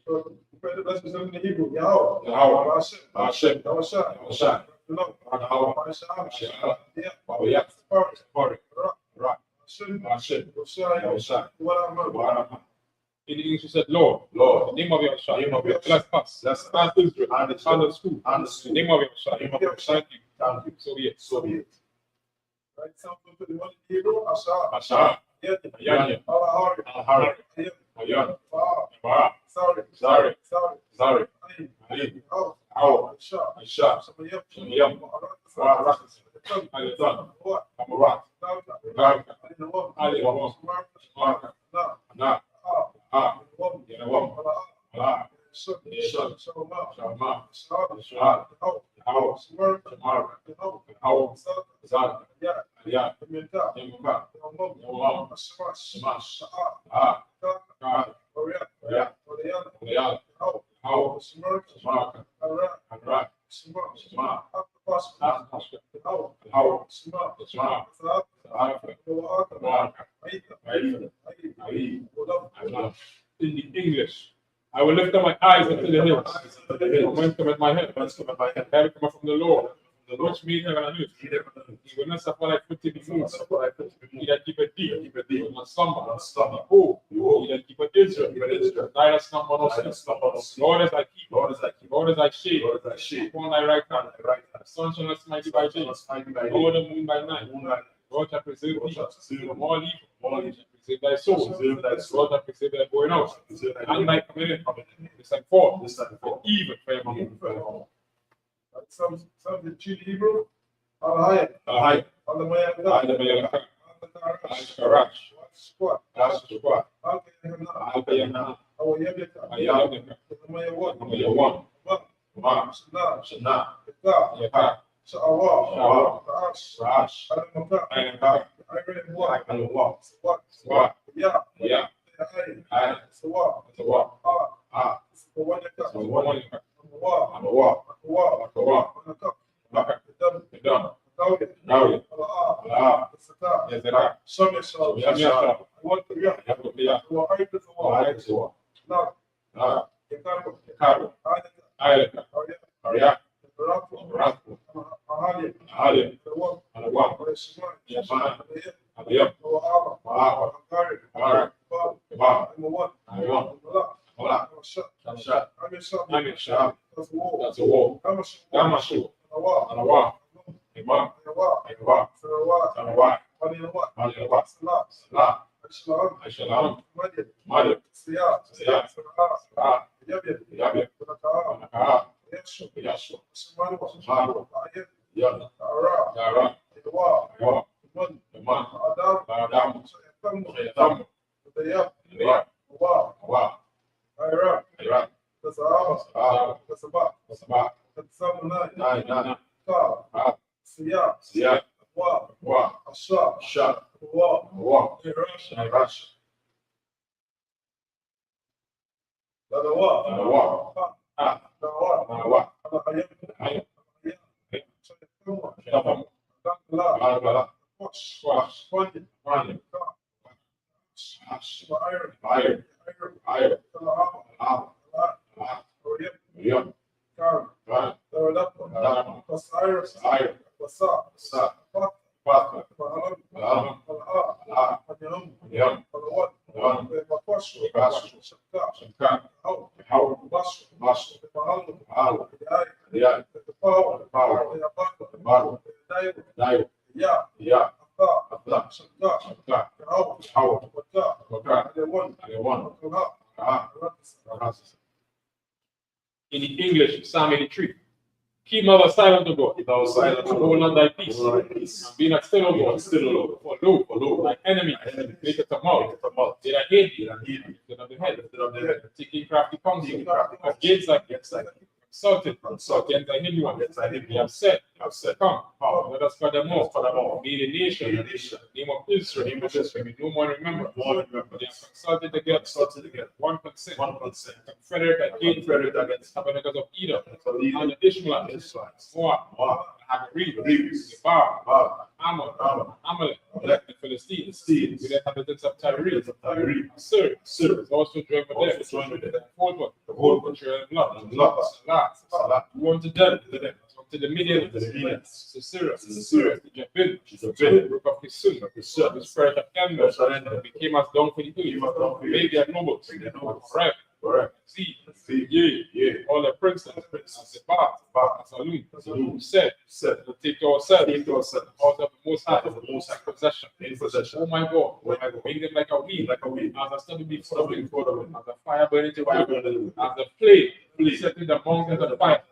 So, pray the blessings in the Hebrew. Yahweh. Yahweh. Hashem. Hashem. Yahushua. Yahushua. Shalom. Yahweh. Hashem. Yeah. Yeah. Spirit. Sorry. Ra. Hashem. Hashem. Yahushua. Yahushua. What I'm Whatever. In English, you said, Lord. Lord. The name of Yahushua. Name of Yahushua. Bless us. Bless us. And Israel. And And Israel. the school. And the The school. name of Yahushua. Name of Yahushua. Thank you. Thank you. So be it. So be it. Right, Psalm 21 in Hebrew. Asha. Asha. Yeah. Yanya. Alahari. Alahari. Yeah. Ayan. Wow. Ba. Sorry. Sorry. Sorry. Sorry. Aye. Ali. Oh. Awa. Asha. Asha. Samayam. Samayam. Wa. Alitan. What? Amarat. Garka. Ali. Wawam. Marka. No. Na. Ah. Yanawam. Allah. Shut. Shut. Shama. Shama. Shah. Oh. Awa. Smart. Marka. Oh. Awa. Zad. Zad. Yeah. Aliya. Minta. Yamuka. Yawam. Yawam. Smash. Smash. Ah. Ah. Ka. Ka. Oriya. Oriya. Oriya. Aliya. Oh. Awa. Smart. Marka. Ara. Anra. Smart. Smart. Pass. Asmash. Oh. Awa. Smart. Smart. Zad. Alfa. Wa'aka. Marka. Aita. Aita. Aita. Ali. Wadam. Allah. In the English, I will lift up my eyes unto the hills. From whence cometh my help? Help cometh from the Lord, which made heaven and earth. He will not suffer thy foot to be moved. He that keepeth thee will not slumber. Behold, he that keepeth Israel, neither slumber nor sleep. Lord is thy keeper. Lord is thy shade upon thy right hand. The sun shall not smite thee by day, nor the moon by night. Lord shall preserve thee from all evil. Lord shall preserve thy soul. Lord shall preserve thy going out and thy coming in. This and forth, and even forevermore. Some the Chile Hebrew. Alahaya. Ahai, Alamaya. Adamayalaka, Ashkarash, Squat. Ashkwa, Alkayana. Alpayana, Awayabika. Ayalaka, Alamaya one. Amayawan, Ma, Shana. Shana, Ka. Yaka, Sha'awa. Sha'awa, Ra'ash. Rash, Alamaka. Ayaka, Iron one. Ayalwa, Squat. Swa, Yeah. Ya, Ay. Ay, Sawa. Sawa, Ah. Ah, Sawanyaka. Sawanika, Wa. Amawa, Wa. Akawa, Anaka. Baka, Dam. Edam, Dawi. Nawi, Ah. Ah, Saka. Yazera, Shamesha. Yamyasha, What? Yeah. Yakopia, Wa. Aitu. Wa. Ayakasua, Na. Ah, Yakaru. Yakaru, Ayaka. Ayaka, Arya. Arya, Rafu. Rafu, Ahali. Ali, Wa. Alawa, Shimon. Yamana, Ayah. Aliyam, Wa. Wa, Agari. Ara, Ba. Ba, I'm a one. Aywan, Mala. Ola, Shah. Shamsha, I'm a shah. Amisha, That's war. that's a war, I'm a shah. Damashu, Wa. Alawa, Imam, Wa. Aywa, Sarawa. Salawa, Wa. Aliyawa, Salah. Salah, Shalom. Ashalam, Madid. Madib, Siyah. Siyah, Sarah. Salah, Yabir. Yabir, Barakaah. Nakaha, Yeshu. Yashu, Usman. Usman. Ayat. Yan, Ara. Yara, Wa. Aywa, Man. Yaman, Adam. Adam, Sayatam. Shayatam, Dayab. Liya, Wa. Wa, Ira. Ayra, Tasahaba. Salah, Tasabah. Sabah, Tatsamunai. Nai, Ka. Ah, Siyah. Siyah, Wa. Wa, Asha. Sha, Wa. Wa, Irash. Ayrash, Dadawa. Alawa, Ha. Ah, Dawa. Alawa, Alahayam. Ayam, Ayam. Sayatam. Shayam, Alhamdulillah. Alabala, Wash. Wash, Fund. Mani, Ka. Ash, Iron. Iron, Iron. Iron, Talahama. Ah, Allah. Ah, Oriyam. Yum, Karen. Ran, Daradapa. Dama, Osiris. Iron, Wasa. Sa, Fat. Pata, Fahalam. Alam, Falah. Ah, Anyam. Yum, Falawat. Yan, Fakwashu. Fakwashu. Shakka. Shankan, How. How, Bashu. Mash, Fahalam. Al, Yai. Lian, The power. Power. Yabaka. Baru, Daibu. Dayo, Ya. Ya, Akka. Atla, Shakka. Shakka, How. How, Waka. Waka, Alewan. Alewan, Akala. Ah, Ratis. Rasis. In the English, Psalm 83. Keep mother silent, O God. Keep thou silent, And hold not thy peace. hold not thy peace. And be not still, O Be not God. still, O Lord. For lo, thy enemy make it a Make mouth. it a mouth. Did I hate thee? Did I hate thee? Lifted up the head. Lifted up the head. Taking crafty counsel. Taking crafty counsel. Against thy Against thy consulted. Consulted. Against thy hidden one. Against thy hidden They one. have said, Have come, let us furthermore be the nation, name of Israel, no more remember, they have consulted together, one consent, confederate against tabernacles of Edom, and the Ishmaelites, Moab, Hagarees, Gebal, Ammon, Amalek, the Philistines, with the inhabitants of Tyre, Syria, also joined with them, the whole country of blood, Salah, who unto them, to the Midianites, to Syria, to Jabin, broke of his son, the spirit of anger, became as dung for the earth, made their nobles, forever. See, all the princes, the Bath, Salum, said, to take ourselves out of the most high possession. Oh my God, make them like a weed, as a study before them, as a fire burning to wood, as a flame setting the mountains of fire.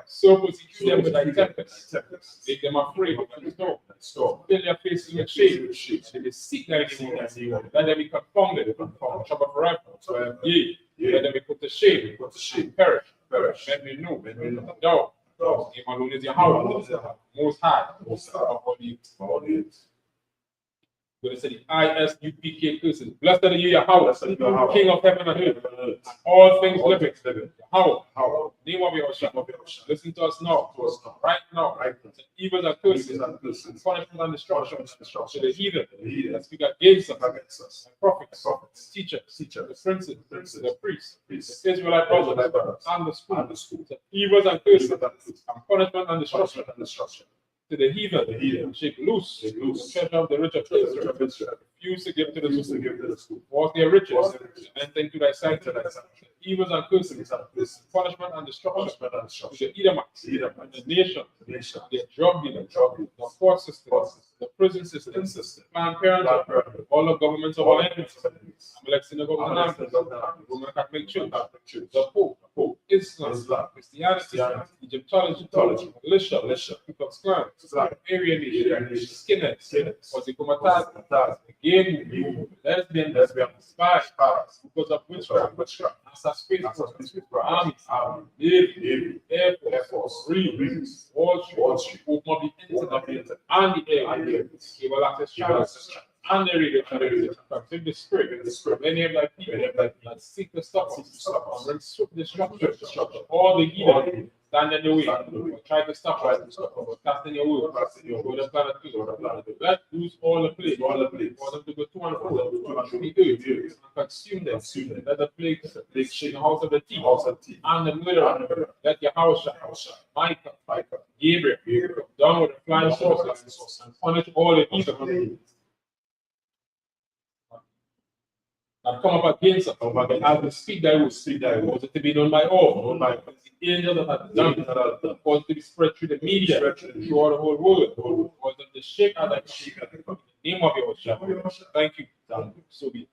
So persecute them with thy tempest, make them afraid of the storm, fill their faces with shame, they may seek thy name, let them be confounded, trouble forever. Let them be put to shame, perish. Let me know, thou, name alone is Yahweh, most high, all the going to say the ISUPK person. Blessed are you, Yahweh, King of heaven and earth, and all things living. Yahweh, name of your listen to us now, right now. The evils and curses, punishment and destruction to the heathen that speak against us, the prophets, teachers, the princes, the priests, the Israelite brothers, and the schools, the evils and curses, and punishment and destruction. To the heathen, shake loose the treasure of the rich of Israel. Refuse to give to the school. Walk their riches, and enter into thy sanctuary. Evils and curses, punishment and destruction to the Edomites, and the nation, their drug dealers, the court system, the prison system, Planned Parenthood, all the governments of our enemies, Amalek synagogue of the Roman Catholic Church, the Pope, Islam, Christianity, Egyptology, militia, Ku Klux Klan, Aryan Nation, skinheads, Ozikomataz, gay, lesbian, spies, because of witchcraft, assassination, armies, Navy, Air Force, Marines, Wall Street, Open the Internet, and the air, cable access channels, and the radio channels, from the spirit, many of thy people that seek to stop us, and bring swift destruction, all the heathen stand in the way, try to stop us, casting your will, go the planet, let loose all the plague, for them to go to and fro, the earth, and consume them, let the plague shake the house of the thief, and the murderer, let your house shine, Micah, Gabriel, down with the flying saucers, and punish all the evil that come up against us, as we speak thy word, was it to be done by all, the angels that have done it, was to be spread through the media, throughout the whole world, was it to shake as I shake, in the name of your Shabbat. Thank you, so be it.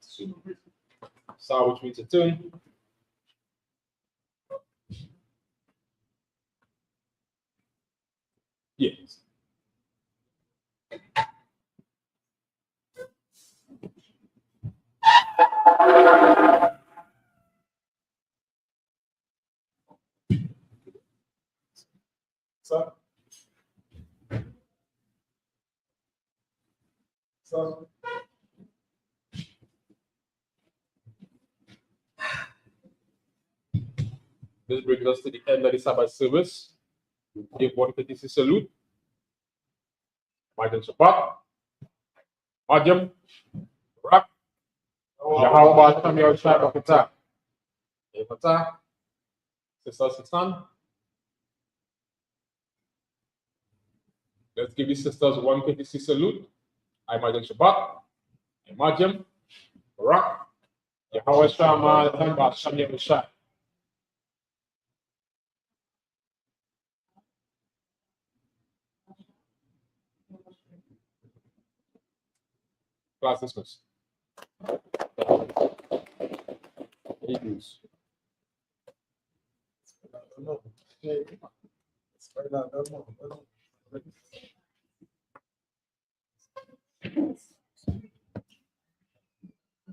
Psalm which means to turn. Yes. So. This brings us to the end of the Sabbath service. Give one courtesy salute. Michael Shabbat. Majam. Rak. Yahweh Samuel Shabbat. Evata. Sister Sisan. Let's give the sisters one courtesy salute. I'm Michael Shabbat. Majam. Rak. Yahweh Shabbat. Samuel Shabbat. Class dismissed. Hebrews. It's